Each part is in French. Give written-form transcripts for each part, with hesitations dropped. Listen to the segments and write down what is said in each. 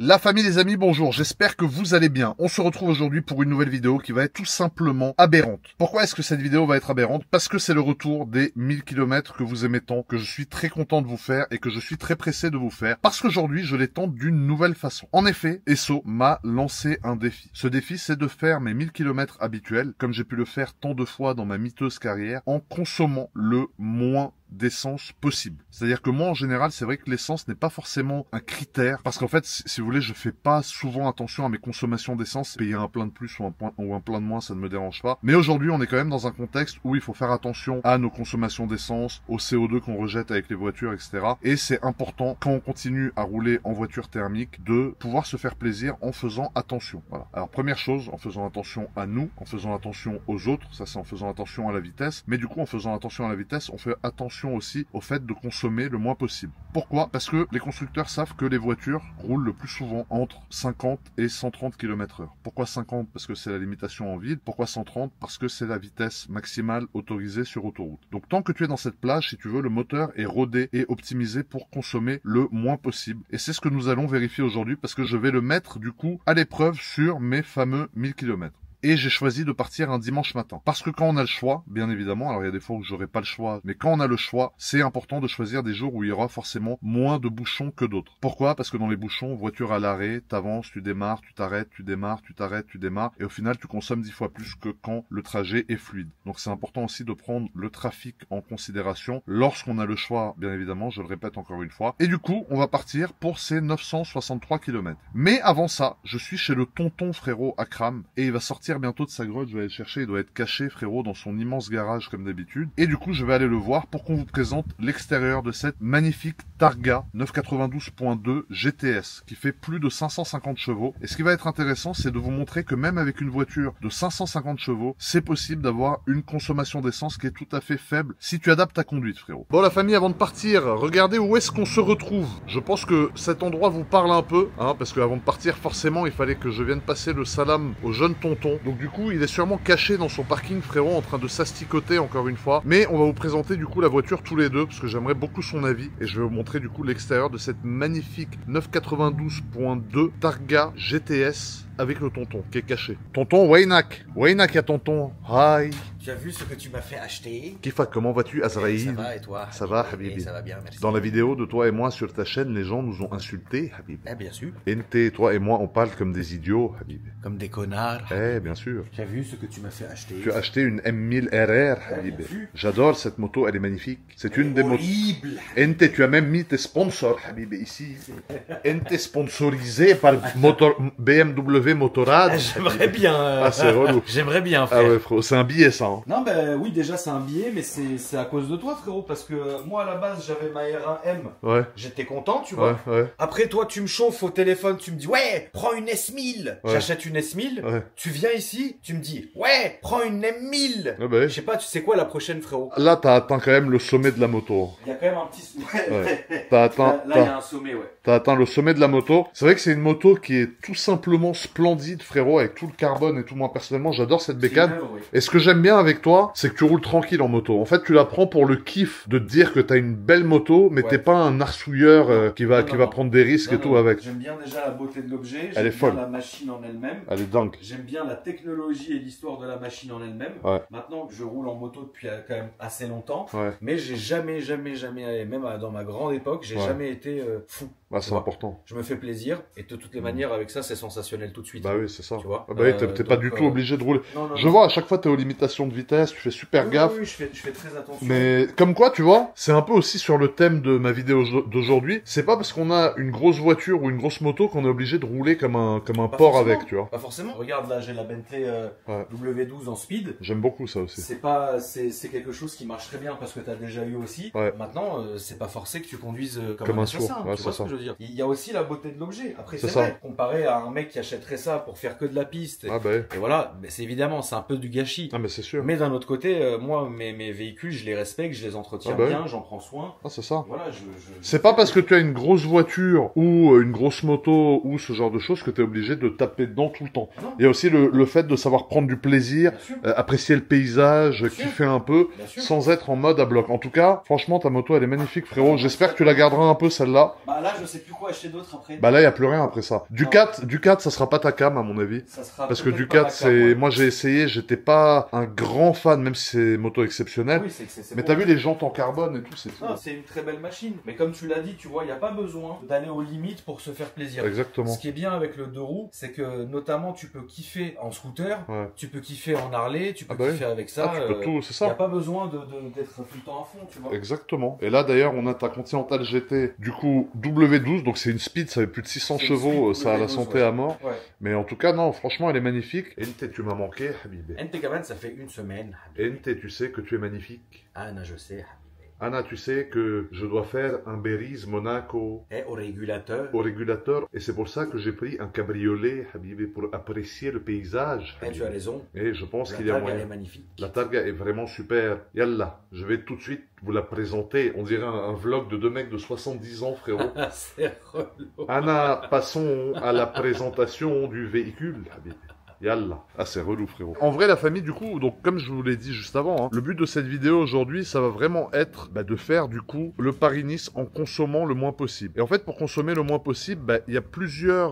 La famille, les amis, bonjour, j'espère que vous allez bien. On se retrouve aujourd'hui pour une nouvelle vidéo qui va être tout simplement aberrante. Pourquoi est-ce que cette vidéo va être aberrante? Parce que c'est le retour des 1000 km que vous aimez tant, que je suis très content de vous faire et que je suis très pressé de vous faire. Parce qu'aujourd'hui, je les tente d'une nouvelle façon. En effet, Esso m'a lancé un défi. Ce défi, c'est de faire mes 1000 km habituels, comme j'ai pu le faire tant de fois dans ma miteuse carrière, en consommant le moins d'essence possible. C'est-à-dire que moi, en général, c'est vrai que l'essence n'est pas forcément un critère, parce qu'en fait, si vous voulez, je fais pas souvent attention à mes consommations d'essence. Payer un plein de plus ou un plein de moins, ça ne me dérange pas. Mais aujourd'hui, on est quand même dans un contexte où il faut faire attention à nos consommations d'essence, au CO2 qu'on rejette avec les voitures, etc. Et c'est important, quand on continue à rouler en voiture thermique, de pouvoir se faire plaisir en faisant attention. Voilà. Alors, première chose, en faisant attention à nous, en faisant attention aux autres, ça c'est en faisant attention à la vitesse. Mais du coup, en faisant attention à la vitesse, on fait attention aussi au fait de consommer le moins possible. Pourquoi? Parce que les constructeurs savent que les voitures roulent le plus souvent entre 50 et 130 km/h. Pourquoi 50? Parce que c'est la limitation en ville. Pourquoi 130? Parce que c'est la vitesse maximale autorisée sur autoroute. Donc tant que tu es dans cette plage, si tu veux, le moteur est rodé et optimisé pour consommer le moins possible. Et c'est ce que nous allons vérifier aujourd'hui parce que je vais le mettre du coup à l'épreuve sur mes fameux 1000 km. Et j'ai choisi de partir un dimanche matin. Parce que quand on a le choix, bien évidemment, alors il y a des fois où j'aurai pas le choix, mais quand on a le choix, c'est important de choisir des jours où il y aura forcément moins de bouchons que d'autres. Pourquoi? Parce que dans les bouchons, voiture à l'arrêt, t'avances, tu démarres, tu t'arrêtes, tu démarres, tu t'arrêtes, tu démarres, et au final, tu consommes 10 fois plus que quand le trajet est fluide. Donc c'est important aussi de prendre le trafic en considération lorsqu'on a le choix, bien évidemment, je le répète encore une fois. Et du coup, on va partir pour ces 963 km. Mais avant ça, je suis chez le tonton frérot Akram, et il va sortir bientôt de sa grotte, je vais aller le chercher, il doit être caché frérot dans son immense garage comme d'habitude. Et du coup je vais aller le voir pour qu'on vous présente l'extérieur de cette magnifique Targa 992.2 GTS qui fait plus de 550 chevaux. Et ce qui va être intéressant, c'est de vous montrer que même avec une voiture de 550 chevaux, c'est possible d'avoir une consommation d'essence qui est tout à fait faible si tu adaptes ta conduite frérot. Bon la famille, avant de partir, regardez où est-ce qu'on se retrouve. Je pense que cet endroit vous parle un peu, hein, parce qu'avant de partir forcément il fallait que je vienne passer le salam au jeune tonton. Donc du coup, il est sûrement caché dans son parking, frérot, en train de s'asticoter encore une fois. Mais on va vous présenter du coup la voiture tous les deux, parce que j'aimerais beaucoup son avis. Et je vais vous montrer du coup l'extérieur de cette magnifique 992.2 Targa GTS avec le tonton qui est caché. Tonton Waynak. Waynak, y'a tonton. Hi. Tu as vu ce que tu m'as fait acheter? Kifa, comment vas-tu, Azraïl? Ça va et toi? Ça va, Habibi? Ça va bien, merci. Dans la vidéo de toi et moi sur ta chaîne, les gens nous ont insultés, Habibi. Eh bien sûr. Ente, toi et moi, on parle comme des idiots, Habibi. Comme des connards. Eh, bien sûr. Tu as vu ce que tu m'as fait acheter? Tu as acheté une M1000 RR, Habibi. J'adore cette moto, elle est magnifique. C'est une des motos. Horrible. Ente, tu as même mis tes sponsors, Habibi, ici. Ente sponsorisé par BMW Motorrad. J'aimerais bien. Ah, c'est relou. J'aimerais bien, Ah frère. ouais, frérot, c'est un billet, ça. Hein. Non, ben oui, déjà c'est un billet, mais c'est à cause de toi, frérot, parce que moi à la base j'avais ma R1M. Ouais. J'étais content, tu vois. Ouais. Après, toi, tu me chauffes au téléphone, tu me dis, ouais, prends une S1000. Ouais. J'achète une S1000. Ouais. Tu viens ici, tu me dis, ouais, prends une M1000. Ouais, bah ouais. Je sais pas, tu sais quoi la prochaine, frérot? Là, t'as atteint quand même le sommet de la moto. Il y a quand même un petit. Ouais. T'as atteint. Là, il y a un sommet, ouais. T'as atteint le sommet de la moto. C'est vrai que c'est une moto qui est tout simplement splendide, frérot, avec tout le carbone et tout. Moi, personnellement, j'adore cette bécane. C'est une œuvre, oui. Et ce que j'aime bien avec toi, c'est que tu roules tranquille en moto. En fait, tu la prends pour le kiff de te dire que t'as une belle moto, mais Ouais. t'es pas un arsouilleur qui va Non. prendre des risques et Non, tout non, avec. J'aime bien déjà la beauté de l'objet. Elle est J'aime folle. bien la machine en elle-même. Elle est dingue. J'aime bien la technologie et l'histoire de la machine en elle-même. Ouais. Maintenant que je roule en moto depuis quand même assez longtemps, Ouais. mais j'ai jamais, même dans ma grande époque, j'ai Ouais. jamais été fou. Bah, Tu c'est vois. important. Je me fais plaisir et de toutes les manières avec ça c'est sensationnel tout de suite. Bah oui, c'est ça. Tu vois. Ah bah oui, t'es pas du tout obligé de rouler. Non, Je vois, à chaque fois, t'es aux limitations de vitesse, tu fais super gaffe. Oui, je fais très attention. Mais comme quoi, tu vois, c'est un peu aussi sur le thème de ma vidéo d'aujourd'hui. C'est pas parce qu'on a une grosse voiture ou une grosse moto qu'on est obligé de rouler comme un Pas porc forcément. avec, tu vois. Pas forcément. Regarde là, j'ai la Bentley Ouais. W12 en speed. J'aime beaucoup ça aussi. C'est quelque chose qui marche très bien parce que tu as déjà eu aussi. Ouais. Maintenant, c'est pas forcé que tu conduises Comme un un sourd. assassin. Ouais, Tu vois c'est ce que ça. je veux dire. Il y a aussi la beauté de l'objet. Après, C'est c'est ça. vrai. Comparé à un mec qui achèterait ça pour faire que de la piste. Ah bah oui. Et voilà, mais c'est évidemment, c'est un peu du gâchis. Ah mais c'est sûr. Mais d'un autre côté, moi, mes véhicules, je les respecte, je les entretiens Ah bah bien, oui. j'en prends soin. Ah c'est ça. Voilà, C'est pas parce que tu as une grosse voiture ou une grosse moto ou ce genre de choses que tu es obligé de taper dedans tout le temps. Non. Il y a aussi le fait de savoir prendre du plaisir, Bien sûr. apprécier le paysage, Bien sûr. kiffer un peu, Bien sûr. sans être en mode à bloc. En tout cas, franchement, ta moto, elle est magnifique, frérot. J'espère que tu la garderas un peu, celle-là. Bah là, je je sais plus quoi acheter d'autre après. Bah là, il n'y a plus rien après ça. Ducat, ça sera pas ta cam, à mon avis. Ça sera Parce que peut-être Ducat, pas c'est... la cam, ouais. Moi, j'ai essayé, j'étais pas un grand fan, même si c'est moto exceptionnelle. Oui, c'est Mais bon. t'as vu les jantes en carbone et tout, c'est fou. Ah, c'est une très belle machine. Mais comme tu l'as dit, tu vois, il n'y a pas besoin d'aller aux limites pour se faire plaisir. Exactement. Ce qui est bien avec le deux roues, c'est que notamment tu peux kiffer en scooter, Ouais. tu peux kiffer en Harley, tu peux Ah bah kiffer avec ça. Ah, tu peux tout, c'est Il n'y a ça. pas besoin d'être tout le temps à fond, tu vois. Exactement. Et là, d'ailleurs, on a ta Continental GT, du coup, W12, donc c'est une speed, ça fait plus de 600 C'est une chevaux, speed ça a la W12, santé ouais. à mort. Ouais. Mais en tout cas, non, franchement, elle est magnifique. Ente, tu m'as manqué, Habibé. NT Cabane, ça fait une semaine. Ente, tu sais que tu es magnifique. Anna, je sais. Anna, tu sais que je dois faire un Beriz Monaco Et au régulateur. au régulateur, et c'est pour ça que j'ai pris un cabriolet, Habibé, pour apprécier le paysage. Et tu as raison. Et je pense La qu'il y a Targa, moyen. elle est magnifique. La Targa est vraiment super. Yallah, je vais tout de suite vous la présenter. On dirait un vlog de deux mecs de 70 ans, frérot. C'est relou. Anna, passons à la présentation du véhicule, Habibé. Yallah. Ah, c'est relou, frérot. En vrai, la famille, du coup, donc comme je vous l'ai dit juste avant, hein, le but de cette vidéo aujourd'hui, ça va vraiment être de faire, du coup, le Paris-Nice en consommant le moins possible. Et en fait, pour consommer le moins possible, il y a plusieurs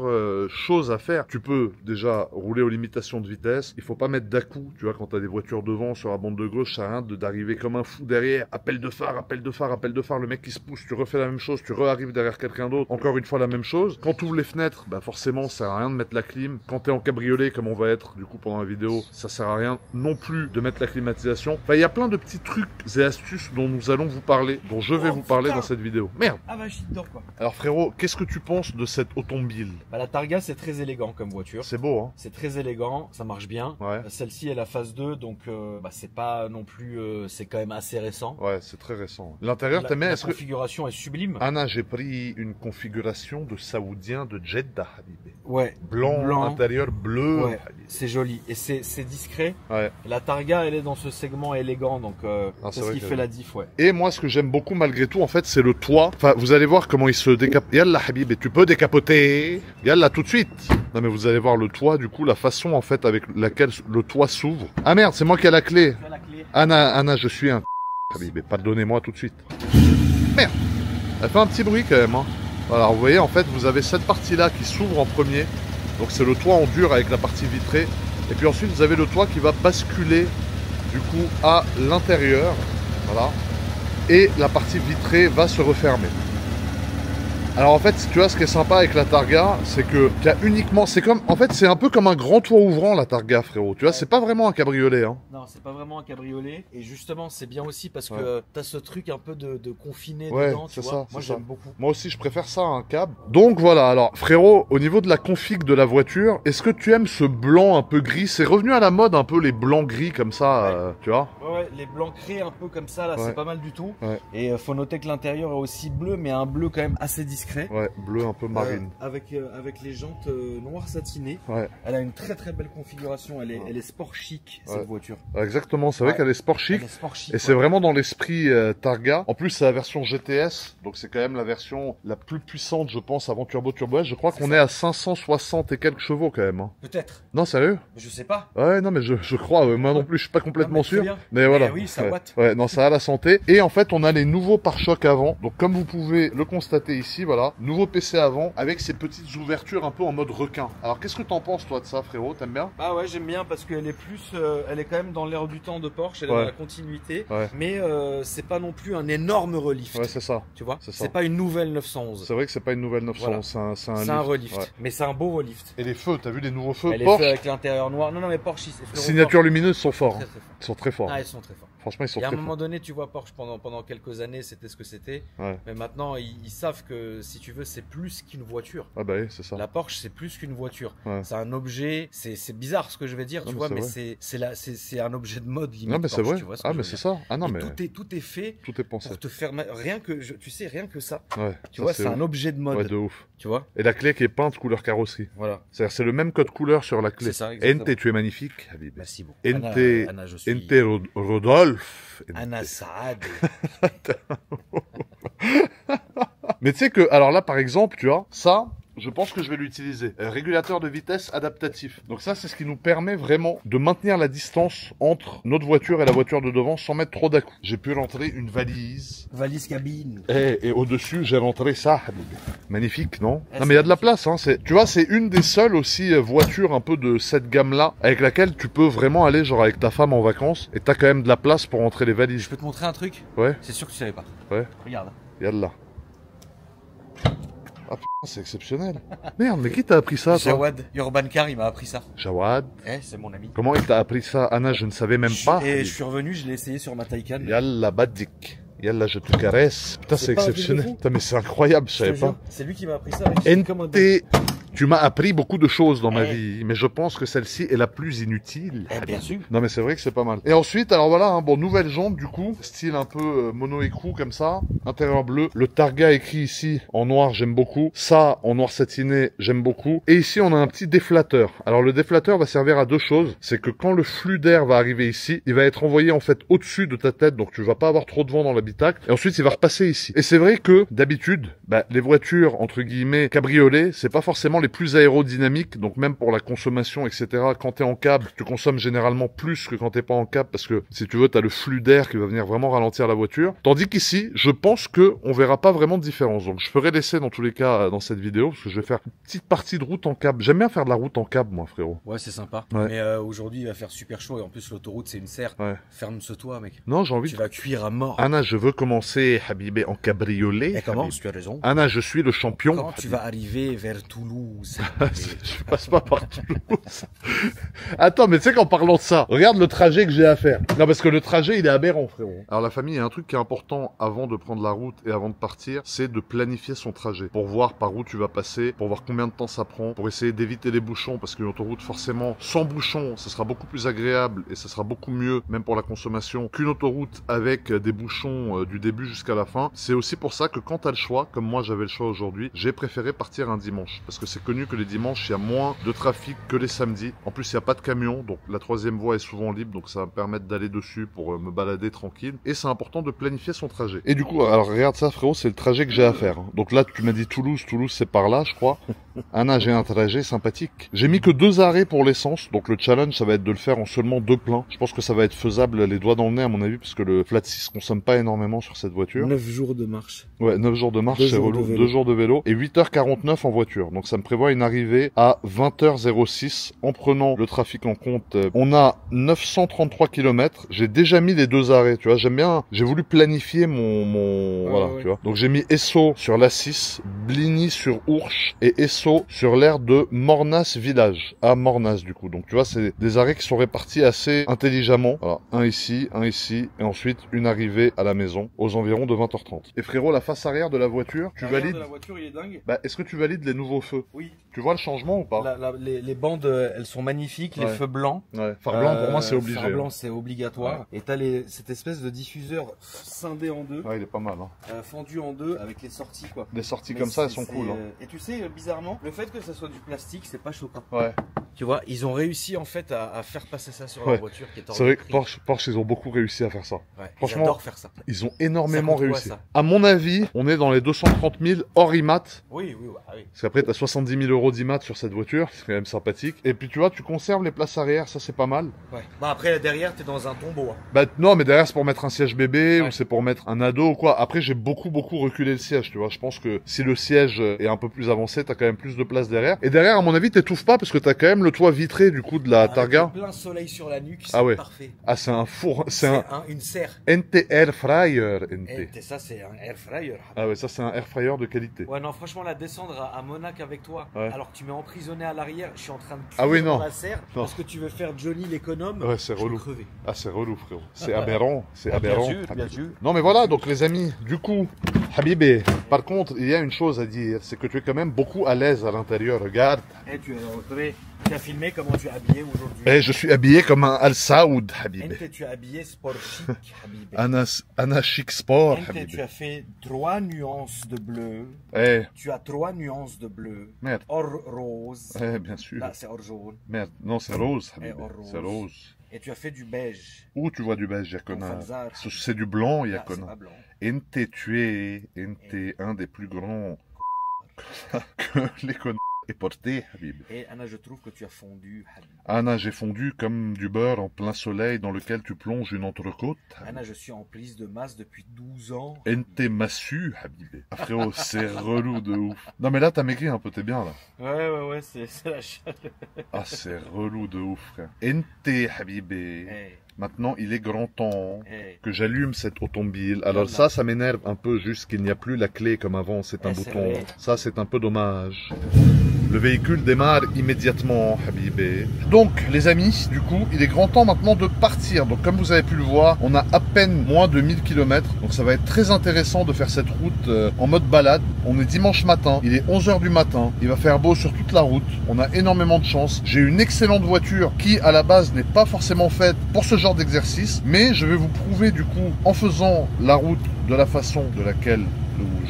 choses à faire. Tu peux déjà rouler aux limitations de vitesse. Il faut pas mettre d'à-coup, tu vois, quand t'as des voitures devant sur la bande de gauche, ça sert à rien d'arriver comme un fou derrière. Appel de phare, appel de phare, appel de phare, le mec qui se pousse, tu refais la même chose, tu re-arrives derrière quelqu'un d'autre, encore une fois la même chose. Quand tu ouvres les fenêtres, forcément, ça sert à rien de mettre la clim. Quand t'es en cabriolet, comme on va être du coup pendant la vidéo, ça sert à rien non plus de mettre la climatisation. Enfin, il y a plein de petits trucs et astuces dont nous allons vous parler, dont je vais vous parler dans cette vidéo. Merde. Ah bah je suis dedans quoi. Alors frérot, qu'est-ce que tu penses de cette automobile? Bah la Targa c'est très élégant comme voiture. C'est beau, hein? C'est très élégant, ça marche bien. Ouais. Celle-ci est la phase 2 donc c'est pas non plus c'est quand même assez récent. Ouais, c'est très récent. L'intérieur, t'aimais? La Est-ce que... configuration est sublime. Anna, j'ai pris une configuration de saoudien de Jeddah, Habibé. Ouais. Blanc, intérieur bleu. Ouais, Habibé. c'est joli et c'est discret. Ouais. La Targa elle est dans ce segment élégant donc c'est ce qui fait la diff, ouais. Et moi ce que j'aime beaucoup malgré tout en fait c'est le toit. Enfin vous allez voir comment il se décapote. Yallah Habib, et tu peux décapoter. Yallah tout de suite. Non mais vous allez voir le toit du coup, la façon en fait avec laquelle le toit s'ouvre. Ah merde, c'est moi qui ai la clé. Tu as la clé. Anna, je suis un Habib, pardonnez-moi tout de suite. Merde. Elle fait un petit bruit quand même, hein. Voilà, vous voyez en fait vous avez cette partie là qui s'ouvre en premier. Donc c'est le toit en dur avec la partie vitrée. Et puis ensuite vous avez le toit qui va basculer du coup à l'intérieur. Voilà. Et la partie vitrée va se refermer. Alors en fait, tu vois, ce qui est sympa avec la Targa, c'est que tu as uniquement... C'est comme... En fait, c'est un peu comme un grand toit ouvrant, la Targa, frérot. Tu vois, c'est pas vraiment un cabriolet, hein. Non, c'est pas vraiment un cabriolet. Et justement, c'est bien aussi parce que t'as ce truc un peu de confiné Ouais, dedans, tu c'est vois. ça, Moi, c'est j'aime ça. beaucoup. Moi aussi, je préfère ça à un cab. Donc voilà, alors, frérot, au niveau de la config de la voiture, est-ce que tu aimes ce blanc un peu gris? C'est revenu à la mode un peu les blancs gris comme ça, tu vois? Ouais, les blancs créés un peu comme ça, là, Ouais. c'est pas mal du tout. Ouais. Et faut noter que l'intérieur est aussi bleu, mais un bleu quand même assez discret. Ouais, bleu un peu marine. Avec les jantes noires satinées. Ouais. Elle a une très très belle configuration. Elle est sport chic, cette Ouais. voiture. Exactement, c'est vrai Ouais. qu'elle est sport chic. Elle est sport chic. Et c'est vraiment dans l'esprit Targa. En plus, c'est la version GTS, donc c'est quand même la version la plus puissante, je pense, avant Turbo S. Je crois qu'on est à 560 et quelques chevaux quand même. Hein. Peut-être. Non, sérieux? Je sais pas. Ouais, non, mais je crois. Moi non plus, je suis pas complètement Non, mais très sûr. bien. Mais voilà. oui, ça ouais. watt. Ouais, non, ça a la santé. Et en fait, on a les nouveaux pare-chocs avant. Donc, comme vous pouvez le constater ici, voilà, nouveau PC avant avec ces petites ouvertures un peu en mode requin. Alors, qu'est-ce que t'en penses, toi, de ça, frérot? T'aimes bien? Ah ouais, j'aime bien parce qu'elle est plus, elle est quand même dans l'air du temps de Porsche, elle est Ouais. dans la continuité, Ouais. mais c'est pas non plus un énorme relift, Ouais, c'est ça. tu vois. c'est ça. C'est pas une nouvelle 911, C'est vrai que c'est pas une nouvelle 900, Voilà. c'est un c'est un lift. relift, Ouais. mais c'est un beau relift. Et les feux, t'as vu les nouveaux feux Elle est Porsche? faite avec l'intérieur noir. Non, mais Porsche, c'est fleurons Signature lumineuse sont forts. Porsche. Hein. Très, très fort. Ils sont très forts. Ah, ils sont très forts. Franchement, ils sont Et à un très moment forts. donné, tu vois, Porsche pendant quelques années, c'était ce que c'était. Ouais. Mais maintenant, ils savent que si tu veux, c'est plus qu'une voiture. Ah bah oui, c'est ça. La Porsche, c'est plus qu'une voiture. Ouais. C'est un objet. C'est bizarre ce que je vais dire, Non, tu mais vois, c'est mais vrai. c'est un objet de mode limite. Non, mais c'est Porsche, vrai. tu vois ce que Ah, je mais veux c'est dire. ça. Ah non, Et mais tout est fait tout est pensé. pour te faire rien que tu sais rien que ça. Ouais. Tu ça, vois, c'est un ouf. objet de mode. Ouais, de ouf. Tu vois. Et la clé qui est peinte couleur carrosserie. Voilà. C'est-à-dire, c'est le même code couleur sur la clé. C'est ça, exactement. Ente, tu es magnifique, Habib. Merci beaucoup. Ente, Anna, je suis. Rodolphe. Anna Saad. Mais tu sais que, alors là, par exemple, tu vois, ça, je pense que je vais l'utiliser. Régulateur de vitesse adaptatif. Donc ça, c'est ce qui nous permet vraiment de maintenir la distance entre notre voiture et la voiture de devant sans mettre trop d'à-coups. J'ai pu rentrer une valise. Valise cabine. Et au-dessus, j'ai rentré ça. Magnifique, non? Non, mais il y a de la place, hein. Tu vois, c'est une des seules aussi voitures un peu de cette gamme-là avec laquelle tu peux vraiment aller genre avec ta femme en vacances et t'as quand même de la place pour rentrer les valises. Je peux te montrer un truc? Ouais. C'est sûr que tu savais pas. Ouais. Regarde. Yallah. Ah putain, c'est exceptionnel. Merde, mais qui t'a appris ça, toi? Jawad, Urban Car, il m'a appris ça. Jawad. Eh, c'est mon ami. Comment il t'a appris ça, Anna? Je ne savais même pas. Et je suis revenu, je l'ai essayé sur ma Taycan. Yallah, badik. Yallah, je te caresse. Putain, c'est pas un truc de exceptionnel. fou. Putain, mais c'est incroyable, je savais pas. C'est lui qui m'a appris ça. Mec. C'est comme un NT, tu m'as appris beaucoup de choses dans ma Eh. vie, mais je pense que celle-ci est la plus inutile. Eh, bien sûr. Non mais c'est vrai que c'est pas mal. Et ensuite, alors voilà, hein, bon, nouvelle jambe du coup, style un peu mono écrou comme ça, intérieur bleu. Le Targa écrit ici en noir, j'aime beaucoup. Ça, en noir satiné, j'aime beaucoup. Et ici, on a un petit déflateur. Alors le déflateur va servir à deux choses. C'est que quand le flux d'air va arriver ici, il va être envoyé en fait au-dessus de ta tête, donc tu vas pas avoir trop de vent dans l'habitacle. Et ensuite, il va repasser ici. Et c'est vrai que d'habitude, les voitures entre guillemets cabriolets, c'est pas forcément les plus aérodynamiques, donc même pour la consommation, etc. Quand t'es en cab, tu consommes généralement plus que quand t'es pas en cab, parce que si tu veux, t'as le flux d'air qui va venir vraiment ralentir la voiture. Tandis qu'ici, je pense que on verra pas vraiment de différence. Donc je ferai l'essai dans tous les cas dans cette vidéo, parce que je vais faire une petite partie de route en cab. J'aime bien faire de la route en cab, moi, frérot. Ouais, c'est sympa. Ouais. Mais aujourd'hui, il va faire super chaud et en plus, l'autoroute, c'est une serre. Ouais. Ferme ce toit, mec. Non, j'ai envie Tu de... vas cuire à mort. Anna, je veux commencer, Habibé, en cabriolet. Et comment? Habib. Tu as raison. Anna, je suis le champion. Quand tu vas arriver vers Toulouse. Je passe pas par Toulouse. Attends, mais tu sais qu'en parlant de ça, regarde le trajet que j'ai à faire. Non, parce que le trajet, il est aberrant, frérot. Alors la famille, il y a un truc qui est important avant de prendre la route et avant de partir, c'est de planifier son trajet. Pour voir par où tu vas passer, pour voir combien de temps ça prend, pour essayer d'éviter les bouchons, parce qu'une autoroute, forcément, sans bouchons, ça sera beaucoup plus agréable et ça sera beaucoup mieux, même pour la consommation, qu'une autoroute avec des bouchons du début jusqu'à la fin. C'est aussi pour ça que quand t'as le choix, comme moi j'avais le choix aujourd'hui, j'ai préféré partir un dimanche. Parce que c'est connu que les dimanches, il y a moins de trafic que les samedis. En plus, il n'y a pas de camion, donc la troisième voie est souvent libre, donc ça va me permettre d'aller dessus pour me balader tranquille. Et c'est important de planifier son trajet. Et du coup, alors regarde ça, frérot, c'est le trajet que j'ai à faire. Donc là, tu m'as dit Toulouse, Toulouse c'est par là, je crois. Anna, j'ai un trajet sympathique. J'ai mis que 2 arrêts pour l'essence, donc le challenge, ça va être de le faire en seulement 2 pleins. Je pense que ça va être faisable, les doigts dans le nez à mon avis, parce que le flat 6 consomme pas énormément sur cette voiture. 9 jours de marche. Ouais, 9 jours de marche, c'est relou. 2 jours de vélo et 8h49 en voiture. Donc ça me prévoit une arrivée à 20h06 en prenant le trafic en compte. On a 933 km. J'ai déjà mis les 2 arrêts, tu vois. J'aime bien, j'ai voulu planifier voilà, ouais. tu vois. Donc j'ai mis Esso sur l'A6, Bligny sur Ourche et Esso sur l'aire de Mornas Village. À Mornas du coup. Donc tu vois, c'est des arrêts qui sont répartis assez intelligemment. Voilà, un ici et ensuite une arrivée à la maison aux environs de 20h30. Et frérot, la face arrière de la voiture, tu valides? de la voiture, il est dingue. Est-ce que tu valides les nouveaux feux? Oui. Tu vois le changement ou pas? Les bandes, elles sont magnifiques, les Ouais. feux blancs. Ouais. Phare blanc pour moi c'est obligé. Phare blanc c'est obligatoire. Et t'as cette espèce de diffuseur scindé en deux, Ouais, il est pas mal. Hein. fendu en deux avec les sorties quoi. Des sorties Mais comme ça, elles c'est- sont cool. Hein. Et tu sais, bizarrement, le fait que ça soit du plastique, c'est pas choquant. Ouais. Tu vois, ils ont réussi en fait à faire passer ça sur Ouais. la voiture qui est hors C'est vrai de que prix. Porsche, ils ont beaucoup réussi à faire ça. Ouais, franchement, ils adorent faire ça. Ils ont énormément Ça coûte quoi, réussi. ça À mon avis, on est dans les 230 000 hors IMAT. Oui, oui, oui. Parce qu'après, t'as 70 000 euros d'IMAT sur cette voiture. C'est quand même sympathique. Et puis, tu vois, tu conserves les places arrière. Ça, c'est pas mal. Ouais. Bon, après, derrière, t'es dans un tombeau. Hein. Non, mais derrière, c'est pour mettre un siège bébé Ouais. ou c'est pour mettre un ado ou quoi. Après, j'ai beaucoup reculé le siège, tu vois. Je pense que si le siège est un peu plus avancé, t'as quand même plus de place derrière. Et derrière, à mon avis, t'étouffes pas parce que t'as quand même le toit vitré, du coup, de la Avec Targa. le plein soleil sur la nuque, c'est Ah ouais. parfait. Ah, c'est un four, c'est C'est un une serre. NT Air Fryer, NT. Et ça, c'est un air fryer. Ah ouais, ça c'est un air fryer de qualité. Ouais, non, franchement, la descendre à Monaco avec toi, Ouais. alors que tu m'es emprisonné à l'arrière, je suis en train de Ah oui, dans non. la serre, Non. parce que tu veux faire Johnny l'économe. Ouais, c'est je vais relou. crever. Ah, c'est relou, frérot. C'est aberrant, c'est Ah, aberrant. bien sûr. Non, mais voilà, donc les amis, du coup, Habibé, par contre, il y a une chose à dire, c'est que tu es quand même beaucoup à l'aise à l'intérieur, regarde. Et tu as filmé comment tu es habillé aujourd'hui. Et je suis habillé comme un Al Saoud, Habibé. Et tu es habillé sport chic, Habibé. Anna chic sport, Et tu Habibé. as fait 3 nuances de bleu. Eh, Tu as 3 nuances de bleu. merde. Or rose. Eh, bien sûr. Là, c'est or jaune. Merde, non, c'est rose, Habibé. or rose. C'est rose. Et tu as fait du beige. Où tu vois du beige, Yakona? Fanzar. C'est du blanc, Là, c'est Yakona. pas blanc. NT, tu es, NT, un des plus grands que les conneries est porté, Habib. Et Anna, je trouve que tu as fondu, Habib. Anna, j'ai fondu comme du beurre en plein soleil dans lequel tu plonges une entrecôte. Anna, je suis en prise de masse depuis 12 ans. Ente massu, Habibé. Ah, frérot, c'est relou de ouf. Non mais là, t'as maigri un peu, t'es bien là. Ouais, c'est la chaleur. Ah, c'est relou de ouf, frère. Ente, Habibé. Hey. Maintenant, il est grand temps Hey. que j'allume cette automobile. Alors ça m'énerve un peu juste qu'il n'y a plus la clé comme avant, c'est un Eh, c'est bouton. vrai. Ça, c'est un peu dommage. Le véhicule démarre immédiatement, Habibé. Donc, les amis, du coup, il est grand temps maintenant de partir. Donc, comme vous avez pu le voir, on a à peine moins de 1000 km. Donc, ça va être très intéressant de faire cette route en mode balade. On est dimanche matin, il est 11 h du matin. Il va faire beau sur toute la route. On a énormément de chance. J'ai une excellente voiture qui, à la base, n'est pas forcément faite pour ce genre d'exercice. Mais je vais vous prouver, du coup, en faisant la route de la façon de laquelle...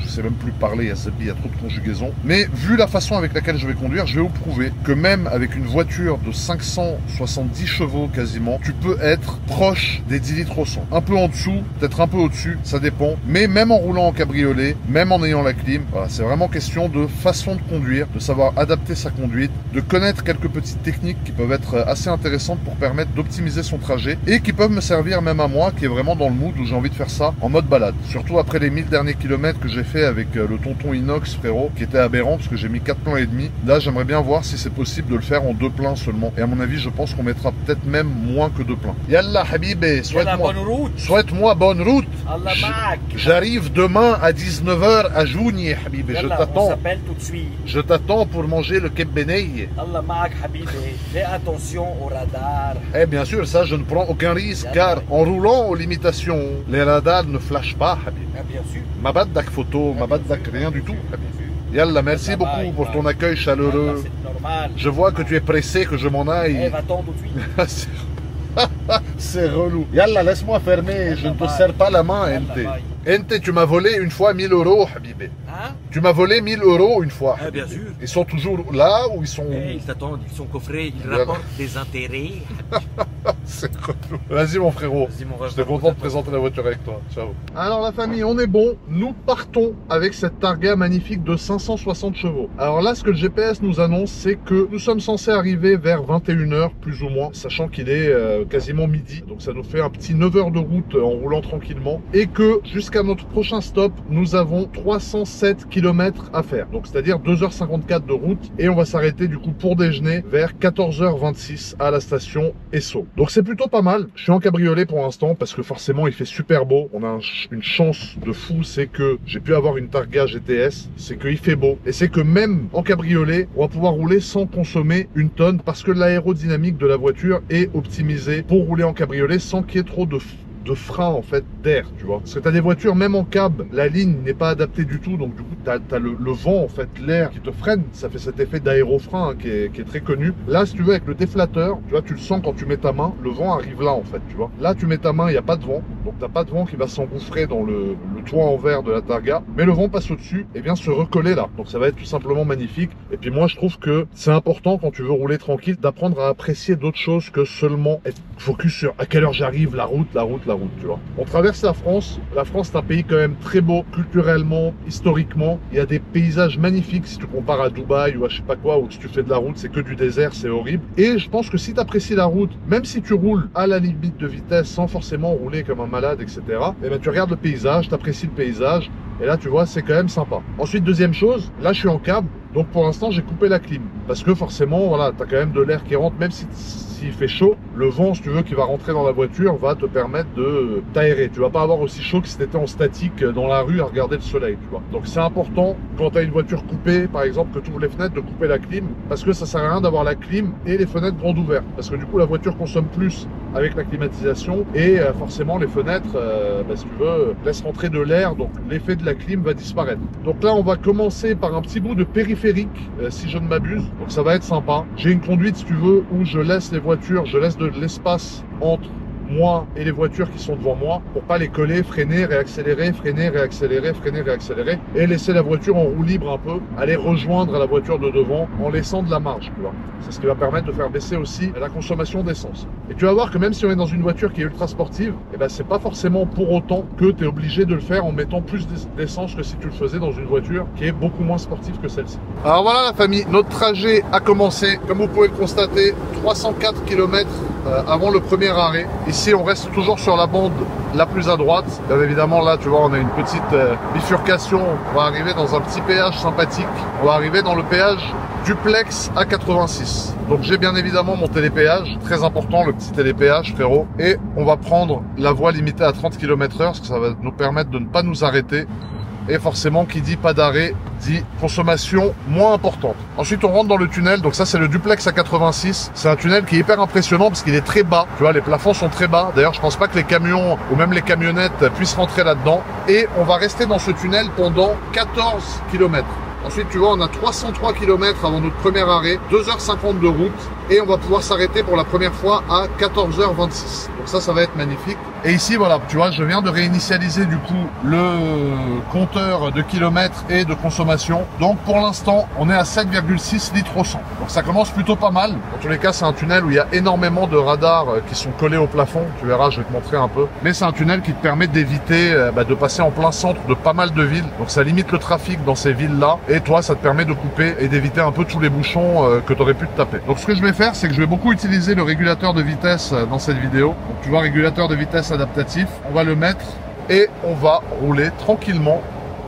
je sais même plus parler, il y a trop de conjugaisons. Mais vu la façon avec laquelle je vais conduire, je vais vous prouver que même avec une voiture de 570 chevaux quasiment, tu peux être proche des 10 litres au 100. Un peu en dessous, peut-être un peu au-dessus, ça dépend. Mais même en roulant en cabriolet, même en ayant la clim, voilà, c'est vraiment question de façon de conduire, de savoir adapter sa conduite, de connaître quelques petites techniques qui peuvent être assez intéressantes pour permettre d'optimiser son trajet et qui peuvent me servir même à moi qui est vraiment dans le mood où j'ai envie de faire ça en mode balade. Surtout après les 1000 derniers kilomètres que j'ai fait avec le tonton Inox, frérot, qui était aberrant parce que j'ai mis 4 pleins et demi. Là, j'aimerais bien voir si c'est possible de le faire en 2 pleins seulement. Et à mon avis, je pense qu'on mettra peut-être même moins que 2 pleins. Yallah, Habibé, souhaite-moi bonne route. Allah ma'ak. J'arrive demain à 19 h à Jouni, Habibé. Je Yallah, on t'attends. s'appelle tout de suite. Je t'attends pour manger le kebbenei. Allah ma'ak, Habib. Fais attention au radar. Eh bien sûr, ça, je ne prends aucun risque, car en roulant aux limitations, les radars ne flashent pas, Habib. Ah, bien sûr. Ma badak photo, ma badak rien du tout. Yallah, merci beaucoup pour ton accueil chaleureux. C'est normal. Je vois que tu es pressé que je m'en Eh, aille. va-t'en tout de suite. C'est relou. Yallah, laisse-moi fermer, je ne te serre pas la main, Ente. Ente, tu m'as volé une fois 1000 euros, Habibé. Hein? Tu m'as volé 1000 euros une fois. Ah, bien sûr. Ils sont toujours là ou ils sont... Eh, ils t'attendent, ils sont coffrés, ils Voilà. rapportent des intérêts. C'est relou. Vas-y mon frérot. Vas-y, mon rêve. J'étais content de présenter la voiture avec toi. Ciao. Alors la famille, on est bon. Nous partons avec cette Targa magnifique de 560 chevaux. Alors là, ce que le GPS nous annonce, c'est que nous sommes censés arriver vers 21 h plus ou moins, sachant qu'il est quasiment midi. Donc ça nous fait un petit 9 h de route en roulant tranquillement. Et que jusqu'à notre prochain stop, nous avons 307 km à faire. Donc c'est-à-dire 2 h 54 de route. Et on va s'arrêter du coup pour déjeuner vers 14 h 26 à la station Esso. Donc c'est plutôt pas mal. Je suis en cabriolet pour l'instant parce que forcément il fait super beau. On a une chance de fou, c'est que j'ai pu avoir une Targa GTS, c'est qu'il fait beau. Et c'est que même en cabriolet, on va pouvoir rouler sans consommer une tonne parce que l'aérodynamique de la voiture est optimisée pour rouler en cabriolet sans qu'il y ait trop de frein en fait, d'air, tu vois. Parce que t'as des voitures, même en cab, la ligne n'est pas adaptée du tout, donc du coup t'as le vent en fait, l'air qui te freine, ça fait cet effet d'aérofrein hein, qui est très connu. Là, si tu veux, avec le déflateur, tu vois, tu le sens quand tu mets ta main, le vent arrive là en fait, tu vois. Là, tu mets ta main, il n'y a pas de vent, donc t'as pas de vent qui va s'engouffrer dans le toit en verre de la Targa, mais le vent passe au-dessus et vient se recoller là. Donc ça va être tout simplement magnifique. Et puis moi, je trouve que c'est important quand tu veux rouler tranquille d'apprendre à apprécier d'autres choses que seulement être focus sur à quelle heure j'arrive, la route, tu vois. On traverse la France. La France, c'est un pays quand même très beau, culturellement, historiquement. Il y a des paysages magnifiques si tu compares à Dubaï ou à je sais pas quoi, où si tu fais de la route, c'est que du désert, c'est horrible. Et je pense que si tu apprécies la route, même si tu roules à la limite de vitesse, sans forcément rouler comme un malade, etc., eh ben, tu regardes le paysage, tu apprécies le paysage, et là, tu vois, c'est quand même sympa. Ensuite, deuxième chose, là, je suis en cab, donc pour l'instant, j'ai coupé la clim. Parce que forcément, voilà, tu as quand même de l'air qui rentre, même s'il fait chaud, le vent, si tu veux, qui va rentrer dans la voiture, va te permettre de t'aérer. Tu vas pas avoir aussi chaud que si tu étais en statique dans la rue à regarder le soleil, tu vois. Donc c'est important, quand tu as une voiture coupée, par exemple, que tu ouvres les fenêtres, de couper la clim, parce que ça sert à rien d'avoir la clim et les fenêtres grandes ouvertes. Parce que du coup, la voiture consomme plus avec la climatisation et forcément, les fenêtres, bah, si tu veux, laissent rentrer de l'air, donc l'effet de la clim va disparaître. Donc là, on va commencer par un petit bout de périphérique, si je ne m'abuse. Donc ça va être sympa. J'ai une conduite, si tu veux, où je laisse les voitures, je laisse de l'espace entre moi et les voitures qui sont devant moi, pour pas les coller, freiner, réaccélérer, freiner, réaccélérer, freiner, réaccélérer, et laisser la voiture en roue libre un peu, aller rejoindre la voiture de devant en laissant de la marge, tu vois. C'est ce qui va permettre de faire baisser aussi la consommation d'essence. Et tu vas voir que même si on est dans une voiture qui est ultra sportive, eh ben c'est pas forcément pour autant que tu es obligé de le faire en mettant plus d'essence que si tu le faisais dans une voiture qui est beaucoup moins sportive que celle-ci. Alors voilà la famille, notre trajet a commencé. Comme vous pouvez le constater, 304 km avant le premier arrêt. Ici, on reste toujours sur la bande la plus à droite. Bien évidemment, là, tu vois, on a une petite bifurcation. On va arriver dans un petit péage sympathique. On va arriver dans le péage Duplex A86. Donc j'ai bien évidemment mon télépéage, très important le petit télépéage frérot, et on va prendre la voie limitée à 30 km/h parce que ça va nous permettre de ne pas nous arrêter. Et forcément, qui dit pas d'arrêt, dit consommation moins importante. Ensuite, on rentre dans le tunnel. Donc ça, c'est le Duplex A86. C'est un tunnel qui est hyper impressionnant parce qu'il est très bas. Tu vois, les plafonds sont très bas. D'ailleurs, je pense pas que les camions ou même les camionnettes puissent rentrer là-dedans. Et on va rester dans ce tunnel pendant 14 km. Ensuite, tu vois, on a 303 km avant notre premier arrêt, 2h50 de route, et on va pouvoir s'arrêter pour la première fois à 14h26. Donc ça va être magnifique. Et ici, voilà, tu vois, je viens de réinitialiser du coup le compteur de kilomètres et de consommation. Donc pour l'instant, on est à 7,6 litres au 100. Donc ça commence plutôt pas mal. Dans tous les cas, c'est un tunnel où il y a énormément de radars qui sont collés au plafond. Tu verras, je vais te montrer un peu. Mais c'est un tunnel qui te permet d'éviter de passer en plein centre de pas mal de villes. Donc ça limite le trafic dans ces villes-là. Et toi, ça te permet de couper et d'éviter un peu tous les bouchons que tu aurais pu te taper. Donc ce que je vais faire, c'est que je vais beaucoup utiliser le régulateur de vitesse dans cette vidéo. Donc tu vois, régulateur de vitesse adaptatif, on va le mettre et on va rouler tranquillement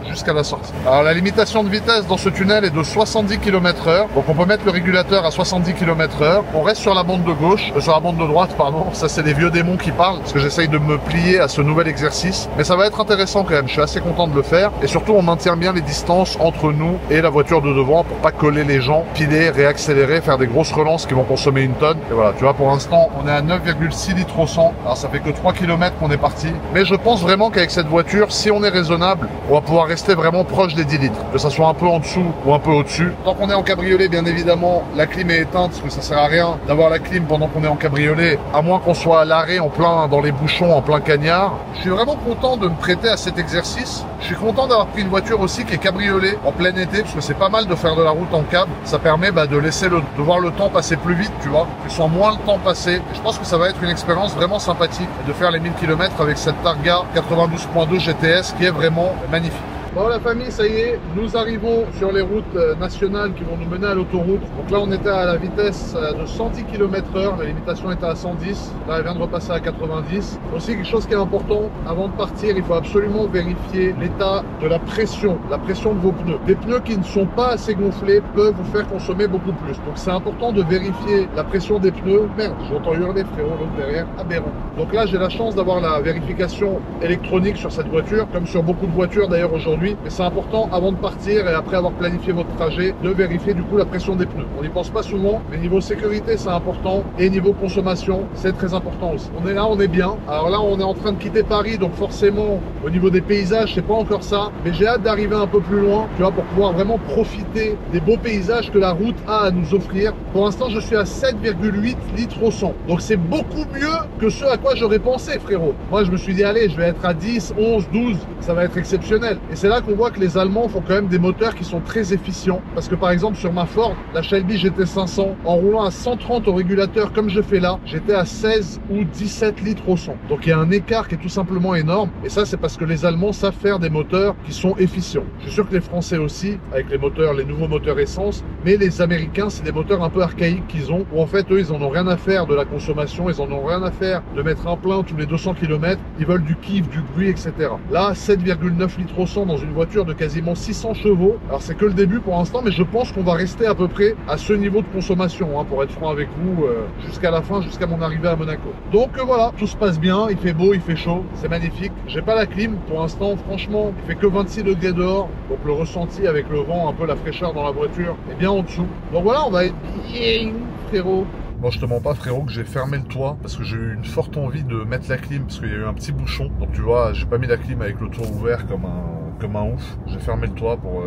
jusqu'à la sortie. Alors la limitation de vitesse dans ce tunnel est de 70 km/h. Donc on peut mettre le régulateur à 70 km/h. On reste sur la bande de gauche, sur la bande de droite, pardon. Ça c'est les vieux démons qui parlent, parce que j'essaye de me plier à ce nouvel exercice. Mais ça va être intéressant quand même, je suis assez content de le faire. Et surtout on maintient bien les distances entre nous et la voiture de devant pour pas coller les gens, piler, réaccélérer, faire des grosses relances qui vont consommer une tonne. Et voilà, tu vois, pour l'instant on est à 9,6 litres au 100. Alors ça fait que 3 km qu'on est parti. Mais je pense vraiment qu'avec cette voiture, si on est raisonnable, on va pouvoir rester vraiment proche des 10 litres, que ça soit un peu en dessous ou un peu au-dessus. Tant qu'on est en cabriolet, bien évidemment, la clim est éteinte, parce que ça sert à rien d'avoir la clim pendant qu'on est en cabriolet, à moins qu'on soit à l'arrêt en plein dans les bouchons, en plein cagnard. Je suis vraiment content de me prêter à cet exercice. Je suis content d'avoir pris une voiture aussi qui est cabriolet en plein été, parce que c'est pas mal de faire de la route en cab. Ça permet de laisser de voir le temps passer plus vite, tu vois. Tu sens moins le temps passer. Et je pense que ça va être une expérience vraiment sympathique de faire les 1000 km avec cette Targa 92.2 GTS qui est vraiment magnifique. Bon la famille, ça y est, nous arrivons sur les routes nationales qui vont nous mener à l'autoroute. Donc là on était à la vitesse de 110 km/h, la limitation était à 110, là elle vient de repasser à 90. Aussi quelque chose qui est important, avant de partir, il faut absolument vérifier l'état de la pression de vos pneus. Des pneus qui ne sont pas assez gonflés peuvent vous faire consommer beaucoup plus. Donc c'est important de vérifier la pression des pneus. Merde, j'entends hurler frérot, l'autre derrière, aberrant. Donc là j'ai la chance d'avoir la vérification électronique sur cette voiture, comme sur beaucoup de voitures d'ailleurs aujourd'hui. Mais c'est important avant de partir et après avoir planifié votre trajet de vérifier du coup la pression des pneus. On n'y pense pas souvent, mais niveau sécurité c'est important et niveau consommation c'est très important aussi. On est là, on est bien. Alors là on est en train de quitter Paris, donc forcément au niveau des paysages c'est pas encore ça, mais j'ai hâte d'arriver un peu plus loin, tu vois, pour pouvoir vraiment profiter des beaux paysages que la route a à nous offrir. Pour l'instant je suis à 7,8 litres au 100, donc c'est beaucoup mieux que ce à quoi j'aurais pensé frérot. Moi je me suis dit allez, je vais être à 10, 11, 12, ça va être exceptionnel. Et c'est là qu'on voit que les Allemands font quand même des moteurs qui sont très efficients. Parce que par exemple sur ma Ford, la Shelby GT500, en roulant à 130 au régulateur comme je fais là, j'étais à 16 ou 17 litres au 100. Donc il y a un écart qui est tout simplement énorme. Et ça c'est parce que les Allemands savent faire des moteurs qui sont efficients. Je suis sûr que les Français aussi, avec les moteurs, les nouveaux moteurs essence. Mais les Américains, c'est des moteurs un peu archaïques qu'ils ont, où en fait eux ils en ont rien à faire de la consommation, ils en ont rien à faire de mettre un plein tous les 200 km. Ils veulent du kiff, du bruit, etc. Là 7,9 litres au 100 dans une voiture de quasiment 600 chevaux. Alors c'est que le début pour l'instant, mais je pense qu'on va rester à peu près à ce niveau de consommation, hein, pour être franc avec vous, jusqu'à la fin, jusqu'à mon arrivée à Monaco. Donc voilà, tout se passe bien, il fait beau, il fait chaud, c'est magnifique. J'ai pas la clim pour l'instant, franchement, il fait que 26 degrés dehors, donc le ressenti avec le vent, un peu la fraîcheur dans la voiture est bien en dessous. Donc voilà, on va être bien frérot. Moi je te mens pas frérot que j'ai fermé le toit parce que j'ai eu une forte envie de mettre la clim parce qu'il y a eu un petit bouchon. Donc tu vois, j'ai pas mis la clim avec le toit ouvert comme un ouf. J'ai fermé le toit pour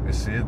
essayer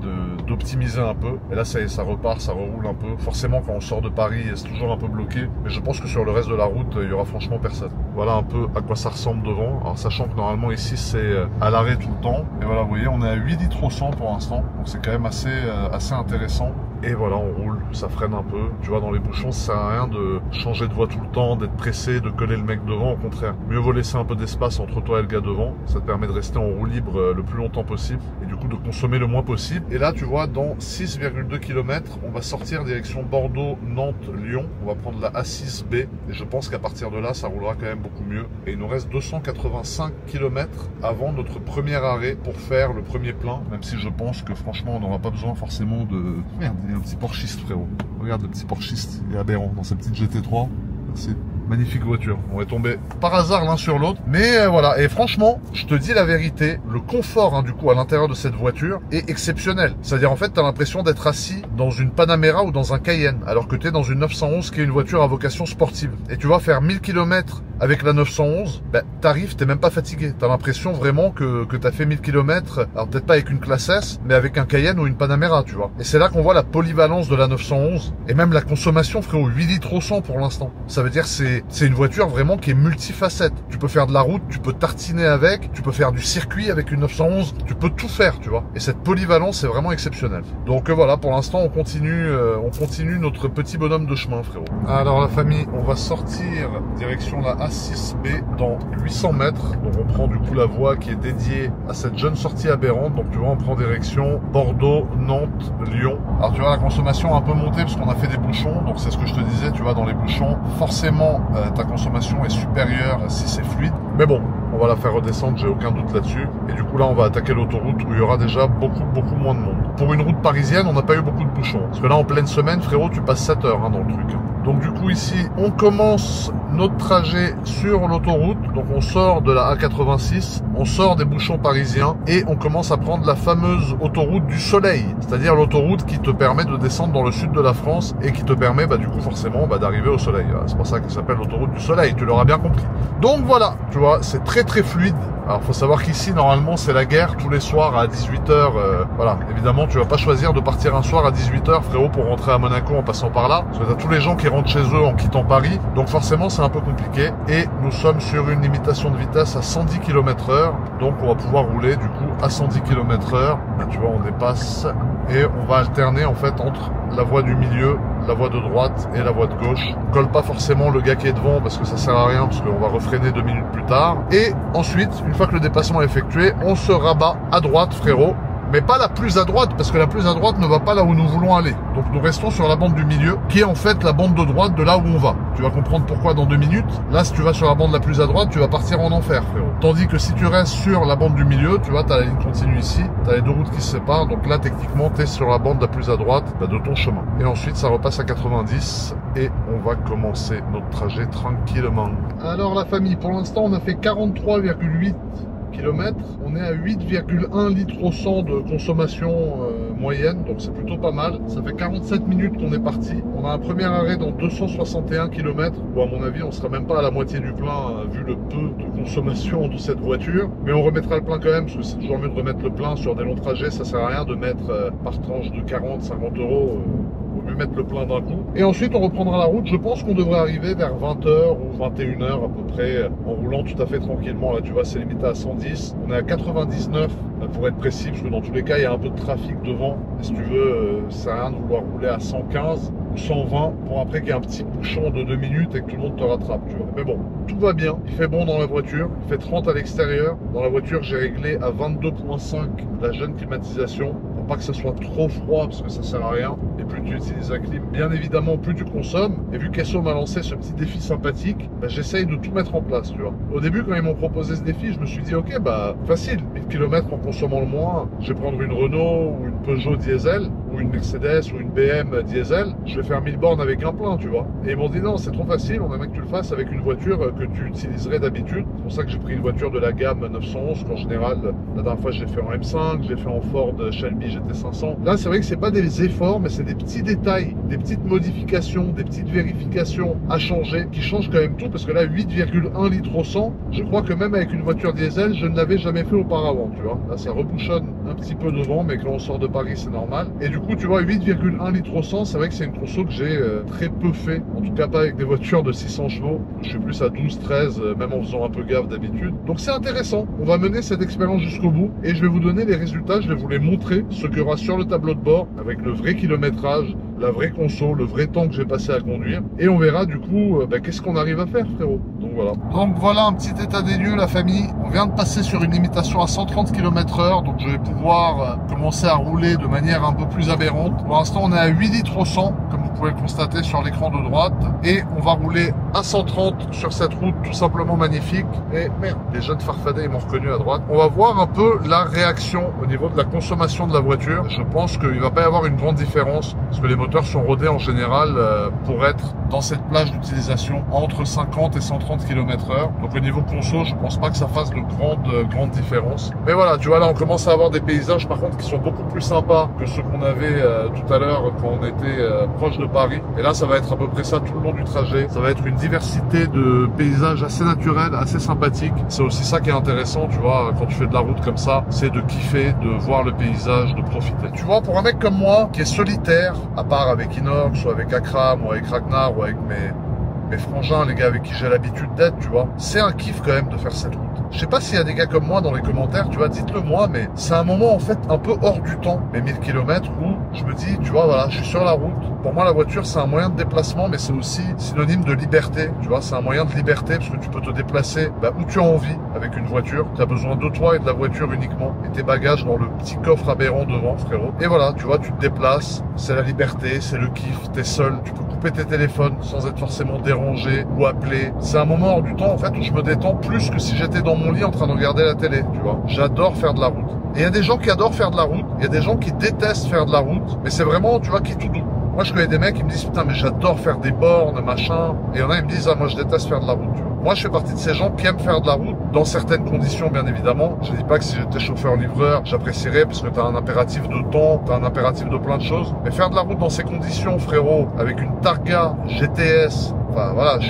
d'optimiser un peu. Et là ça y est, ça repart, ça reroule un peu. Forcément quand on sort de Paris, c'est toujours un peu bloqué. Mais je pense que sur le reste de la route, il y aura franchement personne. Voilà un peu à quoi ça ressemble devant. Alors sachant que normalement ici c'est à l'arrêt tout le temps. Et voilà, vous voyez, on est à 8 litres au 100 pour l'instant. Donc c'est quand même assez intéressant. Et voilà, on roule, ça freine un peu. Tu vois, dans les bouchons, ça sert à rien de changer de voie tout le temps, d'être pressé, de coller le mec devant. Au contraire, mieux vaut laisser un peu d'espace entre toi et le gars devant. Ça te permet de rester en roue libre le plus longtemps possible et du coup de consommer le moins possible. Et là, tu vois, dans 6,2 km, on va sortir direction Bordeaux, Nantes, Lyon. On va prendre la A6B et je pense qu'à partir de là, ça roulera quand même beaucoup mieux. Et il nous reste 285 km avant notre premier arrêt pour faire le premier plein, même si je pense que franchement, on n'aura pas besoin forcément de... Merde, il y a un petit Porschiste frérot. Regarde le petit Porschiste, il est aberrant dans sa petite GT3. C'est magnifique voiture. On est tombé par hasard l'un sur l'autre. Mais voilà, et franchement, je te dis la vérité, le confort du coup à l'intérieur de cette voiture est exceptionnel. C'est-à-dire en fait, tu as l'impression d'être assis dans une Panamera ou dans un Cayenne, alors que tu es dans une 911 qui est une voiture à vocation sportive. Et tu vas faire 1000 km avec la 911, ben, t'arrives, t'es même pas fatigué. T'as l'impression vraiment que t'as fait 1000 km, alors peut-être pas avec une classe S, mais avec un Cayenne ou une Panamera, tu vois. Et c'est là qu'on voit la polyvalence de la 911, et même la consommation, frérot, 8 litres au 100 pour l'instant. Ça veut dire c'est une voiture vraiment qui est multifacette. Tu peux faire de la route, tu peux tartiner avec, tu peux faire du circuit avec une 911, tu peux tout faire, tu vois. Et cette polyvalence est vraiment exceptionnelle. Donc voilà, pour l'instant, on continue notre petit bonhomme de chemin, frérot. Alors la famille, on va sortir direction la A6B dans 800 mètres. Donc on prend du coup la voie qui est dédiée à cette jeune sortie aberrante. Donc tu vois, on prend direction Bordeaux, Nantes, Lyon. Alors tu vois, la consommation a un peu monté parce qu'on a fait des bouchons. Donc c'est ce que je te disais, tu vois, dans les bouchons, forcément ta consommation est supérieure si c'est fluide. Mais bon, on va la faire redescendre, j'ai aucun doute là-dessus. Et du coup là, on va attaquer l'autoroute où il y aura déjà beaucoup moins de monde. Pour une route parisienne, on n'a pas eu beaucoup de bouchons. Parce que là, en pleine semaine, frérot, tu passes 7 heures dans le truc. Donc du coup ici, on commence notre trajet sur l'autoroute. Donc on sort de la A86, on sort des bouchons parisiens et on commence à prendre la fameuse autoroute du soleil. C'est-à-dire l'autoroute qui te permet de descendre dans le sud de la France et qui te permet du coup forcément d'arriver au soleil. C'est pour ça qu'elle s'appelle l'autoroute du soleil, tu l'auras bien compris. Donc voilà, tu vois, c'est très fluide. Alors faut savoir qu'ici normalement c'est la guerre tous les soirs à 18h. Voilà, évidemment tu vas pas choisir de partir un soir à 18h frérot pour rentrer à Monaco en passant par là. Parce que t'as tous les gens qui rentrent chez eux en quittant Paris. Donc forcément c'est un peu compliqué. Et nous sommes sur une limitation de vitesse à 110 km/h. Donc on va pouvoir rouler du coup à 110 km/h. Tu vois, on dépasse et on va alterner en fait entre la voie du milieu, la voie de droite et la voie de gauche. On colle pas forcément le gars qui est devant parce que ça sert à rien parce qu'on va refreiner 2 minutes plus tard. Et ensuite, une fois que le dépassement est effectué, on se rabat à droite, frérot. Mais pas la plus à droite, parce que la plus à droite ne va pas là où nous voulons aller. Donc nous restons sur la bande du milieu, qui est en fait la bande de droite de là où on va. Tu vas comprendre pourquoi dans 2 minutes. Là, si tu vas sur la bande la plus à droite, tu vas partir en enfer, frérot. Tandis que si tu restes sur la bande du milieu, tu vois, t'as la ligne continue ici, t'as les deux routes qui se séparent. Donc là, techniquement, t'es sur la bande la plus à droite de ton chemin. Et ensuite, ça repasse à 90 et on va commencer notre trajet tranquillement. Alors la famille, pour l'instant, on a fait 43,8 km. On est à 8,1 litres au 100 de consommation moyenne, donc c'est plutôt pas mal. Ça fait 47 minutes qu'on est parti. On a un premier arrêt dans 261 km, où à mon avis on sera même pas à la moitié du plein vu le peu de consommation de cette voiture. Mais on remettra le plein quand même, parce que c'est toujours mieux de remettre le plein sur des longs trajets. Ça sert à rien de mettre par tranche de 40-50 euros. Vaut mieux mettre le plein d'un coup. Et ensuite on reprendra la route. Je pense qu'on devrait arriver vers 20h ou 21h à peu près, en roulant tout à fait tranquillement. Là tu vois, c'est limité à 110. On est à 99 pour être précis, parce que dans tous les cas il y a un peu de trafic devant. Et si tu veux, ça sert à rien de vouloir rouler à 115 ou 120 pour après qu'il y ait un petit bouchon de 2 minutes et que tout le monde te rattrape, tu vois. Mais bon, tout va bien. Il fait bon dans la voiture, il fait 30 à l'extérieur. Dans la voiture, j'ai réglé à 22,5 la jeune climatisation. Pas que ça soit trop froid parce que ça sert à rien. Et plus tu utilises la clim, bien évidemment, plus tu consommes. Et vu qu'Esso m'a lancé ce petit défi sympathique, j'essaye de tout mettre en place, tu vois. Au début, quand ils m'ont proposé ce défi, je me suis dit, ok, facile, 1000 km en consommant le moins. Je vais prendre une Renault ou une Peugeot diesel. ou une Mercedes ou une BM diesel, je vais faire 1000 bornes avec un plein, tu vois. Et ils m'ont dit non, c'est trop facile, on aimerait que tu le fasses avec une voiture que tu utiliserais d'habitude. C'est pour ça que j'ai pris une voiture de la gamme 911, qu'en général, la dernière fois j'ai fait en M5, j'ai fait en Ford Shelby GT500. Là, c'est vrai que c'est pas des efforts, mais c'est des petits détails, des petites modifications, des petites vérifications à changer, qui changent quand même tout, parce que là, 8,1 litres au 100, je crois que même avec une voiture diesel, je ne l'avais jamais fait auparavant, tu vois. Là, ça rebouchonne un petit peu devant, mais quand on sort de Paris, c'est normal. Et du coup, tu vois, 8,1 litres au 100, c'est vrai que c'est une conso que j'ai très peu fait, en tout cas pas avec des voitures de 600 chevaux. Je suis plus à 12, 13, même en faisant un peu gaffe d'habitude. Donc c'est intéressant, on va mener cette expérience jusqu'au bout, et je vais vous donner les résultats, je vais vous les montrer, ce qu'il y aura sur le tableau de bord, avec le vrai kilométrage, la vraie conso, le vrai temps que j'ai passé à conduire, et on verra du coup qu'est-ce qu'on arrive à faire, frérot. Donc voilà. Donc voilà un petit état des lieux, la famille. On vient de passer sur une limitation à 130 km/h, donc je vais pouvoir commencer à rouler de manière un peu plus aberrante. Pour l'instant, on est à 8 litres au 100, comme vous pouvez le constater sur l'écran de droite, et on va rouler à 130 sur cette route tout simplement magnifique. Et merde, les jeunes farfadets m'ont reconnu à droite. On va voir un peu la réaction au niveau de la consommation de la voiture. Je pense qu'il va pas y avoir une grande différence, parce que les moteurs sont rodés en général pour être dans cette plage d'utilisation entre 50 et 130 km/h. Donc au niveau conso, je pense pas que ça fasse de grandes différences. Mais voilà, tu vois, là on commence à avoir des paysages par contre qui sont beaucoup plus sympas que ceux qu'on avait tout à l'heure quand on était proche de Paris. Et là ça va être à peu près ça tout le long du trajet. Ça va être une diversité de paysages assez naturels, assez sympathiques. C'est aussi ça qui est intéressant, tu vois, quand tu fais de la route comme ça, c'est de kiffer, de voir le paysage, de profiter. Tu vois, pour un mec comme moi qui est solitaire, à part avec Inox ou avec Akram ou avec Ragnar ou avec mes frangins, les gars avec qui j'ai l'habitude d'être, tu vois, c'est un kiff quand même de faire cette route. Je sais pas s'il y a des gars comme moi dans les commentaires, tu vois, dites-le moi, mais c'est un moment en fait un peu hors du temps, mes 1000 km, où je me dis, tu vois, voilà, je suis sur la route. Pour moi, la voiture, c'est un moyen de déplacement, mais c'est aussi synonyme de liberté, tu vois, c'est un moyen de liberté parce que tu peux te déplacer où tu as envie avec une voiture. Tu as besoin de toi et de la voiture uniquement, et tes bagages dans le petit coffre aberrant devant, frérot. Et voilà, tu vois, tu te déplaces, c'est la liberté, c'est le kiff, t'es seul, tu peux couper tes téléphones sans être forcément dérangé ou appelé. C'est un moment hors du temps, en fait, où je me détends plus que si j'étais dans mon lit en train de regarder la télé, tu vois. J'adore faire de la route. Et il y a des gens qui adorent faire de la route, il y a des gens qui détestent faire de la route, mais c'est vraiment, tu vois, qui est tout doux. Moi, je connais des mecs qui me disent, putain, mais j'adore faire des bornes, machin. Et il y en a, ils me disent, ah, moi, je déteste faire de la route, tu vois. Moi, je fais partie de ces gens qui aiment faire de la route, dans certaines conditions, bien évidemment. Je dis pas que si j'étais chauffeur-livreur, j'apprécierais, parce que t'as un impératif de temps, t'as un impératif de plein de choses. Mais faire de la route dans ces conditions, frérot, avec une Targa GTS, enfin, voilà, je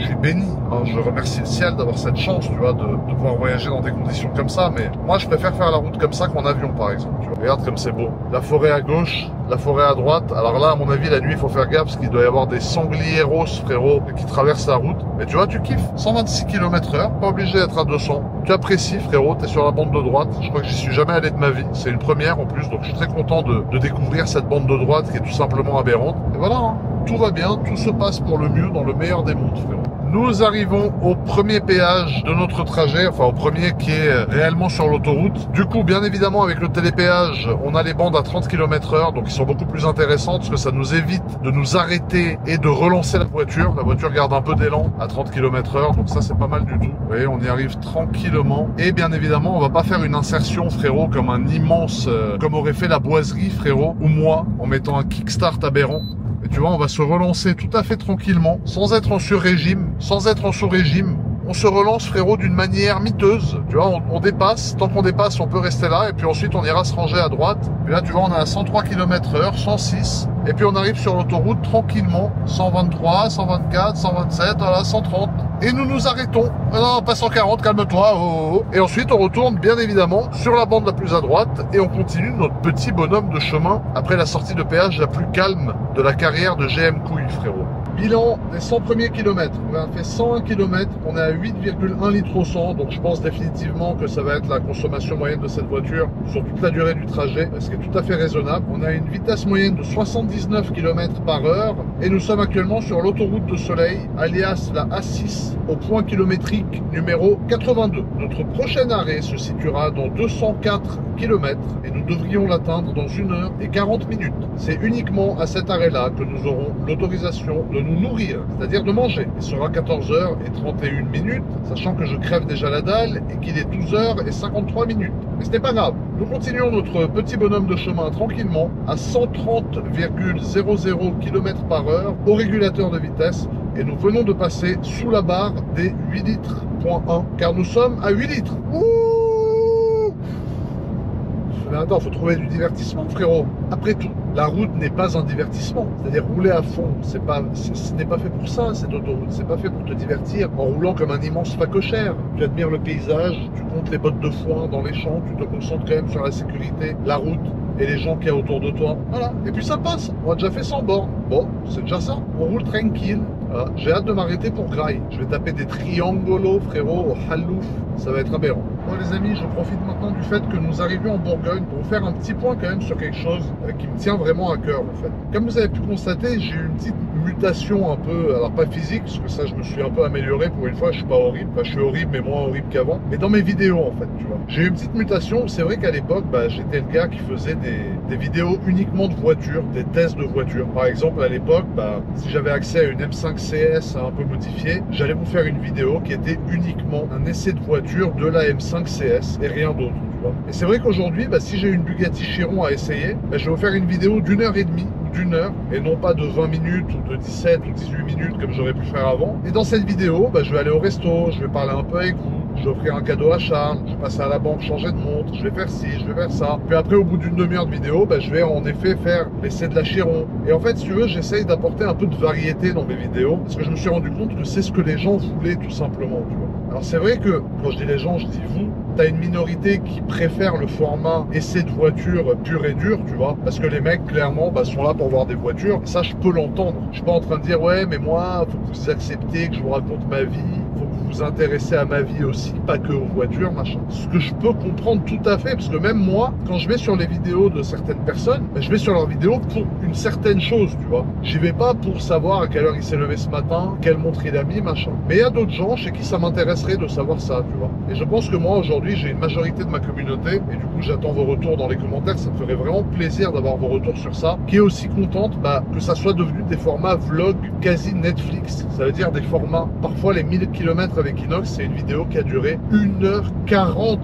suis béni. Hein. Je remercie le ciel d'avoir cette chance, tu vois, de pouvoir voyager dans des conditions comme ça. Mais moi, je préfère faire la route comme ça qu'en avion, par exemple. Tu vois. Regarde comme c'est beau. La forêt à gauche, la forêt à droite. Alors là, à mon avis, la nuit, il faut faire gaffe parce qu'il doit y avoir des sangliers roses, frérot, qui traversent la route. Mais tu vois, tu kiffes. 126 km/h, pas obligé d'être à 200. Tu apprécies, frérot, t'es sur la bande de droite. Je crois que j'y suis jamais allé de ma vie. C'est une première en plus, donc je suis très content de découvrir cette bande de droite qui est tout simplement aberrante. Et voilà, hein. Tout va bien, tout se passe pour le mieux dans le meilleur des mondes, frérot. Nous arrivons au premier péage de notre trajet, enfin au premier qui est réellement sur l'autoroute. Du coup, bien évidemment, avec le télépéage, on a les bandes à 30 km/h, donc ils sont beaucoup plus intéressantes parce que ça nous évite de nous arrêter et de relancer la voiture. La voiture garde un peu d'élan à 30 km/h, donc ça c'est pas mal du tout. Vous voyez, on y arrive tranquillement. Et bien évidemment, on va pas faire une insertion, frérot, comme un immense, comme aurait fait la boiserie, frérot, ou moi, en mettant un kickstart aberrant. Et tu vois, on va se relancer tout à fait tranquillement, sans être en sur-régime, sans être en sous-régime. On se relance, frérot, d'une manière miteuse. Tu vois, on dépasse. Tant qu'on dépasse, on peut rester là. Et puis ensuite, on ira se ranger à droite. Et là, tu vois, on est à 103 km/h, 106. Et puis, on arrive sur l'autoroute tranquillement. 123, 124, 127, voilà, 130. Et nous nous arrêtons. Non, pas 140, calme-toi. Oh, oh, oh. Et ensuite, on retourne, bien évidemment, sur la bande la plus à droite. Et on continue notre petit bonhomme de chemin après la sortie de péage la plus calme de la carrière de GM Couille, frérot. Bilan des 100 premiers kilomètres. On a fait 101 km, on est à 8,1 litres au 100, donc je pense définitivement que ça va être la consommation moyenne de cette voiture sur toute la durée du trajet, ce qui est tout à fait raisonnable. On a une vitesse moyenne de 79 km/h et nous sommes actuellement sur l'autoroute de Soleil, alias la A6, au point kilométrique numéro 82. Notre prochain arrêt se situera dans 204 km et nous devrions l'atteindre dans 1 heure et 40 minutes. C'est uniquement à cet arrêt-là que nous aurons l'autorisation de nous nourrir, c'est-à-dire de manger. Il sera 14 heures et 31 minutes, sachant que je crève déjà la dalle et qu'il est 12 heures et 53 minutes. Mais ce n'est pas grave. Nous continuons notre petit bonhomme de chemin tranquillement à 130,00 km/h au régulateur de vitesse et nous venons de passer sous la barre des 8 litres.1 car nous sommes à 8 litres. Ouh! Mais attends, faut trouver du divertissement, frérot. Après tout, la route n'est pas un divertissement. C'est-à-dire rouler à fond, ce n'est pas fait pour ça, cette autoroute. C'est pas fait pour te divertir en roulant comme un immense phacochère. Tu admires le paysage, tu comptes les bottes de foin dans les champs, tu te concentres quand même sur la sécurité, la route et les gens qu'il y a autour de toi. Voilà. Et puis ça passe. On a déjà fait 100 bornes. Bon, c'est déjà ça. On roule tranquille. Voilà. J'ai hâte de m'arrêter pour Grail. Je vais taper des triangolos, frérot, au halouf. Ça va être aberrant. Bon, les amis, je profite maintenant du fait que nous arrivions en Bourgogne pour vous faire un petit point quand même sur quelque chose qui me tient vraiment à cœur, en fait. Comme vous avez pu constater, j'ai eu une petite mutation un peu, alors pas physique, parce que ça, je me suis un peu amélioré pour une fois. Je suis pas horrible. Enfin, je suis horrible, mais moins horrible qu'avant. Mais dans mes vidéos, en fait, tu vois. J'ai eu une petite mutation. C'est vrai qu'à l'époque, j'étais le gars qui faisait des vidéos uniquement de voitures, des tests de voitures. Par exemple, à l'époque, si j'avais accès à une M5 CS un peu modifiée, j'allais vous faire une vidéo qui était uniquement un essai de voiture de la M5 CS et rien d'autre. Et c'est vrai qu'aujourd'hui, si j'ai une Bugatti Chiron à essayer, je vais vous faire une vidéo d'1 heure et demie ou d'1 heure et non pas de 20 minutes ou de 17 ou 18 minutes comme j'aurais pu faire avant. Et dans cette vidéo, je vais aller au resto, je vais parler un peu avec vous, je vais offrir un cadeau à Charles, je vais passer à la banque changer de montre, je vais faire ci, je vais faire ça. Puis après, au bout d'une demi-heure de vidéo, je vais en effet faire l'essai de la Chiron. Et en fait, si tu veux, j'essaye d'apporter un peu de variété dans mes vidéos parce que je me suis rendu compte que c'est ce que les gens voulaient tout simplement, tu vois. Alors c'est vrai que quand je dis les gens, je dis vous. T'as une minorité qui préfère le format essai de voiture pur et dur, tu vois, parce que les mecs, clairement, sont là pour voir des voitures. Et ça, je peux l'entendre. Je suis pas en train de dire, ouais, mais moi, faut que vous acceptiez que je vous raconte ma vie, faut que vous vous intéressez à ma vie aussi, pas que aux voitures, machin. Ce que je peux comprendre tout à fait, parce que même moi, quand je vais sur les vidéos de certaines personnes, je vais sur leurs vidéos pour une certaine chose, tu vois. J'y vais pas pour savoir à quelle heure il s'est levé ce matin, quelle montre il a mis, machin. Mais il y a d'autres gens chez qui ça m'intéresserait de savoir ça, tu vois. Et je pense que moi, aujourd'hui, j'ai une majorité de ma communauté et du coup j'attends vos retours dans les commentaires. Ça me ferait vraiment plaisir d'avoir vos retours sur ça, qui est aussi contente que ça soit devenu des formats vlog quasi Netflix. Ça veut dire des formats, parfois les 1000 km avec Inox, c'est une vidéo qui a duré 1h40.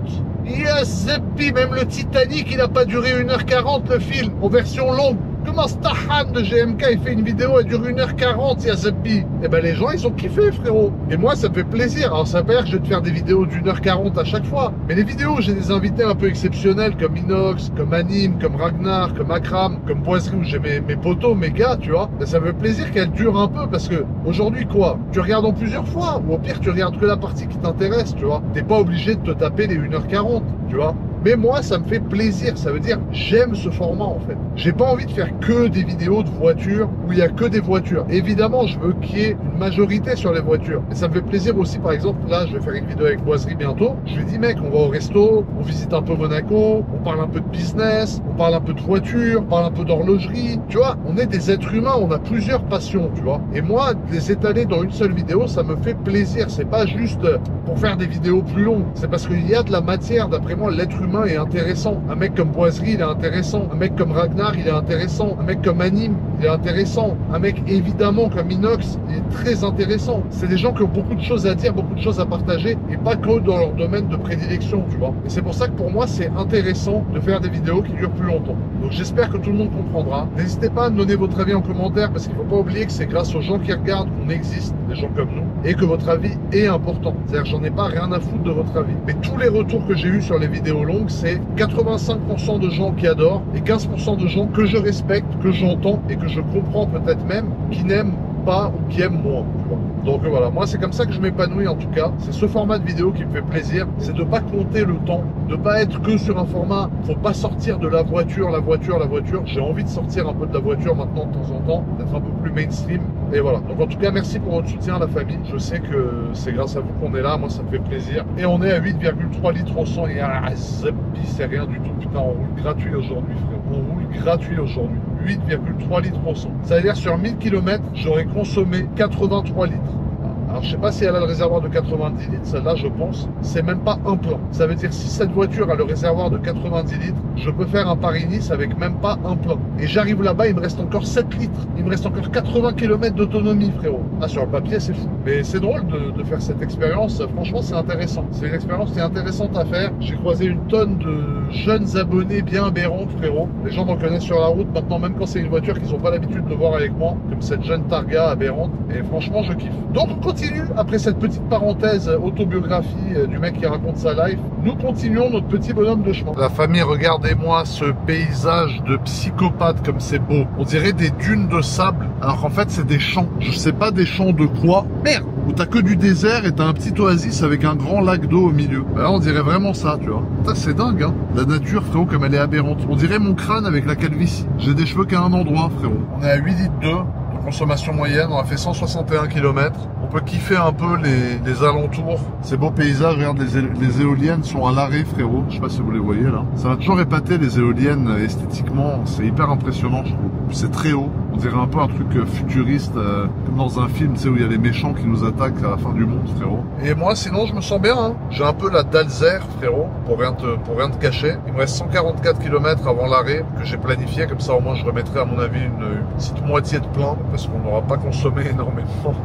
Yes, Zeppi, même le Titanic il a pas duré 1h40 le film en version longue. Comment Stahan de GMK il fait une vidéo, elle dure 1h40, Yazeppi? Eh ben les gens ils ont kiffé, frérot. Et moi ça me fait plaisir. Alors ça veut pas dire que je vais te faire des vidéos d'1h40 à chaque fois. Mais les vidéos où j'ai des invités un peu exceptionnels comme Inox, comme Anim, comme Ragnar, comme Akram, comme Boiserie où j'ai mes potos, mes gars, tu vois. Ben, ça me fait plaisir qu'elles durent un peu parce que aujourd'hui quoi, tu regardes en plusieurs fois ou au pire tu regardes que la partie qui t'intéresse, tu vois. T'es pas obligé de te taper les 1h40, tu vois. Mais moi, ça me fait plaisir. Ça veut dire, j'aime ce format, en fait. J'ai pas envie de faire que des vidéos de voitures où il y a que des voitures. Évidemment, je veux qu'il y ait une majorité sur les voitures. Et ça me fait plaisir aussi, par exemple, là, je vais faire une vidéo avec Boiserie bientôt. Je lui dis, mec, on va au resto, on visite un peu Monaco, on parle un peu de business, on parle un peu de voiture, on parle un peu d'horlogerie. Tu vois, on est des êtres humains, on a plusieurs passions, tu vois. Et moi, les étaler dans une seule vidéo, ça me fait plaisir. C'est pas juste pour faire des vidéos plus longues. C'est parce qu'il y a de la matière. D'après moi, l'être humain est intéressant. Un mec comme Boiserie, il est intéressant. Un mec comme Ragnar, il est intéressant. Un mec comme Anim, il est intéressant. Un mec évidemment comme Inox, il est très intéressant. C'est des gens qui ont beaucoup de choses à dire, beaucoup de choses à partager et pas que dans leur domaine de prédilection, tu vois. Et c'est pour ça que pour moi, c'est intéressant de faire des vidéos qui durent plus longtemps. Donc j'espère que tout le monde comprendra. N'hésitez pas à me donner votre avis en commentaire parce qu'il ne faut pas oublier que c'est grâce aux gens qui regardent qu'on existe, des gens comme nous, et que votre avis est important. C'est-à-dire que j'en ai pas rien à foutre de votre avis. Mais tous les retours que j'ai eus sur les vidéos longues, c'est 85% de gens qui adorent et 15% de gens que je respecte, que j'entends et que je comprends peut-être même, qui n'aiment pas ou qui aiment moins. Donc voilà, moi c'est comme ça que je m'épanouis en tout cas. C'est ce format de vidéo qui me fait plaisir, c'est de pas compter le temps, de pas être que sur un format. Faut pas sortir de la voiture, la voiture, la voiture. J'ai envie de sortir un peu de la voiture maintenant de temps en temps, d'être un peu plus mainstream. Et voilà. Donc en tout cas, merci pour votre soutien, la famille. Je sais que c'est grâce à vous qu'on est là. Moi, ça me fait plaisir. Et on est à 8,3 litres au 100. Et c'est rien du tout. Putain, on roule gratuit aujourd'hui, frère. On roule gratuit aujourd'hui. 8,3 litres au 100. Ça veut dire sur 1000 km, j'aurais consommé 83 litres. Alors je sais pas si elle a le réservoir de 90 litres, celle-là je pense, c'est même pas un plein. Ça veut dire si cette voiture a le réservoir de 90 litres, je peux faire un Paris-Nice avec même pas un plein. Et j'arrive là-bas, il me reste encore 7 litres. Il me reste encore 80 km d'autonomie, frérot. Ah, sur le papier, c'est fou. Mais c'est drôle de faire cette expérience. Franchement, c'est intéressant. C'est une expérience qui est intéressante à faire. J'ai croisé une tonne de jeunes abonnés bien aberrants, frérot. Les gens me reconnaissent sur la route maintenant, même quand c'est une voiture qu'ils n'ont pas l'habitude de voir avec moi, comme cette jeune Targa aberrante. Et franchement, je kiffe. Donc, on continue. Après cette petite parenthèse autobiographie du mec qui raconte sa life, nous continuons notre petit bonhomme de chemin. La famille, regardez-moi ce paysage de psychopathe comme c'est beau. On dirait des dunes de sable, alors qu'en fait, c'est des champs. Je sais pas des champs de quoi. Merde! Où t'as que du désert et t'as un petit oasis avec un grand lac d'eau au milieu. Là, on dirait vraiment ça, tu vois. C'est dingue, hein. La nature, frérot, comme elle est aberrante. On dirait mon crâne avec la calvitie. J'ai des cheveux qu'à un endroit, frérot. On est à 8 litres d'eau. Consommation moyenne, on a fait 161 km. On peut kiffer un peu les alentours. Ces beaux paysages, regarde, les éoliennes sont à l'arrêt, frérot. Je sais pas si vous les voyez là. Ça m'a toujours épaté, les éoliennes, esthétiquement. C'est hyper impressionnant, je trouve. C'est très haut. On dirait un peu un truc futuriste, comme dans un film, tu sais, où il y a les méchants qui nous attaquent à la fin du monde, frérot. Et moi, sinon, je me sens bien, hein. J'ai un peu la Dalzer, frérot, pour rien te cacher. Il me reste 144 km avant l'arrêt que j'ai planifié. Comme ça, au moins, je remettrai, à mon avis, une petite moitié de plein, parce qu'on n'aura pas consommé énormément.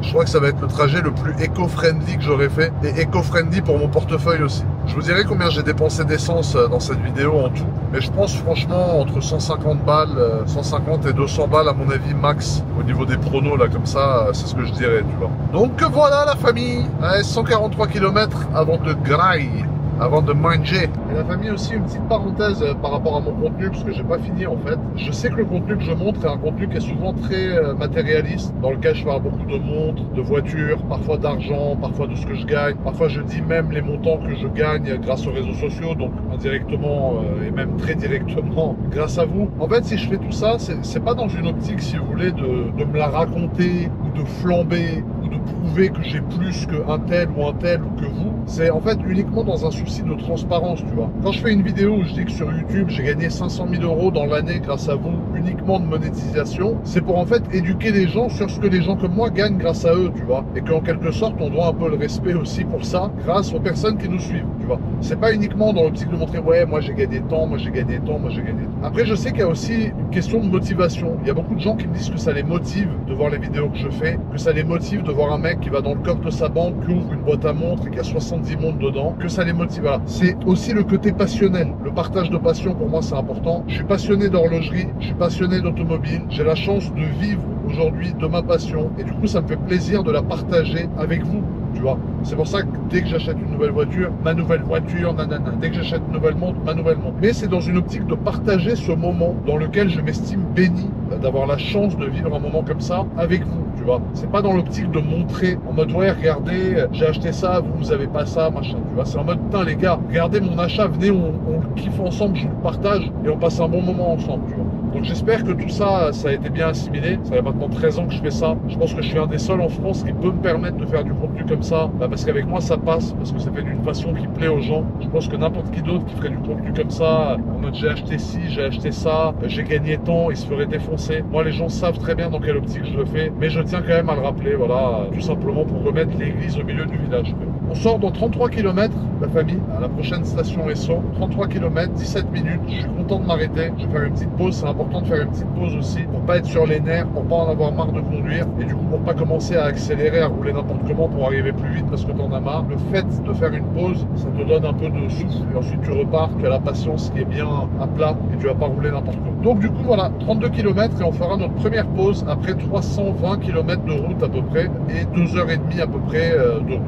Je crois que ça va être le trajet le plus éco-friendly que j'aurais fait, et éco-friendly pour mon portefeuille aussi. Je vous dirai combien j'ai dépensé d'essence dans cette vidéo en tout, mais je pense franchement entre 150 balles, 150 et 200 balles à mon avis max au niveau des pronos là, comme ça, c'est ce que je dirais, tu vois. Donc voilà la famille, 143 km avant de graille. Avant de manger. Et la famille aussi, une petite parenthèse par rapport à mon contenu, parce que j'ai pas fini en fait. Je sais que le contenu que je montre est un contenu qui est souvent très matérialiste, dans lequel je parle beaucoup de montres, de voitures, parfois d'argent, parfois de ce que je gagne. Parfois je dis même les montants que je gagne grâce aux réseaux sociaux, donc indirectement et même très directement grâce à vous. En fait, si je fais tout ça, c'est pas dans une optique, si vous voulez, de me la raconter ou de flamber ou de prouver que j'ai plus qu'un tel ou que vous. C'est en fait uniquement dans un souci de transparence, tu vois. Quand je fais une vidéo où je dis que sur YouTube, j'ai gagné 500 000 € dans l'année grâce à vous, uniquement de monétisation, c'est pour en fait éduquer les gens sur ce que les gens comme moi gagnent grâce à eux, tu vois. Et qu'en quelque sorte, on doit un peu le respect aussi pour ça, grâce aux personnes qui nous suivent, tu vois. C'est pas uniquement dans l'optique de montrer, ouais, moi j'ai gagné tant, moi j'ai gagné tant, moi j'ai gagné tant. Après, je sais qu'il y a aussi une question de motivation. Il y a beaucoup de gens qui me disent que ça les motive de voir les vidéos que je fais, que ça les motive de voir un mec qui va dans le coffre de sa banque, qui ouvre une boîte à montres et qui a 70 montres dedans, que ça les motive. Voilà. C'est aussi le côté passionnel. Le partage de passion, pour moi, c'est important. Je suis passionné d'horlogerie, je suis passionné d'automobile. J'ai la chance de vivre aujourd'hui de ma passion. Et du coup, ça me fait plaisir de la partager avec vous. Tu vois, c'est pour ça que dès que j'achète une nouvelle voiture, ma nouvelle voiture, nanana. Dès que j'achète une nouvelle montre, ma nouvelle montre. Mais c'est dans une optique de partager ce moment dans lequel je m'estime béni d'avoir la chance de vivre un moment comme ça avec vous. Tu vois, c'est pas dans l'optique de montrer en mode ouais, regardez, j'ai acheté ça, vous avez pas ça, machin. Tu vois, c'est en mode putain les gars, regardez mon achat, venez, on le kiffe ensemble, je vous le partage et on passe un bon moment ensemble. Tu vois. Donc j'espère que tout ça, ça a été bien assimilé. Ça fait maintenant 13 ans que je fais ça. Je pense que je suis un des seuls en France qui peut me permettre de faire du contenu comme ça. Parce qu'avec moi ça passe, parce que c'est fait d'une façon qui plaît aux gens. Je pense que n'importe qui d'autre qui ferait du contenu comme ça, en mode j'ai acheté ci, j'ai acheté ça, j'ai gagné tant, il se ferait défoncer. Moi les gens savent très bien dans quelle optique je le fais, mais je tiens quand même à le rappeler, voilà, tout simplement pour remettre l'église au milieu du village. On sort dans 33 km, la famille, à la prochaine station Esso. 33 km, 17 minutes, je suis content de m'arrêter. Je vais faire une petite pause, c'est important de faire une petite pause aussi, pour pas être sur les nerfs, pour pas en avoir marre de conduire, et du coup pour pas commencer à accélérer, à rouler n'importe comment pour arriver plus vite parce que t'en as marre. Le fait de faire une pause, ça te donne un peu de souffle, et ensuite tu repars, tu as la patience qui est bien à plat, et tu vas pas rouler n'importe comment. Donc du coup voilà, 32 km, et on fera notre première pause après 320 km de route à peu près, et 2h30 à peu près de route.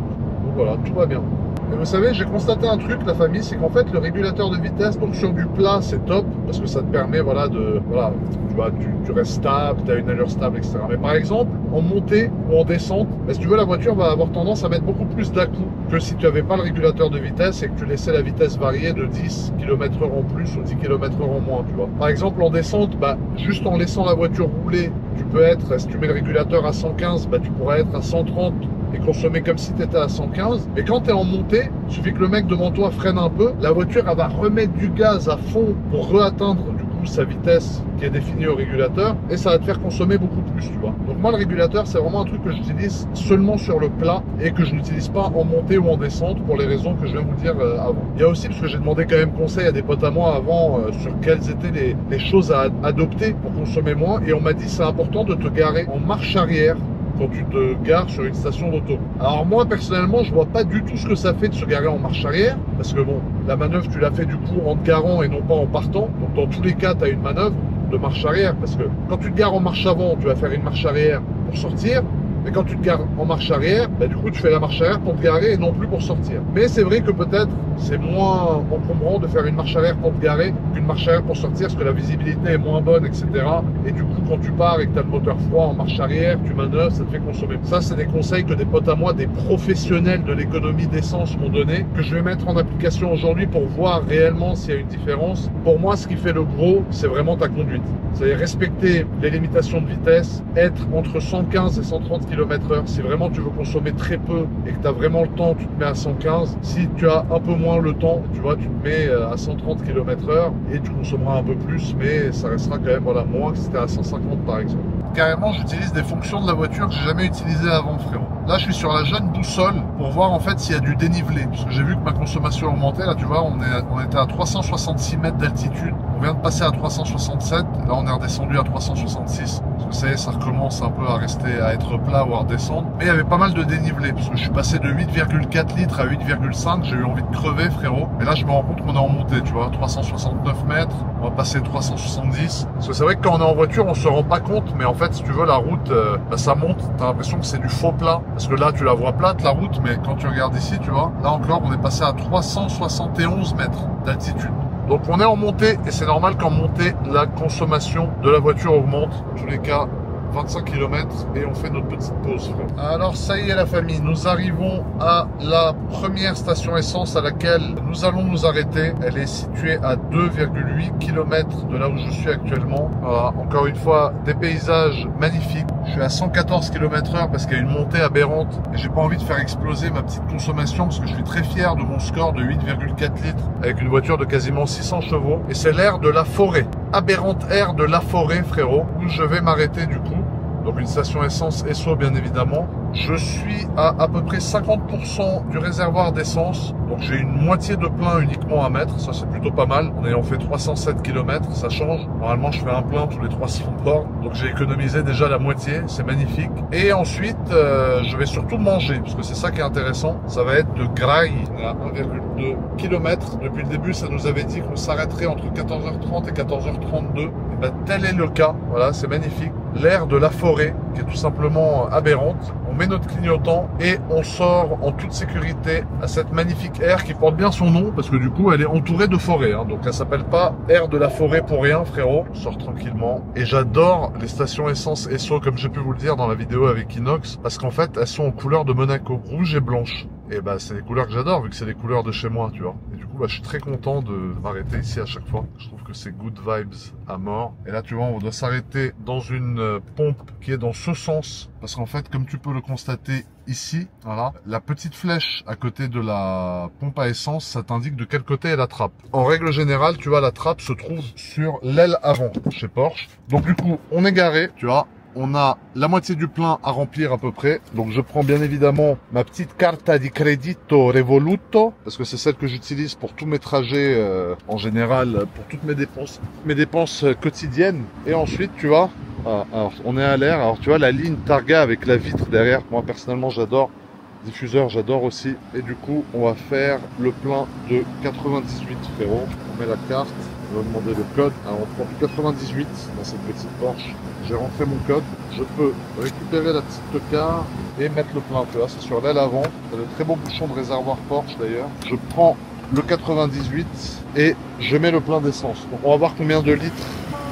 Donc voilà, tout va bien. Et vous savez, j'ai constaté un truc, la famille, c'est qu'en fait, le régulateur de vitesse, donc sur du plat, c'est top, parce que ça te permet, voilà, tu vois, tu restes stable, tu as une allure stable, etc. Mais par exemple, en montée ou en descente, si tu veux, la voiture va avoir tendance à mettre beaucoup plus d'à-coups que si tu n'avais pas le régulateur de vitesse et que tu laissais la vitesse varier de 10 km/h en plus ou 10 km/h en moins, tu vois. Par exemple, en descente, juste en laissant la voiture rouler, tu peux être, si tu mets le régulateur à 115, tu pourrais être à 130 et consommer comme si tu étais à 115. Mais quand tu es en montée, il suffit que le mec devant toi freine un peu, la voiture elle va remettre du gaz à fond pour re-atteindre du coup coup sa vitesse qui est définie au régulateur et ça va te faire consommer beaucoup plus, tu vois. Donc moi le régulateur c'est vraiment un truc que j'utilise seulement sur le plat et que je n'utilise pas en montée ou en descente pour les raisons que je viens de vous dire avant. Il y a aussi, parce que j'ai demandé quand même conseil à des potes à moi avant sur quelles étaient les choses à adopter pour consommer moins, et on m'a dit c'est important de te garer en marche arrière quand tu te gares sur une station d'auto. Alors moi personnellement je vois pas du tout ce que ça fait de se garer en marche arrière, parce que bon, la manœuvre tu l'as fait du coup en te garant et non pas en partant, donc dans tous les cas tu as une manœuvre de marche arrière, parce que quand tu te gares en marche avant tu vas faire une marche arrière pour sortir, mais quand tu te gares en marche arrière, bah, du coup tu fais la marche arrière pour te garer et non plus pour sortir. Mais c'est vrai que peut-être c'est moins encombrant de faire une marche arrière pour te garer qu'une marche arrière pour sortir, parce que la visibilité est moins bonne, etc. Et du coup quand tu pars et que tu as le moteur froid en marche arrière, tu manœuvres, ça te fait consommer. Ça c'est des conseils que des potes à moi, des professionnels de l'économie d'essence m'ont donné, que je vais mettre en application aujourd'hui pour voir réellement s'il y a une différence. Pour moi ce qui fait le gros, c'est vraiment ta conduite. C'est-à-dire respecter les limitations de vitesse, être entre 115 et 130 km/h. Si vraiment tu veux consommer très peu et que tu as vraiment le temps, tu te mets à 115. Si tu as un peu moins le temps, tu vois, tu te mets à 130 km/h et tu consommeras un peu plus, mais ça restera quand même voilà, moins que si tu à 150 par exemple. Carrément, j'utilise des fonctions de la voiture que j'ai jamais utilisées avant, frérot. Là, je suis sur la jeune boussole pour voir en fait s'il y a du dénivelé. Parce que j'ai vu que ma consommation augmentait. Là, tu vois, on était à 366 mètres d'altitude. On vient de passer à 367. Là, on est redescendu à 366. Parce que ça y est, ça recommence un peu à rester, à être plat ou à redescendre. Mais il y avait pas mal de dénivelé. Parce que je suis passé de 8,4 litres à 8,5. J'ai eu envie de crever, frérot. Et là, je me rends compte qu'on est en montée, tu vois. 369 mètres. On va passer 370. Parce que c'est vrai que quand on est en voiture, on se rend pas compte. Mais en fait, si tu veux, la route, bah, ça monte. T'as l'impression que c'est du faux plat. Parce que là, tu la vois plate, la route. Mais quand tu regardes ici, tu vois, là encore, on est passé à 371 mètres d'altitude. Donc on est en montée et c'est normal qu'en montée, la consommation de la voiture augmente. En tous les cas, 25 km et on fait notre petite pause. Alors ça y est la famille, nous arrivons à la première station essence à laquelle nous allons nous arrêter. Elle est située à 2,8 km de là où je suis actuellement. Voilà, encore une fois, des paysages magnifiques. Je suis à 114 km/h parce qu'il y a une montée aberrante et j'ai pas envie de faire exploser ma petite consommation parce que je suis très fier de mon score de 8,4 litres avec une voiture de quasiment 600 chevaux. Et c'est l'air de la forêt, aberrante air de la forêt, frérot, où je vais m'arrêter du coup. Donc une station essence Esso bien évidemment. Je suis à peu près 50% du réservoir d'essence. Donc j'ai une moitié de plein uniquement à mettre. Ça c'est plutôt pas mal. En ayant fait 307 km, ça change. Normalement je fais un plein tous les 300 bornes. Donc j'ai économisé déjà la moitié. C'est magnifique. Et ensuite je vais surtout manger. Parce que c'est ça qui est intéressant. Ça va être de graille à 1,2 km. Depuis le début ça nous avait dit qu'on s'arrêterait entre 14h30 et 14h32. Et ben, tel est le cas. Voilà, c'est magnifique. L'air de la forêt qui est tout simplement aberrante. On met notre clignotant et on sort en toute sécurité à cette magnifique aire qui porte bien son nom parce que du coup elle est entourée de forêt. Hein, donc elle s'appelle pas aire de la forêt pour rien, frérot. On sort tranquillement. Et j'adore les stations essence Esso comme j'ai pu vous le dire dans la vidéo avec Inox parce qu'en fait elles sont aux couleurs de Monaco, rouge et blanche. Et bah c'est des couleurs que j'adore vu que c'est les couleurs de chez moi, tu vois. Et du coup bah, je suis très content de m'arrêter ici à chaque fois. Je trouve que c'est good vibes à mort. Et là tu vois on doit s'arrêter dans une pompe qui est dans ce sens. Parce qu'en fait comme tu peux le constater ici, voilà, la petite flèche à côté de la pompe à essence, ça t'indique de quel côté est la trappe. En règle générale, tu vois, la trappe se trouve sur l'aile avant chez Porsche. Donc du coup, on est garé, tu vois. On a la moitié du plein à remplir à peu près. Donc je prends bien évidemment ma petite carta di credito Revoluto parce que c'est celle que j'utilise pour tous mes trajets en général, pour toutes mes dépenses quotidiennes. Et ensuite, tu vois, alors on est à l'air. Alors tu vois la ligne Targa avec la vitre derrière. Moi personnellement j'adore. Diffuseur j'adore aussi. Et du coup on va faire le plein de 98 frérot. On met la carte. On va demander le code. Alors on prend 98 dans cette petite Porsche. J'ai rentré mon code. Je peux récupérer la petite carte et mettre le plein. Tu vois, c'est sur l'aile avant. C'est de très beaux bouchons de réservoir Porsche d'ailleurs. Je prends le 98 et je mets le plein d'essence. Donc on va voir combien de litres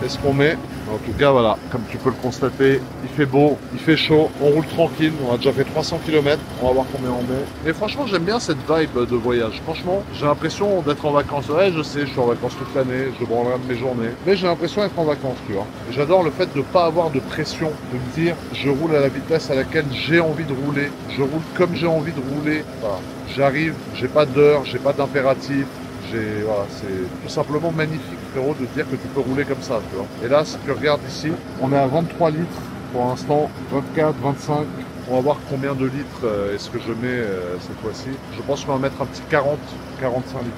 est-ce qu'on met. En tout cas voilà, comme tu peux le constater, il fait beau, il fait chaud, on roule tranquille, on a déjà fait 300 km, on va voir combien on met. Mais franchement j'aime bien cette vibe de voyage, franchement j'ai l'impression d'être en vacances. Ouais je sais, je suis en vacances toute l'année, je branlerai de mes journées, mais j'ai l'impression d'être en vacances tu vois. J'adore le fait de ne pas avoir de pression, de me dire je roule à la vitesse à laquelle j'ai envie de rouler, je roule comme j'ai envie de rouler. Voilà. J'arrive, j'ai pas d'heure, j'ai pas d'impératif. Voilà, c'est tout simplement magnifique, frérot, de dire que tu peux rouler comme ça, tu vois. Et là, si tu regardes ici, on est à 23 litres pour l'instant, 24, 25. On va voir combien de litres est-ce que je mets cette fois-ci. Je pense qu'on va mettre un petit 40, 45 litres.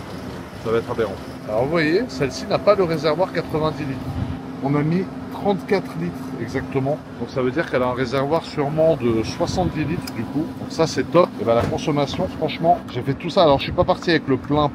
Ça va être aberrant. Alors vous voyez, celle-ci n'a pas le réservoir 90 litres. On a mis 34 litres exactement. Donc ça veut dire qu'elle a un réservoir sûrement de 70 litres du coup. Donc ça c'est top. Et ben la consommation, franchement, j'ai fait tout ça. Alors je suis pas parti avec le plein.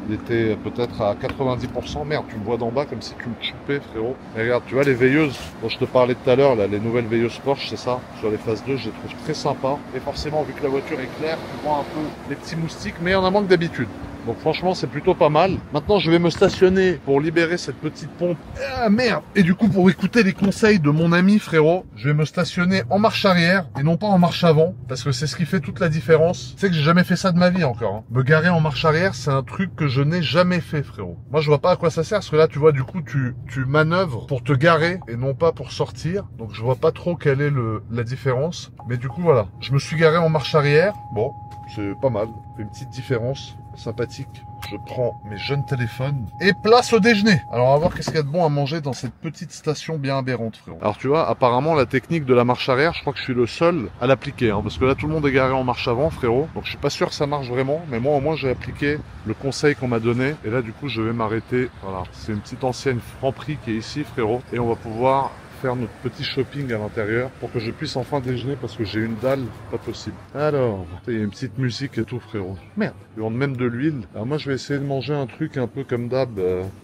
Il était peut-être à 90%. Merde, tu me vois d'en bas comme si tu me chupais, frérot. Mais regarde, tu vois les veilleuses dont je te parlais tout à l'heure, là, les nouvelles veilleuses Porsche, c'est ça. Sur les phases 2, je les trouve très sympas. Et forcément, vu que la voiture est claire, tu vois un peu les petits moustiques, mais il y en a moins que d'habitude. Donc franchement c'est plutôt pas mal. Maintenant je vais me stationner pour libérer cette petite pompe. Ah merde. Et du coup pour écouter les conseils de mon ami frérot, je vais me stationner en marche arrière et non pas en marche avant. Parce que c'est ce qui fait toute la différence. Tu sais que j'ai jamais fait ça de ma vie encore. Hein. Me garer en marche arrière c'est un truc que je n'ai jamais fait frérot. Moi je vois pas à quoi ça sert. Parce que là tu vois du coup tu manœuvres pour te garer et non pas pour sortir. Donc je vois pas trop quelle est la différence. Mais du coup voilà. Je me suis garé en marche arrière. Bon c'est pas mal. Une petite différence. Sympathique. Je prends mes jeunes téléphones et place au déjeuner. Alors on va voir qu'est-ce qu'il y a de bon à manger dans cette petite station bien aberrante, frérot. Alors tu vois, apparemment la technique de la marche arrière, je crois que je suis le seul à l'appliquer, hein, parce que là tout le monde est garé en marche avant, frérot. Donc je suis pas sûr que ça marche vraiment, mais moi au moins j'ai appliqué le conseil qu'on m'a donné. Et là du coup je vais m'arrêter. Voilà, c'est une petite ancienne Franprix qui est ici, frérot, et on va pouvoir faire notre petit shopping à l'intérieur pour que je puisse enfin déjeuner parce que j'ai une dalle pas possible. Alors, il y a une petite musique et tout, frérot. Merde, ils vendent même de l'huile. Alors moi je vais essayer de manger un truc un peu comme d'hab,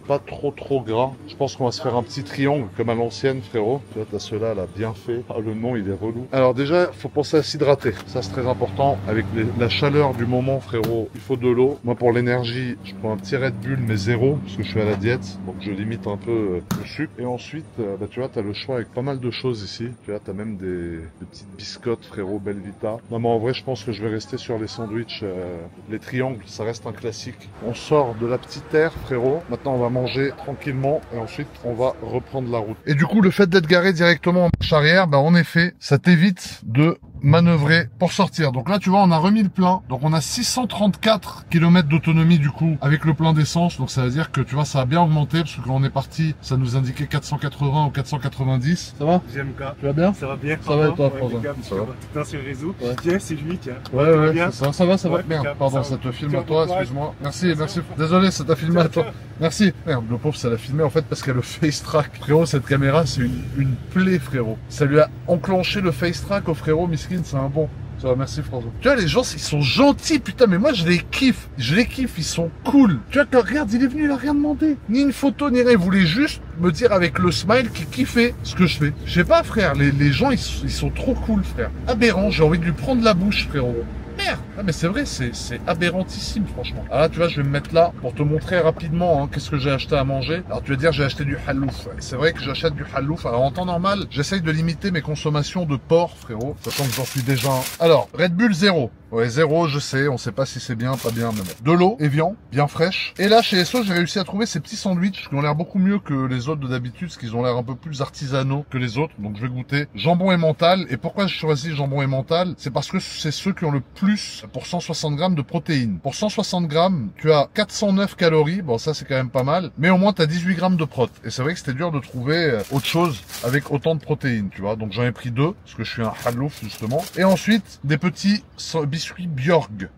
pas trop gras. Je pense qu'on va se faire un petit triangle comme à l'ancienne, frérot. Tu vois, t'as ceux-là là bien fait. Ah, le nom il est relou. Alors déjà, faut penser à s'hydrater. Ça c'est très important. Avec la chaleur du moment, frérot, il faut de l'eau. Moi pour l'énergie, je prends un petit Red Bull mais zéro parce que je suis à la diète, donc je limite un peu le sucre. Et ensuite, bah tu vois, t'as le choix avec pas mal de choses ici. Tu vois, t'as même des petites biscottes, frérot, Belvita. Non, mais en vrai, je pense que je vais rester sur les sandwichs. Les triangles, ça reste un classique. On sort de la petite aire, frérot. Maintenant, on va manger tranquillement et ensuite, on va reprendre la route. Et du coup, le fait d'être garé directement en marche arrière, bah, en effet, ça t'évite de manœuvrer pour sortir. Donc là, tu vois, on a remis le plein. Donc on a 634 km d'autonomie du coup avec le plein d'essence. Donc ça veut dire que tu vois, ça a bien augmenté parce que quand on est parti, ça nous indiquait 480 ou 490. Ça va? J'aime bien. Tu vas bien? Ça va bien. Ça va et toi, François? Ça va. Tout sur le réseau. Ouais. Tiens, c'est lui, tiens. Ouais, bien. ça va. Ouais, Merde, pardon, ça te filme à toi, excuse-moi. Merci. Désolé, ça t'a filmé à toi. Merci. Merde, le pauvre, ça l'a filmé en fait parce qu'elle a le face track. Frérot, cette caméra, c'est une plaie, frérot. Ça lui a enclenché le face track au frérot, miskin, c'est un bon. Ça va, merci François. Tu vois, les gens, ils sont gentils, putain, mais moi, je les kiffe. Ils sont cool. Tu vois, que regarde, il est venu, il a rien demandé. Ni une photo, ni rien. Il voulait juste me dire avec le smile qu'il kiffait ce que je fais. Je sais pas, frère, les gens, ils sont trop cool, frère. Aberrant, j'ai envie de lui prendre la bouche, frérot. Merde. Ah, mais c'est vrai, c'est aberrantissime, franchement. Ah là, tu vois, je vais me mettre là pour te montrer rapidement hein, qu'est-ce que j'ai acheté à manger. Alors, tu vas dire, j'ai acheté du halouf. C'est vrai que j'achète du halouf. Alors, en temps normal, j'essaye de limiter mes consommations de porc, frérot. Sachant que j'en suis déjà un. Alors, Red Bull 0. Ouais, 0, je sais, on sait pas si c'est bien, pas bien, mais bon. De l'eau, Evian, bien fraîche. Et là, chez Esso, j'ai réussi à trouver ces petits sandwichs qui ont l'air beaucoup mieux que les autres de d'habitude, parce qu'ils ont l'air un peu plus artisanaux que les autres. Donc, je vais goûter jambon emmental. Et pourquoi j'ai choisi jambon emmental? C'est parce que c'est ceux qui ont le plus pour 160 grammes de protéines. Pour 160 grammes, tu as 409 calories. Bon, ça, c'est quand même pas mal. Mais au moins, tu as 18 grammes de prot. Et c'est vrai que c'était dur de trouver autre chose avec autant de protéines, tu vois. Donc, j'en ai pris 2, parce que je suis un halouf, justement. Et ensuite, des petits biscuits Bjorg.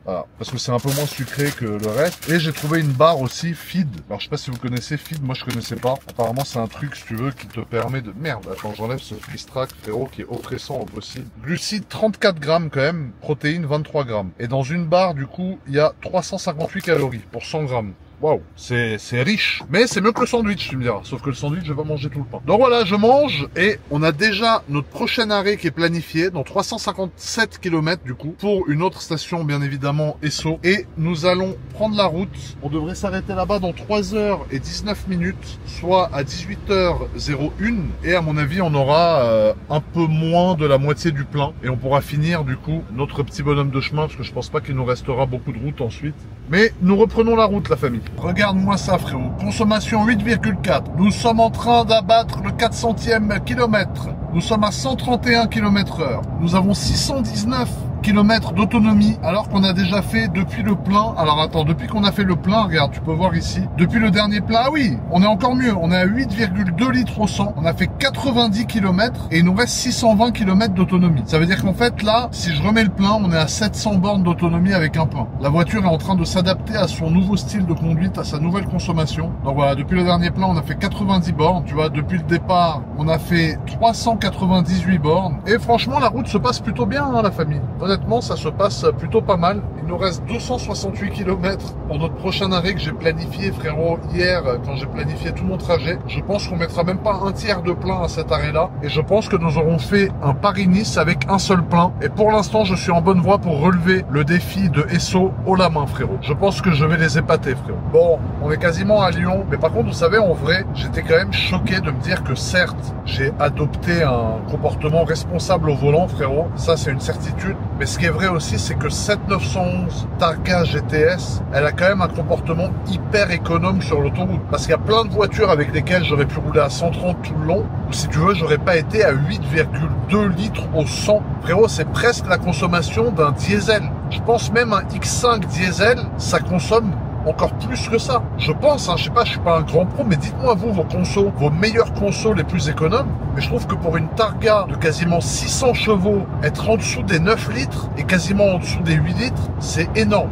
Voilà, parce que c'est un peu moins sucré que le reste. Et j'ai trouvé une barre aussi Feed. Alors je sais pas si vous connaissez Feed, moi je connaissais pas. Apparemment c'est un truc, si tu veux, qui te permet de... Merde, attends, j'enlève ce Freestrack, frérot, qui est oppressant au possible. Glucides 34 grammes quand même, protéines 23 grammes. Et dans une barre, du coup, il y a 358 calories pour 100 grammes. Waouh, c'est riche. Mais c'est mieux que le sandwich, tu me diras. Sauf que le sandwich, je vais pas manger tout le pain. Donc voilà, je mange et on a déjà notre prochain arrêt qui est planifié dans 357 km du coup pour une autre station, bien évidemment, Esso. Et nous allons prendre la route. On devrait s'arrêter là-bas dans 3h19, soit à 18h01. Et à mon avis, on aura un peu moins de la moitié du plein. Et on pourra finir du coup notre petit bonhomme de chemin parce que je pense pas qu'il nous restera beaucoup de route ensuite. Mais nous reprenons la route, la famille. Regarde-moi ça, frérot. Consommation 8,4. Nous sommes en train d'abattre le 400e kilomètre. Nous sommes à 131 km/h. Nous avons 619 km d'autonomie alors qu'on a déjà fait depuis le plein. Alors attends, depuis qu'on a fait le plein, regarde, tu peux voir ici, depuis le dernier plein, ah oui, on est encore mieux, on est à 8,2 litres au 100, on a fait 90 km et il nous reste 620 km d'autonomie. Ça veut dire qu'en fait là, si je remets le plein, on est à 700 bornes d'autonomie avec un plein. La voiture est en train de s'adapter à son nouveau style de conduite, à sa nouvelle consommation. Donc voilà, depuis le dernier plein, on a fait 90 bornes, tu vois, depuis le départ, on a fait 398 bornes et franchement, la route se passe plutôt bien, hein, la famille. Honnêtement, ça se passe plutôt pas mal. Il nous reste 268 km pour notre prochain arrêt que j'ai planifié, frérot, hier, quand j'ai planifié tout mon trajet. Je pense qu'on mettra même pas un tiers de plein à cet arrêt-là. Et je pense que nous aurons fait un Paris-Nice avec un seul plein. Et pour l'instant, je suis en bonne voie pour relever le défi de Esso haut la main, frérot. Je pense que je vais les épater, frérot. Bon, on est quasiment à Lyon. Mais par contre, vous savez, en vrai, j'étais quand même choqué de me dire que certes, j'ai adopté un comportement responsable au volant, frérot. Ça, c'est une certitude. Mais ce qui est vrai aussi, c'est que cette 911 Targa GTS, elle a quand même un comportement hyper économe sur l'autoroute. Parce qu'il y a plein de voitures avec lesquelles j'aurais pu rouler à 130 tout le long. Ou si tu veux, j'aurais pas été à 8,2 litres au 100. Frérot, c'est presque la consommation d'un diesel. Je pense même un X5 diesel, ça consomme encore plus que ça. Je pense, hein, je sais pas, je suis pas un grand pro, mais dites-moi vous, vos consos, vos meilleurs consos les plus économes. Mais je trouve que pour une Targa de quasiment 600 chevaux, être en dessous des 9 litres et quasiment en dessous des 8 litres, c'est énorme.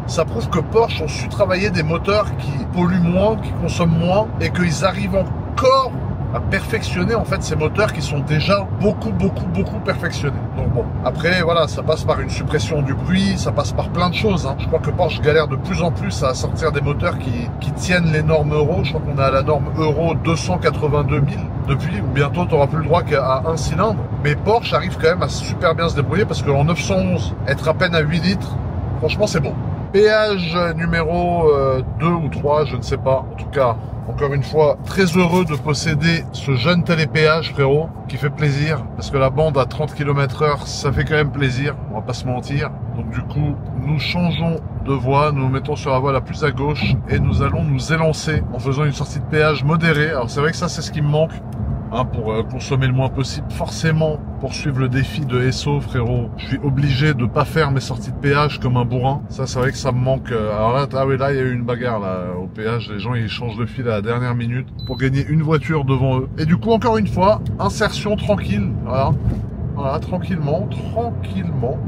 Ça prouve que Porsche ont su travailler des moteurs qui polluent moins, qui consomment moins, et qu'ils arrivent encore à perfectionner en fait ces moteurs qui sont déjà beaucoup perfectionnés. Donc bon, après voilà, ça passe par une suppression du bruit, ça passe par plein de choses, hein. Je crois que Porsche galère de plus en plus à sortir des moteurs qui tiennent les normes Euro. Je crois qu'on est à la norme Euro 282 000 depuis, ou bientôt tu n'auras plus le droit qu'à un cylindre. Mais Porsche arrive quand même à super bien se débrouiller parce que en 911, être à peine à 8 litres, franchement c'est bon. Péage numéro 2 ou 3, je ne sais pas. En tout cas, encore une fois, très heureux de posséder ce jeune télépéage, frérot, qui fait plaisir. Parce que la bande à 30 km/h, ça fait quand même plaisir, on va pas se mentir. Donc du coup, nous changeons de voie, nous nous mettons sur la voie la plus à gauche et nous allons nous élancer en faisant une sortie de péage modérée. Alors c'est vrai que ça, c'est ce qui me manque. Hein, pour consommer le moins possible. Forcément, pour suivre le défi de Esso, frérot, je suis obligé de pas faire mes sorties de péage comme un bourrin. Ça, c'est vrai que ça me manque. Alors là, ah oui, là, il y a eu une bagarre là au péage. Les gens, ils changent de fil à la dernière minute pour gagner une voiture devant eux. Et du coup, encore une fois, insertion tranquille. Voilà, tranquillement,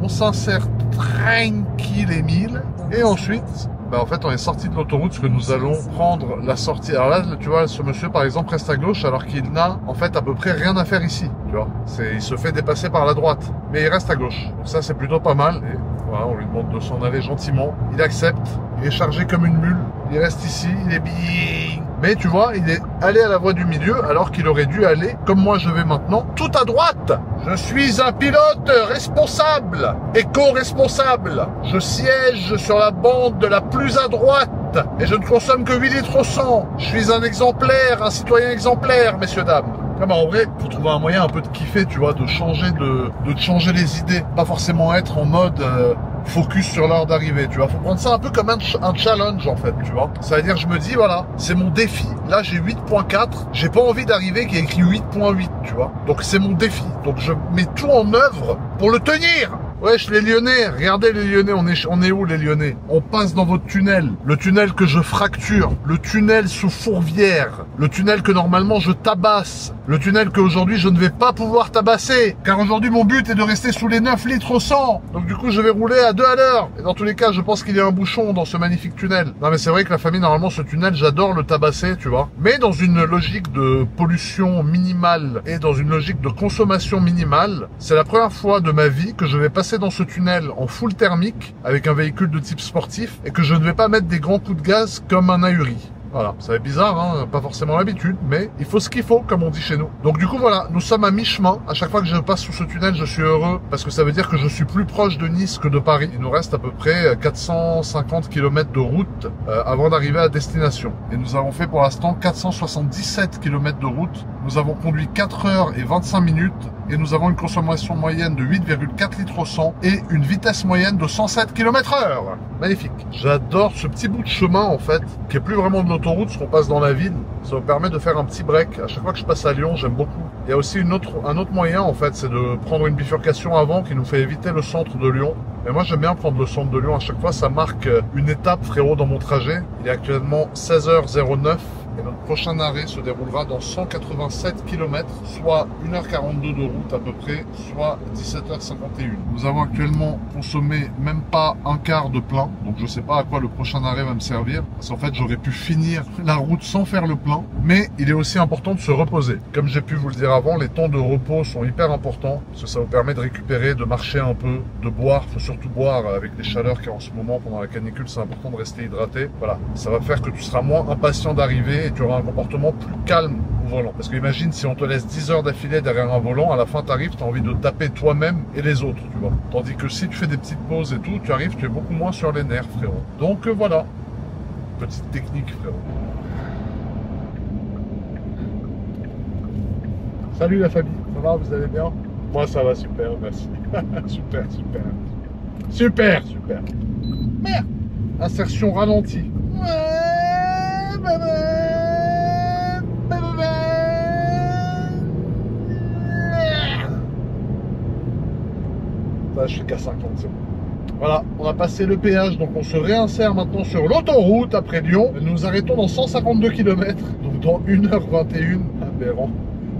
on s'insère tranquille et mille. Et ensuite, en fait, on est sorti de l'autoroute parce que nous allons prendre la sortie. Alors là, tu vois, ce monsieur, par exemple, reste à gauche alors qu'il n'a, en fait, à peu près rien à faire ici. Tu vois, il se fait dépasser par la droite, mais il reste à gauche. Donc ça, c'est plutôt pas mal. Et voilà, on lui demande de s'en aller gentiment. Il accepte. Il est chargé comme une mule. Il reste ici. Il est bien. Mais tu vois, il est allé à la voie du milieu alors qu'il aurait dû aller, comme moi je vais maintenant, tout à droite. Je suis un pilote responsable, éco-responsable. Je siège sur la bande de la plus à droite et je ne consomme que 8 litres au 100. Je suis un exemplaire, un citoyen exemplaire, messieurs, dames. Comme en vrai, faut trouver un moyen un peu de kiffer, tu vois, de changer les idées. Pas forcément être en mode focus sur l'heure d'arrivée, tu vois. Faut prendre ça un peu comme un challenge, en fait, tu vois. Ça veut dire, je me dis, voilà, c'est mon défi. Là, j'ai 8.4. J'ai pas envie d'arriver qu'il y ait écrit 8.8, tu vois. Donc, c'est mon défi. Donc, je mets tout en œuvre pour le tenir. Wesh, les Lyonnais, regardez les Lyonnais, on est où les Lyonnais? On passe dans votre tunnel, le tunnel que je fracture, le tunnel sous Fourvière, le tunnel que normalement je tabasse, le tunnel qu'aujourd'hui je ne vais pas pouvoir tabasser, car aujourd'hui mon but est de rester sous les 9 litres au 100, donc du coup je vais rouler à 2 à l'heure, et dans tous les cas je pense qu'il y a un bouchon dans ce magnifique tunnel. Non mais c'est vrai que la famille, normalement ce tunnel, j'adore le tabasser, tu vois, mais dans une logique de pollution minimale et dans une logique de consommation minimale, c'est la première fois de ma vie que je vais passer dans ce tunnel en full thermique avec un véhicule de type sportif et que je ne vais pas mettre des grands coups de gaz comme un ahuri. Voilà, ça va être bizarre, hein, pas forcément l'habitude, mais il faut ce qu'il faut, comme on dit chez nous. Donc du coup voilà, nous sommes à mi-chemin. À chaque fois que je passe sous ce tunnel, je suis heureux parce que ça veut dire que je suis plus proche de Nice que de Paris. Il nous reste à peu près 450 km de route avant d'arriver à destination. Et nous avons fait pour l'instant 477 km de route Nous avons conduit 4 heures et 25 minutes et nous avons une consommation moyenne de 8,4 litres au 100 et une vitesse moyenne de 107 km/h. Magnifique. J'adore ce petit bout de chemin en fait, qui est plus vraiment de l'autoroute, parce qu'on passe dans la ville. Ça me permet de faire un petit break. À chaque fois que je passe à Lyon, j'aime beaucoup. Il y a aussi un autre moyen en fait, c'est de prendre une bifurcation avant qui nous fait éviter le centre de Lyon. Mais moi j'aime bien prendre le centre de Lyon. À chaque fois, ça marque une étape, frérot, dans mon trajet. Il est actuellement 16h09. Et notre prochain arrêt se déroulera dans 187 km, soit 1h42 de route à peu près, soit 17h51. Nous avons actuellement consommé même pas un quart de plein, donc je sais pas à quoi le prochain arrêt va me servir, parce qu'en fait j'aurais pu finir la route sans faire le plein, mais il est aussi important de se reposer. Comme j'ai pu vous le dire avant, les temps de repos sont hyper importants, parce que ça vous permet de récupérer, de marcher un peu, de boire, faut surtout boire avec les chaleurs qu'il y a en ce moment pendant la canicule, c'est important de rester hydraté. Voilà, ça va faire que tu seras moins impatient d'arriver et tu auras un comportement plus calme au volant. Parce que imagine si on te laisse 10 heures d'affilée derrière un volant, à la fin tu arrives, tu as envie de taper toi-même et les autres, tu vois. Tandis que si tu fais des petites pauses et tout, tu arrives, tu es beaucoup moins sur les nerfs, frérot. Donc voilà, petite technique, frérot. Salut la famille, ça va, vous allez bien? Moi ça va super, merci. Super, super. Super, super. Merde. Insertion ralentie. Là, je suis qu'à 50, c'est bon. Voilà, on a passé le péage, donc on se réinsère maintenant sur l'autoroute après Lyon. Nous nous arrêtons dans 152 km, donc dans 1h21. Aberrant.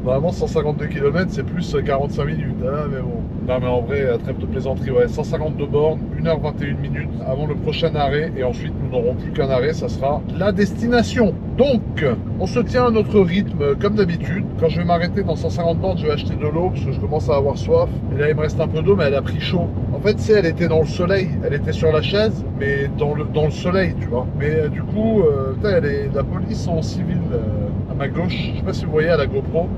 Normalement, 152 km, c'est plus 45 minutes. Ah, mais bon. Non, mais en vrai, trêve de plaisanterie, ouais. 152 bornes, 1h21 minutes avant le prochain arrêt. Et ensuite, nous n'aurons plus qu'un arrêt, ça sera la destination. Donc, on se tient à notre rythme comme d'habitude. Quand je vais m'arrêter dans 150 bornes, je vais acheter de l'eau parce que je commence à avoir soif. Et là, il me reste un peu d'eau, mais elle a pris chaud. En fait, elle était dans le soleil. Elle était sur la chaise, mais dans le soleil, tu vois. Mais du coup, la police en civil à ma gauche. Je sais pas si vous voyez à la GoPro.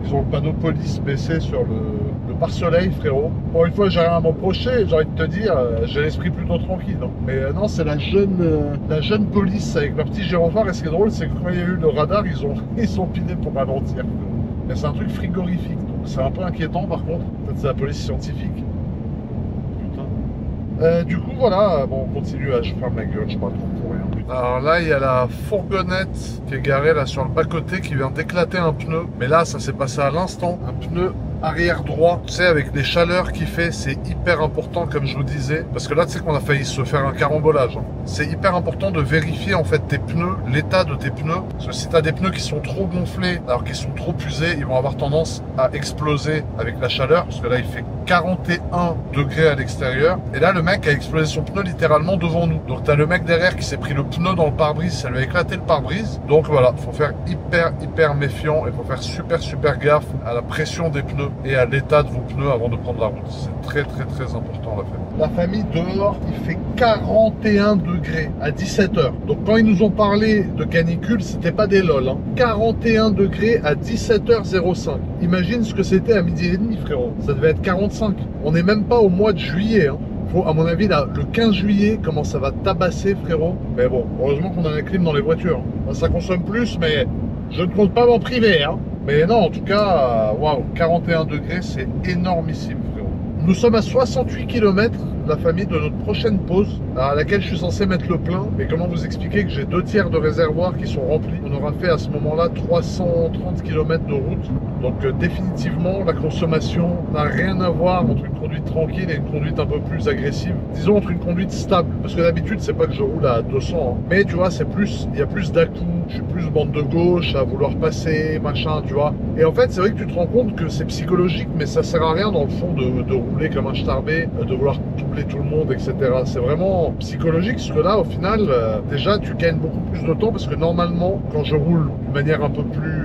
Ils ont le panneau police baissé sur le pare-soleil, frérot. Bon, une fois, j'ai rien à m'approcher, j'ai envie de te dire, j'ai l'esprit plutôt tranquille. Non. Mais non, c'est la jeune police avec leur petit gyrophare. Et ce qui est drôle, c'est que quand il y a eu le radar, ils ont piné pour ralentir. Mais c'est un truc frigorifique, donc c'est un peu inquiétant par contre. Peut-être c'est la police scientifique. Putain. Du coup, voilà, bon, on continue à... Je ferme ma gueule, je parle trop pour rien. Alors là, il y a la fourgonnette qui est garée là sur le bas-côté qui vient d'éclater un pneu. Mais là, ça s'est passé à l'instant. Un pneu arrière droit, tu sais, avec les chaleurs qu'il fait, c'est hyper important comme je vous disais, parce que là tu sais qu'on a failli se faire un carambolage, hein. C'est hyper important de vérifier en fait tes pneus, l'état de tes pneus, parce que si tu as des pneus qui sont trop gonflés alors qu'ils sont trop usés, ils vont avoir tendance à exploser avec la chaleur, parce que là il fait 41 degrés à l'extérieur, et là le mec a explosé son pneu littéralement devant nous. Donc tu as le mec derrière qui s'est pris le pneu dans le pare-brise, ça lui a éclaté le pare-brise. Donc voilà, faut faire hyper méfiant et faut faire super gaffe à la pression des pneus et à l'état de vos pneus avant de prendre la route. C'est très important la famille. La famille dehors, il fait 41 degrés à 17 h. Donc quand ils nous ont parlé de canicule, c'était pas des lol, hein. 41 degrés à 17h05. Imagine ce que c'était à midi et demi, frérot. Ça devait être 45. On n'est même pas au mois de juillet, hein. Faut, à mon avis, là, le 15 juillet, comment ça va tabasser, frérot. Mais bon, heureusement qu'on a la clim dans les voitures, hein. Ça consomme plus, mais je ne compte pas m'en priver, hein. Mais non, en tout cas, waouh, 41 degrés, c'est énormissime, frérot. Nous sommes à 68 km, la famille, de notre prochaine pause, à laquelle je suis censé mettre le plein. Mais comment vous expliquer que j'ai 2/3 de réservoirs qui sont remplis? On aura fait à ce moment-là 330 km de route. Donc définitivement, la consommation n'a rien à voir entre une conduite tranquille et une conduite un peu plus agressive. Disons entre une conduite stable. Parce que d'habitude, c'est pas que je roule à 200. Hein. Mais tu vois, c'est plus, il y a plus d'à-coups. Je suis plus bande de gauche à vouloir passer, machin, tu vois. Et en fait, c'est vrai que tu te rends compte que c'est psychologique, mais ça sert à rien dans le fond de rouler comme un starbé, de vouloir doubler tout le monde, etc. C'est vraiment psychologique, parce que là, au final, déjà, tu gagnes beaucoup plus de temps, parce que normalement, quand je roule de manière un peu plus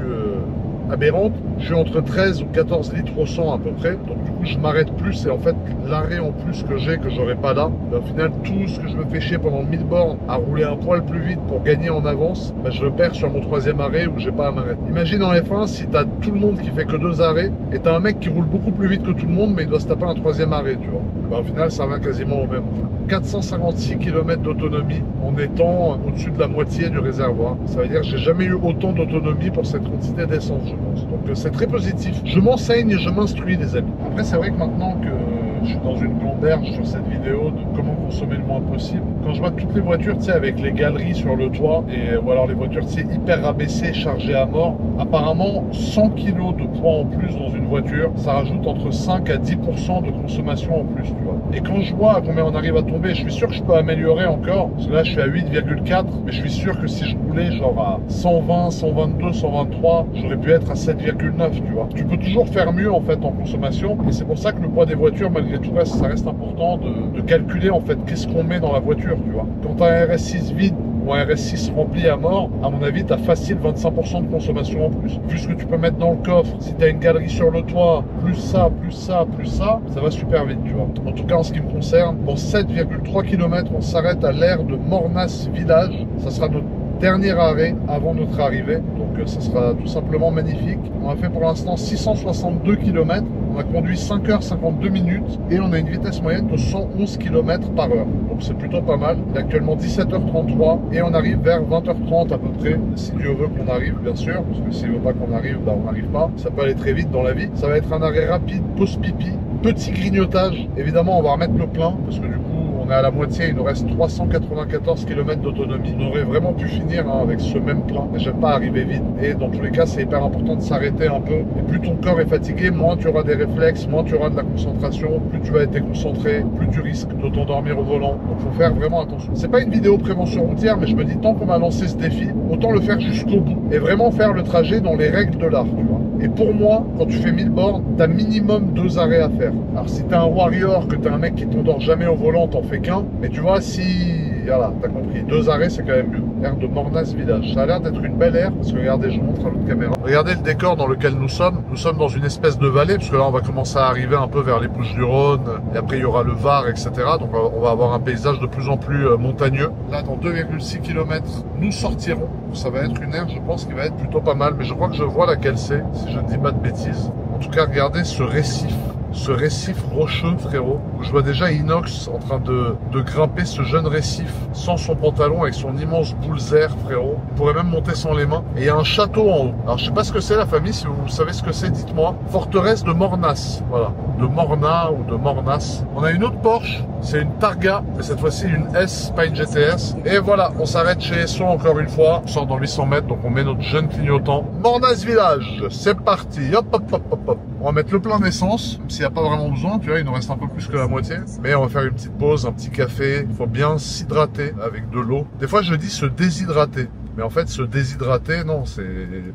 aberrante, je suis entre 13 ou 14 litres au 100 à peu près. Donc du coup je m'arrête plus et en fait l'arrêt en plus que j'ai que j'aurais pas là, au final tout ce que je me fais chier pendant 1000 bornes à rouler un poil plus vite pour gagner en avance, bah, je le perds sur mon troisième arrêt où j'ai pas à m'arrêter. Imagine en F1 si t'as tout le monde qui fait que 2 arrêts et t'as un mec qui roule beaucoup plus vite que tout le monde mais il doit se taper un troisième arrêt, tu vois. Bah, au final ça va quasiment au même. 456 km d'autonomie en étant au-dessus de la moitié du réservoir. Ça veut dire que j'ai jamais eu autant d'autonomie pour cette quantité d'essence, je pense. Donc c'est très positif. Je m'enseigne et je m'instruis, les amis. Après, c'est vrai que maintenant que je suis dans une gamberge sur cette vidéo de comment consommer le moins possible, quand je vois toutes les voitures, tu sais, avec les galeries sur le toit, ou alors les voitures, tu sais, hyper rabaissées, chargées à mort, apparemment, 100 kg de poids en plus dans une voiture, ça rajoute entre 5 à 10% de consommation en plus, tu vois. Et quand je vois à combien on arrive à tomber, je suis sûr que je peux améliorer encore, parce que là, je suis à 8,4, mais je suis sûr que si je roulais genre à 120, 122, 123, j'aurais pu être à 7,9, tu vois. Tu peux toujours faire mieux, en fait, en consommation, et c'est pour ça que le poids des voitures, malgré tout, ça reste important de calculer, en fait, qu'est-ce qu'on met dans la voiture, tu vois. Quand tu as un RS6 vide ou un RS6 rempli à mort, à mon avis, tu as facile 25% de consommation en plus. Vu ce que tu peux mettre dans le coffre, si tu as une galerie sur le toit, plus ça, plus ça, plus ça, ça va super vite, tu vois. En tout cas, en ce qui me concerne, pour 7,3 km, on s'arrête à l'aire de Mornas Village. Ça sera notre dernier arrêt avant notre arrivée. Donc, ça sera tout simplement magnifique. On a fait pour l'instant 662 km. On a conduit 5h52 minutes et on a une vitesse moyenne de 111 km par heure. Donc c'est plutôt pas mal. Il est actuellement 17h33 et on arrive vers 20h30 à peu près. Si Dieu veut qu'on arrive, bien sûr, parce que s'il veut pas qu'on arrive, bah on n'arrive pas. Ça peut aller très vite dans la vie. Ça va être un arrêt rapide, pause pipi, petit grignotage. Évidemment, on va remettre le plein parce que du coup, on est à la moitié, il nous reste 394 km d'autonomie. On aurait vraiment pu finir avec ce même plein, mais j'aime pas arriver vite. Et dans tous les cas, c'est hyper important de s'arrêter un peu. Et plus ton corps est fatigué, moins tu auras des réflexes, moins tu auras de la concentration, plus tu vas être déconcentré, plus tu risques de t'endormir au volant. Donc faut faire vraiment attention. C'est pas une vidéo prévention routière, mais je me dis, tant qu'on m'a lancé ce défi, autant le faire jusqu'au bout. Et vraiment faire le trajet dans les règles de l'art, tu vois. Et pour moi, quand tu fais 1000 bornes, t'as minimum 2 arrêts à faire. Alors si t'es un warrior, que t'es un mec qui t'endort jamais au volant, t'en fais qu'un. Mais tu vois, si... Voilà, t'as compris. 2 arrêts, c'est quand même mieux. Aire de Mornas Village. Ça a l'air d'être une belle aire, parce que regardez, je vous montre à l'autre caméra. Regardez le décor dans lequel nous sommes. Nous sommes dans une espèce de vallée, parce que là, on va commencer à arriver un peu vers les Bouches-du-Rhône. Et après, il y aura le Var, etc. Donc, on va avoir un paysage de plus en plus montagneux. Là, dans 2,6 km, nous sortirons. Ça va être une aire, je pense, qui va être plutôt pas mal. Mais je crois que je vois laquelle c'est, si je ne dis pas de bêtises. En tout cas, regardez ce récif. Ce récif rocheux, frérot, où je vois déjà Inox en train de grimper ce jeune récif sans son pantalon avec son immense bullzer, frérot. Il pourrait même monter sans les mains. Et il y a un château en haut. Alors je sais pas ce que c'est la famille, si vous savez ce que c'est, dites-moi. Forteresse de Mornas, voilà. De Morna ou de Mornas. On a une autre Porsche, c'est une Targa, mais cette fois-ci une S, pas une GTS. Et voilà, on s'arrête chez Esso encore une fois. On sort dans 800 mètres, donc on met notre jeune clignotant. Mornas Village, c'est parti. Hop, hop, hop, hop, hop. On va mettre le plein d'essence, même s'il n'y a pas vraiment besoin, tu vois, il nous reste un peu plus que la moitié. Mais on va faire une petite pause, un petit café. Il faut bien s'hydrater avec de l'eau. Des fois, je dis se déshydrater. Mais en fait, se déshydrater, non, c'est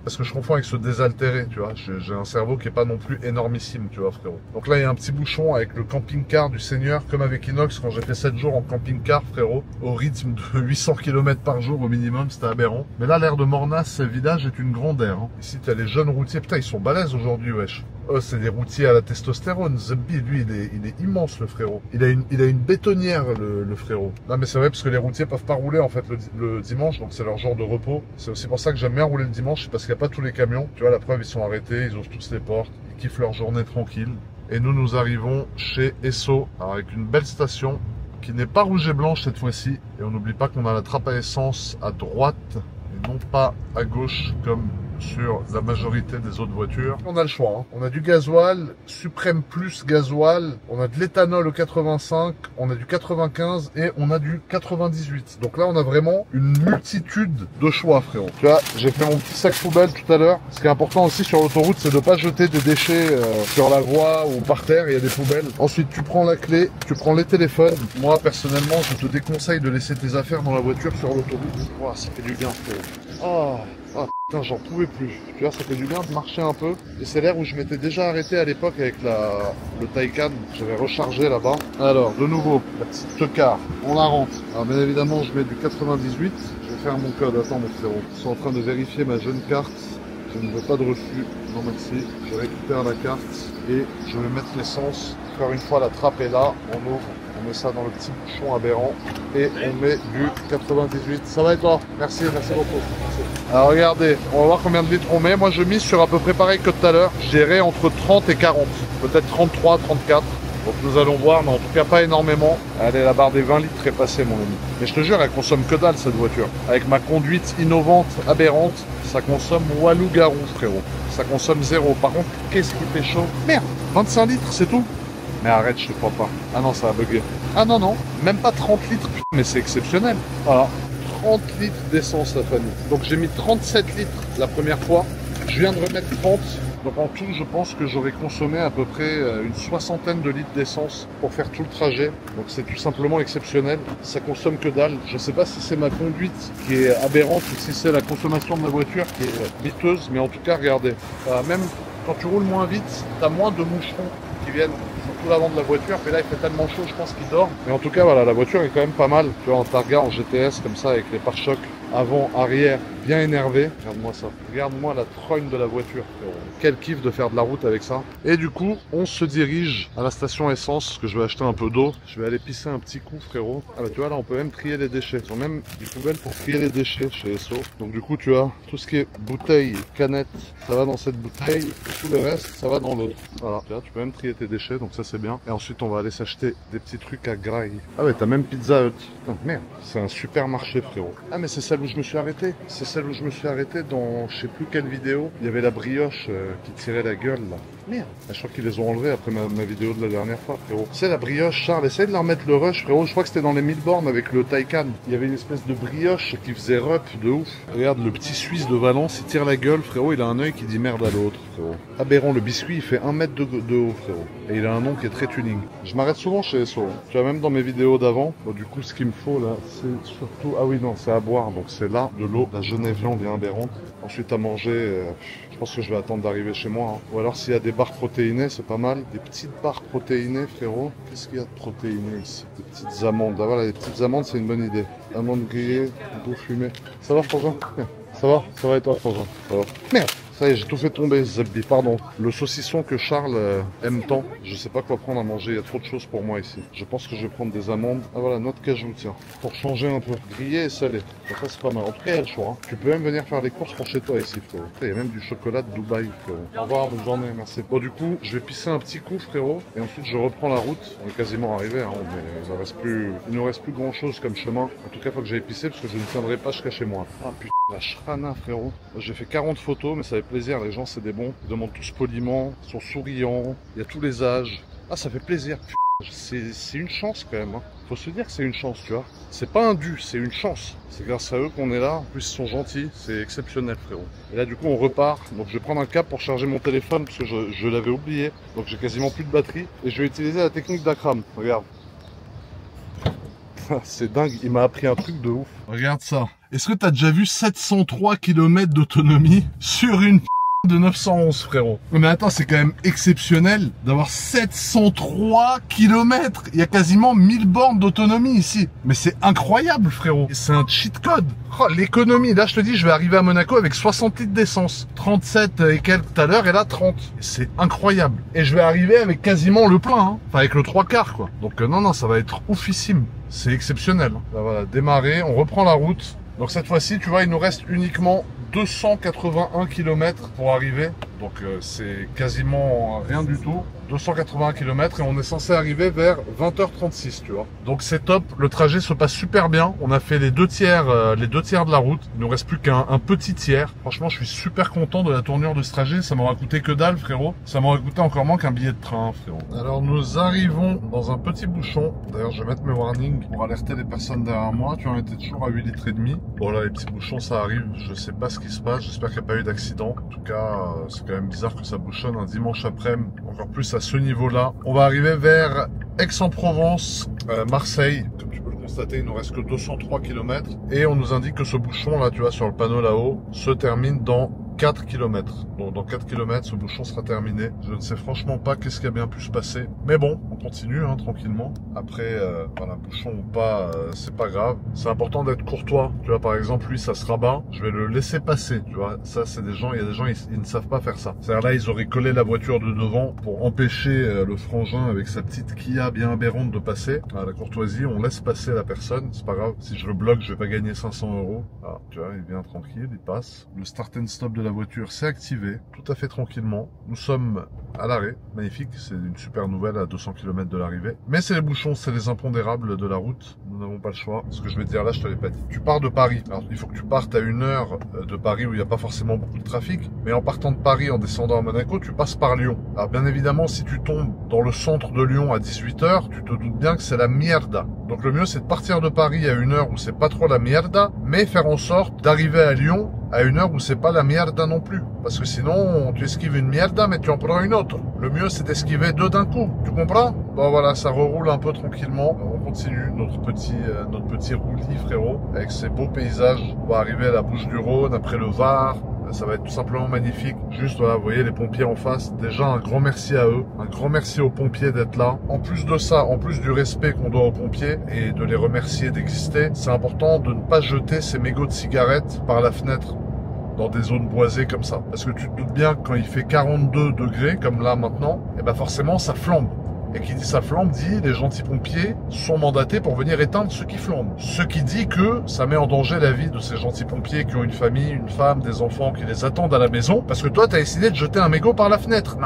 parce que je confonds avec se désaltérer, tu vois. J'ai un cerveau qui est pas non plus énormissime, tu vois, frérot. Donc là, il y a un petit bouchon avec le camping-car du Seigneur, comme avec Inox quand j'ai fait 7 jours en camping-car, frérot, au rythme de 800 km par jour au minimum, c'était aberrant. Mais là, l'aire de Mornas Village est une grande aire. Hein. Ici, t'as les jeunes routiers. Putain, ils sont balèzes aujourd'hui, wesh. Oh, c'est des routiers à la testostérone. Zumbi, lui, il est immense, le frérot. Il a une bétonnière, le frérot. Non, mais c'est vrai, parce que les routiers peuvent pas rouler, en fait, le dimanche, donc c'est leur jour de repos. C'est aussi pour ça que j'aime bien rouler le dimanche, c'est parce qu'il n'y a pas tous les camions. Tu vois, la preuve, ils sont arrêtés, ils ouvrent tous les portes, ils kiffent leur journée tranquille. Et nous arrivons chez Esso, avec une belle station qui n'est pas rouge et blanche cette fois-ci. Et on n'oublie pas qu'on a la trappe à essence à droite et non pas à gauche comme sur la majorité des autres voitures. On a le choix, hein. On a du gasoil, Suprême Plus gasoil, on a de l'éthanol au 85, on a du 95 et on a du 98. Donc là, on a vraiment une multitude de choix, frérot. Tu vois, j'ai fait mon petit sac poubelle tout à l'heure. Ce qui est important aussi sur l'autoroute, c'est de ne pas jeter des déchets sur la voie ou par terre, il y a des poubelles. Ensuite, tu prends la clé, tu prends les téléphones. Moi, personnellement, je te déconseille de laisser tes affaires dans la voiture sur l'autoroute. Wow, ça fait du bien, frérot. Oh putain, j'en pouvais plus. Tu vois, ça fait du bien de marcher un peu. Et c'est l'air où je m'étais déjà arrêté à l'époque avec le Taycan. J'avais rechargé là-bas. Alors, de nouveau, la petite car. On la rentre. Alors, bien évidemment, je mets du 98. Je vais faire mon code. Attends, mon frérot. Ils sont en train de vérifier ma jeune carte. Je ne veux pas de refus. Non merci. Je récupère la carte et je vais mettre l'essence. Encore une fois, la trappe est là. On ouvre, on met ça dans le petit bouchon aberrant et on met du 98. Ça va et toi? Merci, merci beaucoup. Merci. Alors regardez, on va voir combien de litres on met. Moi je mise sur à peu près pareil que tout à l'heure. Je dirais entre 30 et 40. Peut-être 33, 34. Donc nous allons voir, mais en tout cas pas énormément. Allez, la barre des 20 litres est passée mon ami. Mais je te jure, elle consomme que dalle cette voiture. Avec ma conduite innovante, aberrante, ça consomme walou-garou frérot. Ça consomme zéro. Par contre, qu'est-ce qui fait chaud? Merde, 25 litres c'est tout? Mais arrête, je te crois pas. Ah non, ça a bugué. Ah non, non, même pas 30 litres, putain, mais c'est exceptionnel. Voilà, 30 litres d'essence la famille. Donc j'ai mis 37 litres la première fois. Je viens de remettre 30. Donc en tout, je pense que j'aurais consommé à peu près une 60aine de litres d'essence pour faire tout le trajet. Donc c'est tout simplement exceptionnel. Ça consomme que dalle. Je ne sais pas si c'est ma conduite qui est aberrante ou si c'est la consommation de ma voiture qui est viteuse. Mais en tout cas, regardez. Même quand tu roules moins vite, tu as moins de moucherons qui viennent sur tout l'avant de la voiture. Mais là, il fait tellement chaud, je pense qu'il dort. Mais en tout cas, voilà, la voiture est quand même pas mal. Tu vois, en targa, en GTS, comme ça, avec les pare-chocs avant, arrière, bien énervé. Regarde-moi ça. Regarde-moi la trogne de la voiture. Quel kiff de faire de la route avec ça. Et du coup, on se dirige à la station essence, parce que je vais acheter un peu d'eau. Je vais aller pisser un petit coup, frérot. Ah bah tu vois, là, on peut même trier les déchets. Ils ont même des poubelles pour trier les déchets chez Esso. Donc du coup, tu as tout ce qui est bouteille, canette, ça va dans cette bouteille. Et tout le reste, ça va dans l'autre. Voilà. Là, tu peux même trier tes déchets, donc ça, c'est bien. Et ensuite, on va aller s'acheter des petits trucs à graille. Ah ouais, t'as même Pizza Hut. Putain, merde. C'est un supermarché, frérot. Ah, mais c'est celle où je me suis arrêté. C'est celle où je me suis arrêté dans je sais plus quelle vidéo. Il y avait la brioche qui tirait la gueule là. Merde. Je crois qu'ils les ont enlevés après ma vidéo de la dernière fois, frérot. C'est la brioche, Charles. Essaye de la remettre le rush, frérot. Je crois que c'était dans les 1000 bornes avec le Taycan. Il y avait une espèce de brioche qui faisait rup de ouf. Regarde, le petit Suisse de Valence, il tire la gueule, frérot. Il a un œil qui dit merde à l'autre, frérot. Aberrant, le biscuit, il fait 1 mètre de haut, frérot. Et il a un nom qui est très tuning. Je m'arrête souvent chez Esso. Tu vois, même dans mes vidéos d'avant. Bon, du coup, ce qu'il me faut là, c'est surtout... Ah oui, non, c'est à boire. Donc c'est là, de l'eau, la Geneviève bien aberrante. Ensuite, à manger... Je pense que je vais attendre d'arriver chez moi. Hein. Ou alors s'il y a des barres protéinées, c'est pas mal. Des petites barres protéinées, frérot. Qu'est-ce qu'il y a de protéiné ici? Des petites amandes. Ah voilà, les petites amandes, c'est une bonne idée. Amandes grillées, beau fumé. Ça va, Frangin? Ça va? Ça va et toi, Frangin? Ça va? Merde! Ça y est, j'ai tout fait tomber, Zabbi, pardon. Le saucisson que Charles aime tant, je sais pas quoi prendre à manger, il y a trop de choses pour moi ici. Je pense que je vais prendre des amandes. Ah voilà, noix de cajou, tiens, pour changer un peu. Grillé et salé, ça c'est pas mal. En tout cas, il y a le choix. Hein. Tu peux même venir faire des courses pour chez toi ici, frérot. Il y a même du chocolat de Dubaï, frérot. Au revoir, bonne journée, merci. Bon, du coup, je vais pisser un petit coup, frérot, et ensuite je reprends la route. On est quasiment arrivé, hein, mais il nous reste plus grand chose comme chemin. En tout cas, faut que j'aille pisser parce que je ne tiendrai pas jusqu'à chez moi. Ah putain, la shrana, frérot. J'ai fait 40 photos, mais ça fait plaisir, les gens c'est des bons, ils demandent tous poliment, ils sont souriants, il y a tous les âges. Ah, ça fait plaisir. C'est une chance quand même. Hein. Faut se dire que c'est une chance, tu vois. C'est pas un dû, c'est une chance. C'est grâce à eux qu'on est là. En plus, ils sont gentils, c'est exceptionnel, frérot. Et là, du coup, on repart. Donc, je vais prendre un câble pour charger mon téléphone parce que je l'avais oublié. Donc, j'ai quasiment plus de batterie. Et je vais utiliser la technique d'Akram. Regarde. C'est dingue, il m'a appris un truc de ouf. Regarde ça. Est-ce que t'as déjà vu 703 km d'autonomie sur une de 911, frérot? Mais attends, c'est quand même exceptionnel d'avoir 703 km. Il y a quasiment 1000 bornes d'autonomie ici. Mais c'est incroyable, frérot. C'est un cheat code. Oh, l'économie. Là, je te dis, je vais arriver à Monaco avec 60 litres d'essence. 37 et quelques tout à l'heure, et là, 30. C'est incroyable. Et je vais arriver avec quasiment le plein, hein. Enfin, avec le 3/4, quoi. Donc, non, ça va être oufissime. C'est exceptionnel. Là, voilà, démarrer, on reprend la route. Donc cette fois-ci, tu vois, il nous reste uniquement 281 km pour arriver. Donc c'est quasiment rien du tout. 281 km et on est censé arriver vers 20h36, tu vois. Donc c'est top, le trajet se passe super bien. On a fait les deux tiers de la route. Il nous reste plus qu'un petit tiers. Franchement, je suis super content de la tournure de ce trajet. Ça m'aura coûté que dalle, frérot. Ça m'aurait coûté encore moins qu'un billet de train, frérot. Alors nous arrivons dans un petit bouchon. D'ailleurs, je vais mettre mes warnings pour alerter les personnes derrière moi. Tu en étais toujours à 8 litres et demi. Bon là, les petits bouchons, ça arrive. Je sais pas ce qui se passe. J'espère qu'il n'y a pas eu d'accident. En tout cas, c'est quand même bizarre que ça bouchonne un dimanche après-midi. Encore plus à ce niveau-là. On va arriver vers Aix-en-Provence, Marseille. Comme tu peux le constater, il nous reste que 203 km. Et on nous indique que ce bouchon là, tu vois, sur le panneau là-haut, se termine dans 4 km. Donc dans 4 km, ce bouchon sera terminé. Je ne sais franchement pas qu'est-ce qui a bien pu se passer. Mais bon, on continue hein, tranquillement. Après, voilà, bouchon ou pas, c'est pas grave. C'est important d'être courtois. Tu vois, par exemple, lui, ça se rabat. Je vais le laisser passer. Tu vois, ça, c'est des gens, il y a des gens, ils ne savent pas faire ça. C'est-à-dire là, ils auraient collé la voiture de devant pour empêcher le frangin avec sa petite Kia bien aberrante de passer. À la courtoisie, on laisse passer la personne. C'est pas grave. Si je le bloque, je vais pas gagner 500 €. Ah, tu vois, il vient tranquille, il passe. Le start and stop de la voiture s'est activé tout à fait tranquillement. Nous sommes à l'arrêt. Magnifique. C'est une super nouvelle à 200 km de l'arrivée. Mais c'est les bouchons, c'est les impondérables de la route. Nous n'avons pas le choix. Ce que je vais te dire là, je te l'ai pas dit. Tu pars de Paris. Alors, il faut que tu partes à 1 heure de Paris où il n'y a pas forcément beaucoup de trafic. Mais en partant de Paris, en descendant à Monaco, tu passes par Lyon. Alors, bien évidemment, si tu tombes dans le centre de Lyon à 18 h, tu te doutes bien que c'est la mierda. Donc, le mieux, c'est de partir de Paris à 1 heure où c'est pas trop la mierda, mais faire en sorte d'arriver à Lyon à 1 heure où c'est pas la mierda non plus. Parce que sinon, tu esquives une mierda, mais tu en prends une autre. Le mieux, c'est d'esquiver 2 d'un coup. Tu comprends? Bon, voilà, ça reroule un peu tranquillement. On continue notre petit roulis, frérot, avec ces beaux paysages. On va arriver à la Bouche du Rhône, après le Var. Ça va être tout simplement magnifique. Juste, voilà, vous voyez les pompiers en face. Déjà, un grand merci à eux. Un grand merci aux pompiers d'être là. En plus de ça, en plus du respect qu'on doit aux pompiers et de les remercier d'exister, c'est important de ne pas jeter ces mégots de cigarettes par la fenêtre dans des zones boisées comme ça. Parce que tu te doutes bien que quand il fait 42 degrés, comme là maintenant, et ben forcément, ça flambe. Et qui dit ça flambe dit les gentils pompiers sont mandatés pour venir éteindre ce qui flambe. Ce qui dit que ça met en danger la vie de ces gentils pompiers qui ont une famille, une femme, des enfants qui les attendent à la maison. Parce que toi, t'as décidé de jeter un mégot par la fenêtre.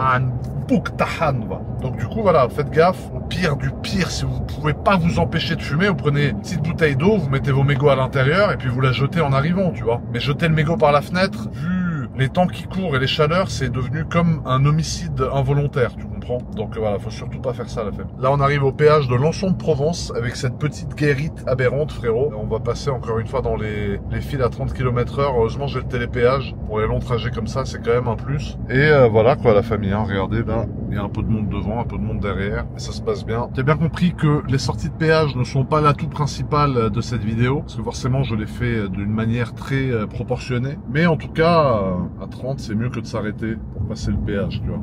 Donc du coup, voilà, faites gaffe. Au pire du pire, si vous pouvez pas vous empêcher de fumer, vous prenez une petite bouteille d'eau, vous mettez vos mégots à l'intérieur et puis vous la jetez en arrivant, tu vois. Mais jeter le mégot par la fenêtre, vu les temps qui courent et les chaleurs, c'est devenu comme un homicide involontaire, tu comprends? Donc voilà, faut surtout pas faire ça à la fête. Là, on arrive au péage de Lançon de Provence avec cette petite guérite aberrante, frérot. On va passer encore une fois dans les fils à 30 km/h. Heureusement, j'ai le télépéage. Pour les longs trajets comme ça, c'est quand même un plus. Et voilà quoi, la famille, hein. Regardez, là, il y a un peu de monde devant, un peu de monde derrière. Et ça se passe bien. J'ai bien compris que les sorties de péage ne sont pas l'atout principal de cette vidéo. Parce que forcément, je l'ai fait d'une manière très proportionnée. Mais en tout cas, à 30, c'est mieux que de s'arrêter pour passer le péage, tu vois.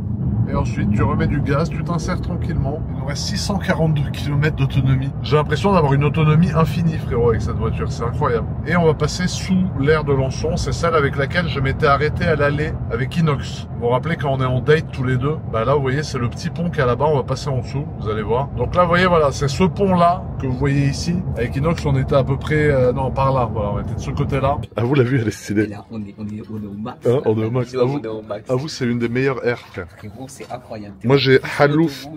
Et ensuite, tu remets du gaz, tu t'insères tranquillement. Il nous reste 642 km d'autonomie. J'ai l'impression d'avoir une autonomie infinie, frérot, avec cette voiture. C'est incroyable. Et on va passer sous l'aire de Lançon. C'est celle avec laquelle je m'étais arrêté à l'aller avec Inox. Vous vous rappelez quand on est en date tous les deux? Bah là, vous voyez, c'est le petit pont qui est là-bas. On va passer en dessous, vous allez voir. Donc là, vous voyez, voilà, c'est ce pont-là que vous voyez ici. Avec Inox, on était à peu près... non, par là. Voilà, on était de ce côté-là. Ah, vous, la vue, elle est stylée. Là, on est au max. Hein, on est au max. À vous, c'est une des meilleures airs, frère. C'est incroyable. Moi j'ai halouf,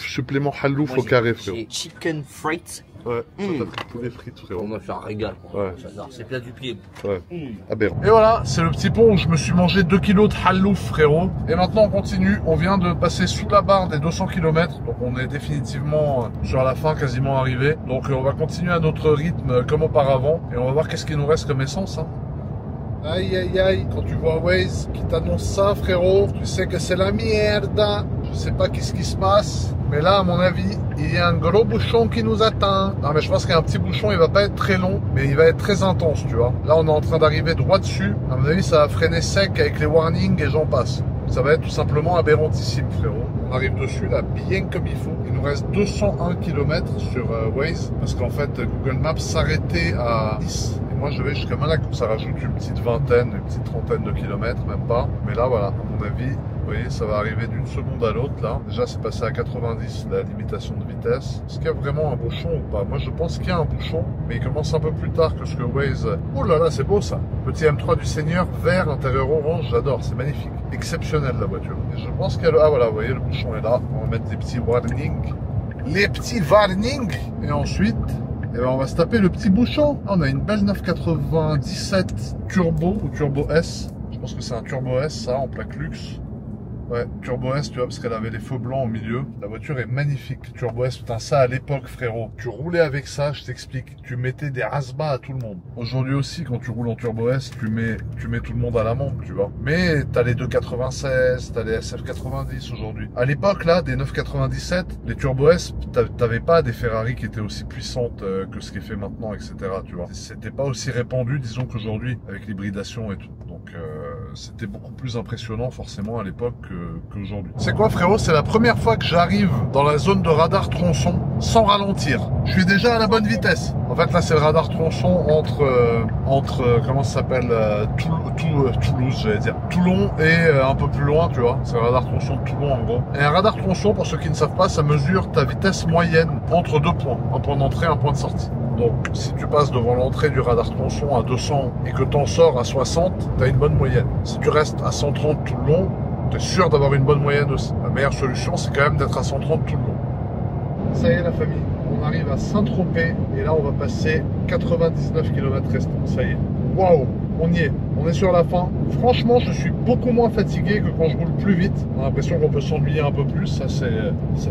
supplément halouf au carré, frérot. J'ai chicken frites. Ouais, ça t'a pris tous les frites, frérot. Moi, je un régal. Ouais. J'adore, c'est plat du pied. Ouais. Aberrant. Et voilà, c'est le petit pont où je me suis mangé 2 kilos de halouf, frérot. Et maintenant, on continue. On vient de passer sous la barre des 200 km. Donc, on est définitivement sur la fin, quasiment arrivé. Donc, on va continuer à notre rythme comme auparavant. Et on va voir qu'est-ce qu'il nous reste comme essence, hein. Aïe aïe aïe, quand tu vois Waze qui t'annonce ça, frérot, tu sais que c'est la mierda. Je sais pas qu'est-ce qui se passe, mais là, à mon avis, il y a un gros bouchon qui nous atteint. Non, mais je pense qu'il y a un petit bouchon, il va pas être très long, mais il va être très intense, tu vois. Là, on est en train d'arriver droit dessus. À mon avis, ça va freiner sec avec les warnings et j'en passe. Ça va être tout simplement aberrantissime, frérot. On arrive dessus, là, bien comme il faut. Il nous reste 201 km sur Waze, parce qu'en fait, Google Maps s'arrêtait à 10. Moi, je vais jusqu'à Monaco. Ça rajoute une petite vingtaine, une petite trentaine de kilomètres, même pas. Mais là, voilà, à mon avis, vous voyez, ça va arriver d'une seconde à l'autre, là. Déjà, c'est passé à 90, la limitation de vitesse. Est-ce qu'il y a vraiment un bouchon ou pas? Moi, je pense qu'il y a un bouchon, mais il commence un peu plus tard que ce que Waze... Oh là là, c'est beau, ça. Petit M3 du Seigneur, vert, intérieur orange, j'adore, c'est magnifique. Exceptionnel, la voiture. Et je pense qu'il y a le... Ah, voilà, vous voyez, le bouchon est là. On va mettre des petits warnings. Les petits warnings. Et ensuite... Et ben on va se taper le petit bouchon. Ah, on a une belle 997 Turbo ou Turbo S. Je pense que c'est un Turbo S, ça, en plaque luxe. Ouais, Turbo S, tu vois, parce qu'elle avait les feux blancs au milieu. La voiture est magnifique. Turbo S, putain, ça à l'époque, frérot. Tu roulais avec ça, je t'explique. Tu mettais des rasbas à tout le monde. Aujourd'hui aussi, quand tu roules en Turbo S, tu mets tout le monde à l'amende, tu vois. Mais t'as les 296, t'as les SF90 aujourd'hui. À l'époque, là, des 997, les Turbo S, t'avais pas des Ferrari qui étaient aussi puissantes que ce qui est fait maintenant, etc., tu vois. C'était pas aussi répandu, disons, qu'aujourd'hui, avec l'hybridation et tout. Donc, c'était beaucoup plus impressionnant, forcément, à l'époque qu'aujourd'hui. C'est quoi, frérot? C'est la première fois que j'arrive dans la zone de radar tronçon sans ralentir. Je suis déjà à la bonne vitesse. En fait, là, c'est le radar tronçon entre comment ça s'appelle, Toulouse, j'allais dire. Toulon et un peu plus loin, tu vois. C'est le radar tronçon de Toulon, en gros. Et un radar tronçon, pour ceux qui ne savent pas, ça mesure ta vitesse moyenne entre deux points. Un point d'entrée, un point de sortie. Donc, si tu passes devant l'entrée du radar tronçon à 200 et que t'en sors à 60, t'as une bonne moyenne. Si tu restes à 130 tout le long, t'es sûr d'avoir une bonne moyenne aussi. La meilleure solution, c'est quand même d'être à 130 tout le long. Ça y est, la famille. On arrive à Saint-Tropez et là, on va passer 99 km restants. Ça y est. Waouh! On y est. On est sur la fin. Franchement, je suis beaucoup moins fatigué que quand je roule plus vite. On a l'impression qu'on peut s'ennuyer un peu plus.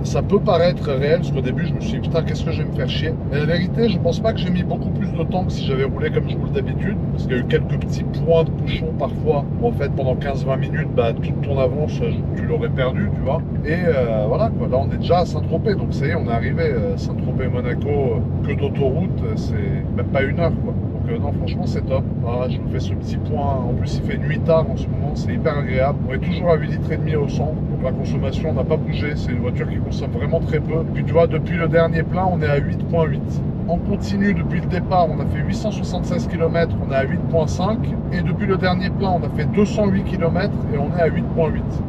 Ça peut paraître réel, parce qu'au début, je me suis dit, putain, qu'est-ce que je vais me faire chier. Mais la vérité, je pense pas que j'ai mis beaucoup plus de temps que si j'avais roulé comme je roule d'habitude. Parce qu'il y a eu quelques petits points de bouchon parfois. En fait, pendant 15-20 minutes, bah, toute ton avance, tu l'aurais perdu, tu vois. Et voilà, quoi. Là, on est déjà à Saint-Tropez. Donc, ça y est, on est arrivé. Saint-Tropez-Monaco, que d'autoroute, c'est même pas une heure, quoi. Non, franchement, c'est top. Voilà, je vous fais ce petit point. En plus, il fait nuit tard en ce moment. C'est hyper agréable. On est toujours à 8,5 litres au 100. Donc, la consommation n'a pas bougé. C'est une voiture qui consomme vraiment très peu. Et puis, tu vois, depuis le dernier plein, on est à 8,8. En continu, depuis le départ, on a fait 876 km. On est à 8,5. Et depuis le dernier plein, on a fait 208 km et on est à 8,8.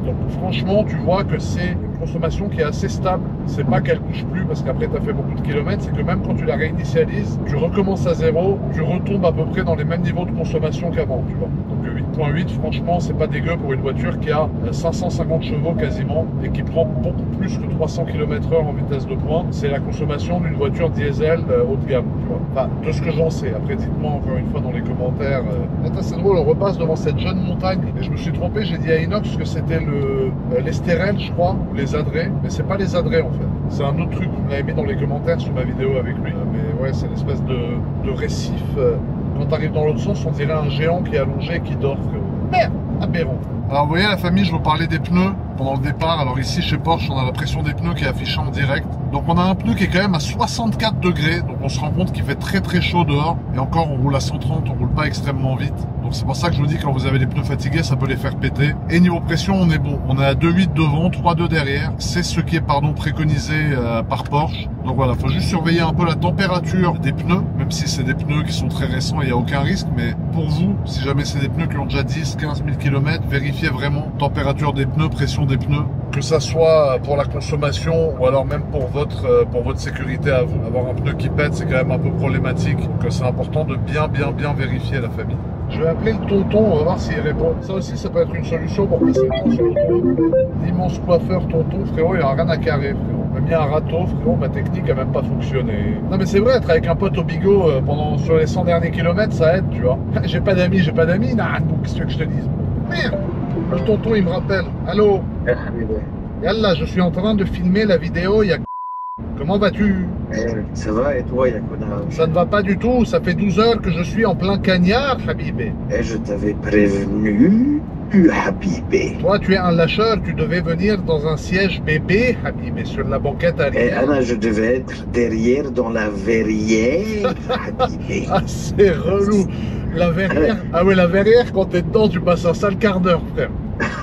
Donc, franchement, tu vois que c'est une consommation qui est assez stable. C'est pas qu'elle bouge plus parce qu'après, tu as fait beaucoup de kilomètres. C'est que même quand tu la réinitialises, tu recommences à zéro, tu retombes à peu près dans les mêmes niveaux de consommation qu'avant, tu vois. Donc 8.8, franchement, c'est pas dégueu pour une voiture qui a 550 chevaux quasiment et qui prend beaucoup plus que 300 km/h en vitesse de pointe. C'est la consommation d'une voiture diesel haut de gamme, tu vois. Enfin, de ce que j'en sais. Après, dites-moi encore une fois dans les commentaires. C'est drôle, on repasse devant cette jeune montagne et je me suis trompé, j'ai dit à Inox que c'était l'Estérel, je crois, ou les Adrets, mais c'est pas les Adrets en fait. C'est un autre truc, vous l'avez mis dans les commentaires sur ma vidéo avec lui. Mais ouais, c'est une espèce de récif. Quand tu arrives dans l'autre sens, on dirait un géant qui est allongé et qui dort, frérot. Merde, aberrant. Alors vous voyez la famille, je vous parlais des pneus pendant le départ. Alors ici chez Porsche, on a la pression des pneus qui est affichée en direct. Donc on a un pneu qui est quand même à 64 degrés. Donc on se rend compte qu'il fait très très chaud dehors. Et encore, on roule à 130, on roule pas extrêmement vite. Donc c'est pour ça que je vous dis, quand vous avez les pneus fatigués, ça peut les faire péter. Et niveau pression, on est bon. On est à 2,8 devant, 3,2 derrière. C'est ce qui est préconisé par Porsche. Donc voilà, faut juste surveiller un peu la température des pneus. Même si c'est des pneus qui sont très récents, il n'y a aucun risque. Mais pour vous, si jamais c'est des pneus qui ont déjà 10, 15 000 km, vérifiez vraiment température des pneus, pression des pneus. Que ça soit pour la consommation ou alors même pour votre sécurité à vous. Avoir un pneu qui pète, c'est quand même un peu problématique. Donc c'est important de bien vérifier, la famille. Je vais appeler le tonton, on va voir s'il répond. Ça aussi, ça peut être une solution pour passer le temps sur l'autoroute. L'immense coiffeur tonton, frérot, il a rien à carrer, frérot. On m'a mis un râteau, frérot, ma technique a même pas fonctionné. Non mais c'est vrai, être avec un pote au bigot sur les 100 derniers kilomètres, ça aide, tu vois. J'ai pas d'amis, nah, qu'est-ce que tu veux que je te dise? Merde! Le tonton, il me rappelle. Allô? Yallah, je suis en train de filmer la vidéo, Comment vas-tu? Ça va et toi, Yakuna? Ça ne va pas du tout, ça fait 12 heures que je suis en plein cagnard, Habibé. Je t'avais prévenu, Habibé. Toi, tu es un lâcheur, tu devais venir dans un siège bébé, Habibé, sur la banquette arrière. Anna, je devais être derrière dans la verrière, Habibé. Ah, c'est relou. La verrière, ah ouais, la verrière, quand t'es dedans, tu passes un sale quart d'heure, frère.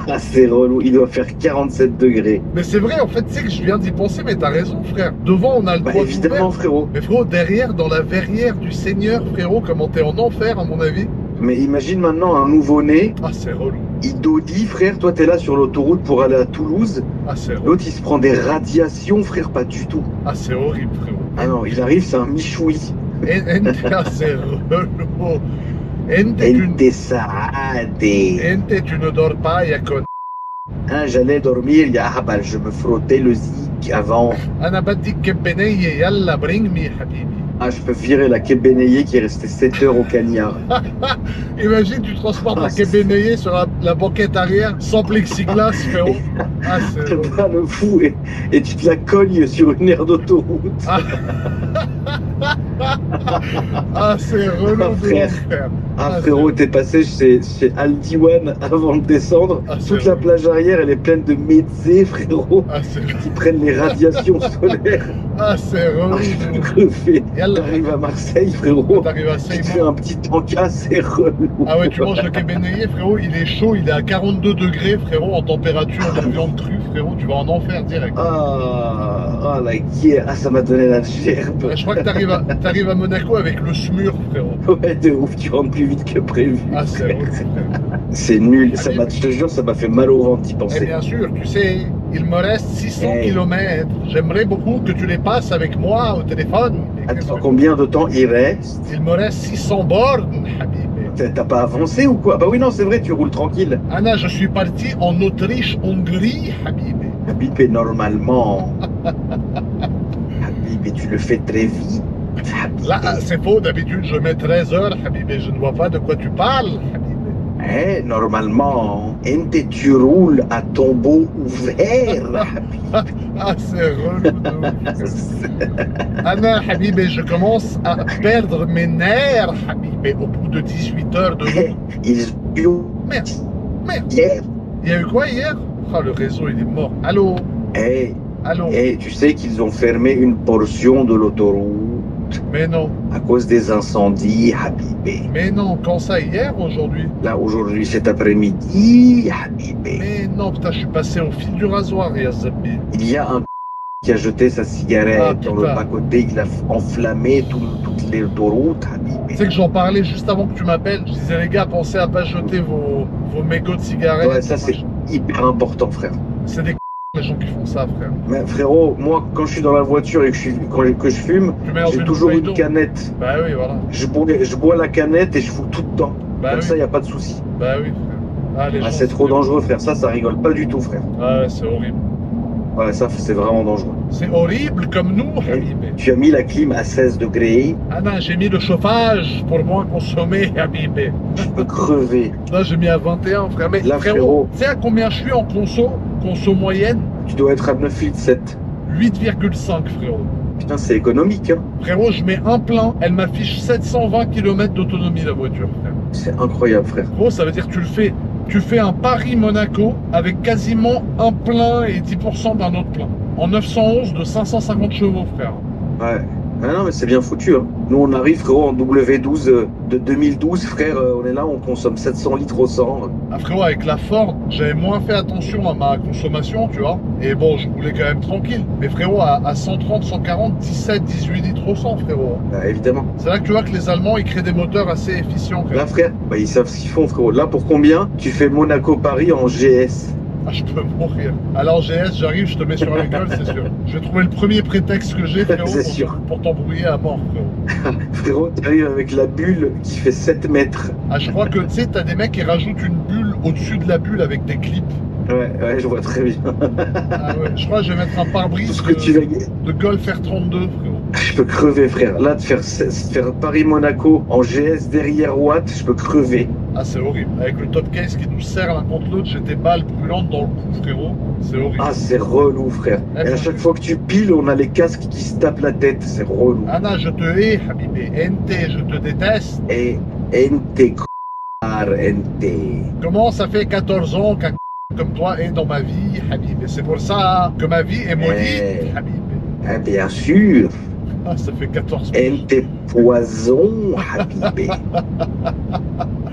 Ah, c'est relou, il doit faire 47 degrés. Mais c'est vrai, en fait, tu sais que je viens d'y penser, mais t'as raison, frère. Devant, on a le toit évidemment, frérot. Mais frérot, derrière, dans la verrière du Seigneur, frérot, comment t'es en enfer, à mon avis. Mais imagine maintenant un nouveau-né. Ah, c'est relou. Il dodie, frère, toi t'es là sur l'autoroute pour aller à Toulouse. Ah, c'est relou. L'autre, il se prend des radiations, frère, pas du tout. Ah, c'est horrible, frérot. Ah non, il arrive, c'est un michoui. Ah, c'est relou. Ente, tu ne dors pas, Yakon. J'allais dormir, je me frottais le zik avant. Ana badik kebeneye, yalla, bring me, habibi. Ah, je peux virer la Kébénéyé qui est restée 7 heures au cagnard. Imagine, tu transportes Ah, la Kébénéyé sur la banquette arrière, sans plexiglas, frérot. Ah, c'est T'as drôle. pas le fou et tu te la cognes sur une aire d'autoroute. Ah, c'est relou, Ah, de frère. ouf, frère. Ah, Ah, frérot, t'es passé chez Aldi One avant de descendre. Ah, c'est Toute la vrai. plage arrière, elle est pleine de médecins, frérot, Ah, c'est qui prennent les radiations solaires. ah, c'est relou. Ah, je de peux ouf. crever. Yallah. T'arrives à Marseille, frérot. T'arrives à Tu te fais Seymour. un petit encas, c'est relou. Ah ouais, tu manges le Kébénéyé, frérot, il est chaud, il est à 42 degrés, frérot, en température de viande crue, frérot, tu vas en enfer direct. Ah, la guerre. Ah, ça m'a donné la gerbe. Ouais, je crois que t'arrives à Monaco avec le SMUR, frérot. Ouais, de ouf, tu rentres plus vite que prévu. Ah, c'est relou, frère. C'est nul. Ça m'a, je te jure, ça m'a fait mal au ventre d'y Et penser. bien sûr, tu sais, il me reste 600 Hey. km. J'aimerais beaucoup que tu les passes avec moi au téléphone. Mais qu'est-ce Attends, que- combien de temps il reste? Il me reste 600 bornes, Habib. T'as pas avancé ou quoi? Bah oui, non, c'est vrai, tu roules tranquille. Anna, je suis parti en Autriche-Hongrie, Habib. Habib, et normalement. Habib, et tu le fais très vite. Habib. Là, c'est faux, d'habitude, je mets 13 heures, Habib, et je ne vois pas de quoi tu parles, Habib. Normalement, Ente, tu roules à tombeau ouvert. Habib. Ah, c'est relou de ouf. Anna, Habib, je commence à perdre mes nerfs, Habib, au bout de 18 heures de route. Ils ont Merde, merde. hier. Il y a eu quoi hier? Ah, le réseau, il est mort. Allô? Eh, Allô? tu sais qu'ils ont fermé une portion de l'autoroute Mais non, à cause des incendies, Habibé. mais non, quand ça, hier, aujourd'hui? Là, aujourd'hui, cet après-midi, Habibé, Mais non, putain, je suis passé au fil du rasoir, Yazzabi. il y a un qui a jeté sa cigarette Ah, dans le putain. bas-côté, il a enflammé toute l'autoroute, Tu Habibé. sais que j'en parlais juste avant que tu m'appelles. Je disais, les gars, pensez à pas jeter vos mégots de cigarettes. Ouais, ça, c'est hyper important, frère. C'est des les gens qui font ça, frère. Mais frérot, moi, quand je suis dans la voiture et que je fume, Tu mets dans j'ai une toujours bouteille une d'eau. canette. Bah oui, voilà. Je bois la canette et je fous tout dedans. Bah Comme oui. ça, il n'y a pas de souci. Bah oui, frère. Ah, les Ah, gens, c'est trop dangereux, frère. Ça rigole pas du tout, frère. Ah, c'est horrible. Ouais, ça, c'est vraiment dangereux. C'est horrible comme nous, Habib. Tu as mis la clim à 16 degrés, Ah non, j'ai mis le chauffage pour moins consommer, Habib. je peux crever. Là, j'ai mis à 21, frère. Mais Là, frérot, frérot. tu sais à combien je suis en conso moyenne? Tu dois être à 9,7. 8,5, frérot. Putain, c'est économique, hein. Frérot, je mets un plein, elle m'affiche 720 km d'autonomie, la voiture, frère. C'est incroyable, frère. Gros, ça veut dire que tu fais un Paris-Monaco avec quasiment un plein et 10% d'un autre plein. En 911 de 550 chevaux, frère. Ouais. Ah non, mais c'est bien foutu, hein. Nous, on arrive, frérot, en W12 de 2012, frère. On est là, on consomme 700 litres au 100. Ah, frérot, avec la Ford, j'avais moins fait attention à ma consommation, tu vois. Et bon, je roulais quand même tranquille. Mais frérot, à 130, 140, 17, 18 litres au 100, frérot. Bah, évidemment. C'est là que tu vois que les Allemands, ils créent des moteurs assez efficients, frérot. Là, frère, bah, ils savent ce qu'ils font, frérot. Là, pour combien tu fais Monaco-Paris en GS? Ah, je peux mourir. Alors GS, j'arrive, je te mets sur la gueule, c'est sûr. Je vais trouver le premier prétexte que j'ai, frérot, C'est sûr. pour t'embrouiller à mort, frérot. Frérot, tu arrives avec la bulle qui fait 7 mètres. Ah, je crois que, tu sais, t'as des mecs qui rajoutent une bulle au-dessus de la bulle avec des clips. Ouais, je vois très bien. Ah ouais, je crois que je vais mettre un Tout pare-brise ce que tu vas... de Golf R32, frérot. Je peux crever, frère. Là, de faire Paris-Monaco en GS derrière Watt, je peux crever. Ah, c'est horrible. Avec le top case qui nous serre l'un contre l'autre, j'ai des balles brûlantes dans le cou, frérot. C'est horrible. Ah, c'est relou, frère. Eh Et ben, à chaque fois que tu piles, on a les casques qui se tapent la tête. C'est relou. Anna, je te hais, Habibé. NT, je te déteste. Et NT, NT. Comment ça fait 14 ans qu'un comme toi est dans ma vie, Habib? Et c'est pour ça que ma vie est maudite, Eh. Habib. Ah, bien sûr. Ah, ça fait 14 ans. NT poison, Habibé.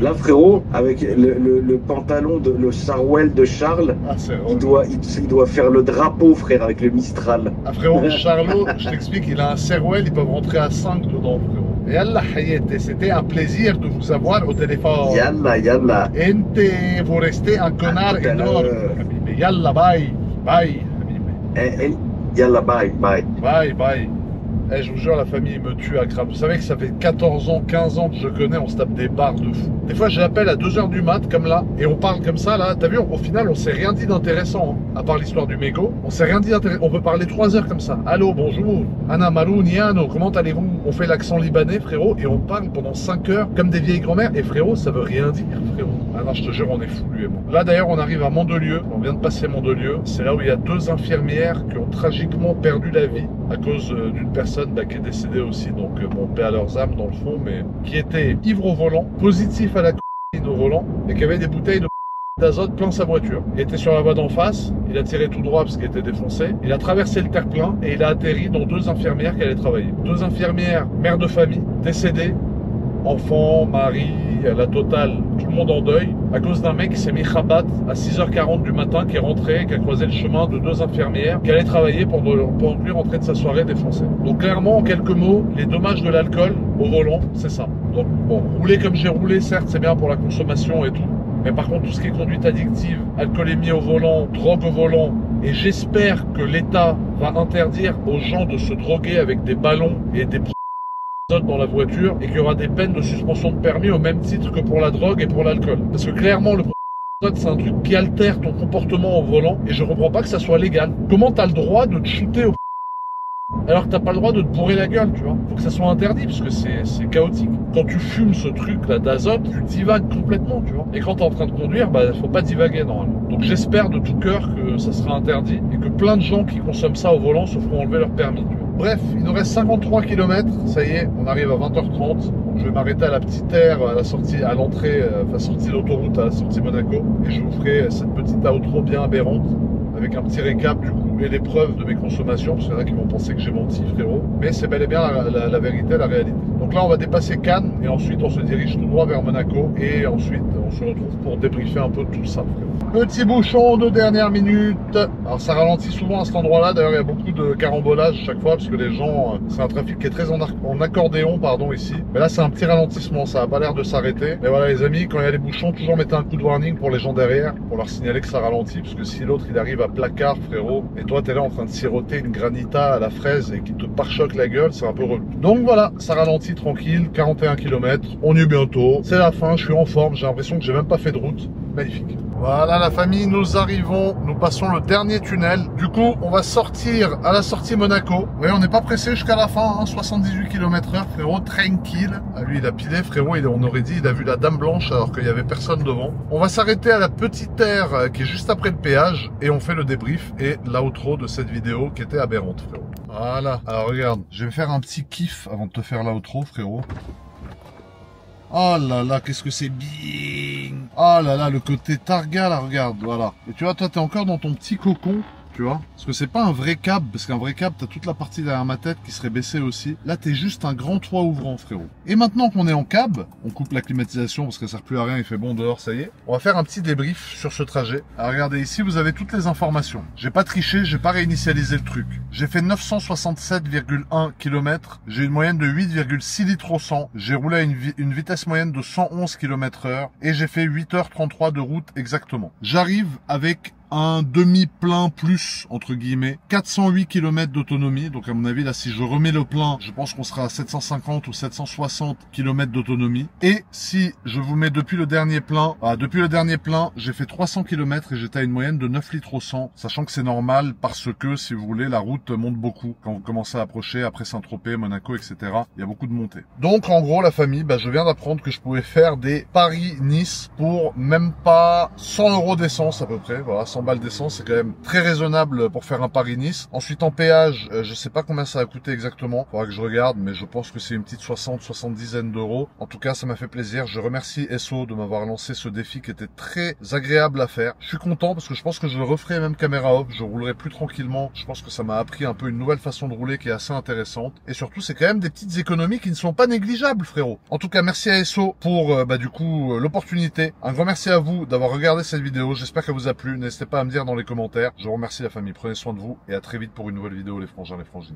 Là, frérot, avec le pantalon, le Sarwell de Charles, Ah, c'est il horrible. doit faire le drapeau, frère, avec le Mistral. Ah, frérot, Charlot, je t'explique, il a un Serwell, ils peuvent rentrer à 5 dedans, frérot. Et Allah Hayete, c'était un plaisir de vous avoir au téléphone. Yalla, yalla. NT, vous restez un connard tout à énorme, l'heure. Habib. Yalla, bye. Bye, Habib. Yalla, bye, bye. Bye, bye. Eh, je vous jure, la famille me tue à crabe. Vous savez que ça fait 14 ans, 15 ans que je connais, on se tape des barres de fou. Des fois, j'appelle à 2 h du mat, comme là, et on parle comme ça, là. T'as vu, au final, on s'est rien dit d'intéressant, hein, à part l'histoire du mégot. On s'est rien dit d'intéressant. On peut parler 3 heures comme ça. Allô, bonjour. Anna Malou, Niano, comment allez-vous? On fait l'accent libanais, frérot, et on parle pendant 5 heures, comme des vieilles grand-mères. Et frérot, ça veut rien dire, frérot. Ah non, je te jure, on est fous, lui et moi. Là, d'ailleurs, on arrive à Mandelieu. On vient de passer Mandelieu. C'est là où il y a 2 infirmières qui ont tragiquement perdu la vie à cause d'une personne qui est décédée aussi, donc bon, paix à leurs âmes dans le fond, mais qui était ivre au volant, positif à la cocaïne au volant, et qui avait des bouteilles d'azote plein sa voiture. Il était sur la voie d'en face, il a tiré tout droit parce qu'il était défoncé, il a traversé le terre-plein et il a atterri dans 2 infirmières qui allaient travailler. 2 infirmières, mères de famille, décédées, enfants, mari, la totale, tout le monde en deuil, à cause d'un mec qui s'est mis khabat à 6 h 40 du matin, qui est rentré, qui a croisé le chemin de 2 infirmières, qui allaient travailler pendant lui rentrer de sa soirée défoncée. Donc clairement, en quelques mots, les dommages de l'alcool au volant, c'est ça. Donc bon, rouler comme j'ai roulé, certes, c'est bien pour la consommation et tout, mais par contre, tout ce qui est conduite addictive, alcoolémie au volant, drogue au volant, et j'espère que l'État va interdire aux gens de se droguer avec des ballons et des dans la voiture et qu'il y aura des peines de suspension de permis au même titre que pour la drogue et pour l'alcool. Parce que clairement, le c'est un truc qui altère ton comportement au volant et je comprends pas que ça soit légal. Comment t'as le droit de te shooter au alors que t'as pas le droit de te bourrer la gueule, tu vois? Faut que ça soit interdit parce que c'est chaotique. Quand tu fumes ce truc là d'azote, tu divagues complètement, tu vois. Et quand t'es en train de conduire, faut pas divaguer normalement. Donc j'espère de tout cœur que ça sera interdit et que plein de gens qui consomment ça au volant se feront enlever leur permis, tu vois. Bref, il nous reste 53 km, ça y est, on arrive à 20 h 30. Je vais m'arrêter à la petite aire, à la sortie, à l'entrée, enfin sortie d'autoroute, à la sortie Monaco. Et je vous ferai cette petite outro bien aberrante, avec un petit récap du coup et les preuves de mes consommations, parce qu'il y en a qui vont penser que j'ai menti, frérot. Mais c'est bel et bien la vérité, la réalité. Donc là, on va dépasser Cannes, et ensuite on se dirige tout droit vers Monaco, et ensuite on se retrouve pour débriefer un peu tout ça, frérot. Petit bouchon de dernière minute. Alors ça ralentit souvent à cet endroit-là, d'ailleurs il y a beaucoup de carambolage chaque fois, parce que les gens, c'est un trafic qui est très en accordéon, pardon, ici. Mais là c'est un petit ralentissement, ça n'a pas l'air de s'arrêter. Mais voilà les amis, quand il y a les bouchons, toujours mettez un coup de warning pour les gens derrière, pour leur signaler que ça ralentit, parce que si l'autre il arrive à placard, frérot, et toi t'es là en train de siroter une granita à la fraise et qui te pare-choque la gueule, c'est un peu relou. Donc voilà, ça ralentit tranquille, 41 km, on y est bientôt, c'est la fin, je suis en forme, j'ai l'impression que j'ai même pas fait de route, magnifique. Voilà la famille, nous arrivons, nous passons le dernier tunnel. Du coup, on va sortir à la sortie Monaco. Vous voyez, on n'est pas pressé jusqu'à la fin, hein, 78 km/h, frérot, tranquille. Ah, lui, il a pilé, frérot, on aurait dit, il a vu la dame blanche alors qu'il y avait personne devant. On va s'arrêter à la petite aire qui est juste après le péage et on fait le débrief et l'outro de cette vidéo qui était aberrante, frérot. Voilà, alors regarde, je vais faire un petit kiff avant de te faire l'outro, frérot. Oh là là, qu'est-ce que c'est bien. Oh là là, le côté targa, là, regarde, voilà. Et tu vois, toi, t'es encore dans ton petit cocon, tu vois. Parce que c'est pas un vrai cab, parce qu'un vrai cab, t'as toute la partie derrière ma tête qui serait baissée aussi. Là, t'es juste un grand toit ouvrant, frérot. Et maintenant qu'on est en cab, on coupe la climatisation parce que ça sert plus à rien, il fait bon dehors, ça y est. On va faire un petit débrief sur ce trajet. Alors regardez, ici, vous avez toutes les informations. J'ai pas triché, j'ai pas réinitialisé le truc. J'ai fait 967,1 km. J'ai une moyenne de 8,6 litres au 100. J'ai roulé à une vitesse moyenne de 111 km/h. Et j'ai fait 8 h 33 de route exactement. J'arrive avec un demi-plein plus, entre guillemets, 408 km d'autonomie. Donc à mon avis, là, si je remets le plein, je pense qu'on sera à 750 ou 760 km d'autonomie. Et si je vous mets depuis le dernier plein, j'ai fait 300 km et j'étais à une moyenne de 9 litres au 100, sachant que c'est normal parce que, si vous voulez, la route monte beaucoup quand vous commencez à approcher après Saint-Tropez, Monaco, etc. Il y a beaucoup de montées. Donc, en gros, la famille, je viens d'apprendre que je pouvais faire des Paris-Nice pour même pas 100 € d'essence à peu près. Voilà, 100 balles d'essence, c'est quand même très raisonnable pour faire un Paris-Nice. Ensuite, en péage, je sais pas combien ça a coûté exactement. Faudra que je regarde, mais je pense que c'est une petite 70 d'euros. En tout cas, ça m'a fait plaisir. Je remercie SO de m'avoir lancé ce défi qui était très agréable à faire. Je suis content parce que je pense que je le referai même caméra off. Je roulerai plus tranquillement. Je pense que ça m'a appris un peu une nouvelle façon de rouler qui est assez intéressante. Et surtout, c'est quand même des petites économies qui ne sont pas négligeables, frérot. En tout cas, merci à SO pour, du coup, l'opportunité. Un grand merci à vous d'avoir regardé cette vidéo. J'espère qu'elle vous a plu. N'hésitez pas à me dire dans les commentaires. Je vous remercie la famille. Prenez soin de vous et à très vite pour une nouvelle vidéo, les frangins, les frangines.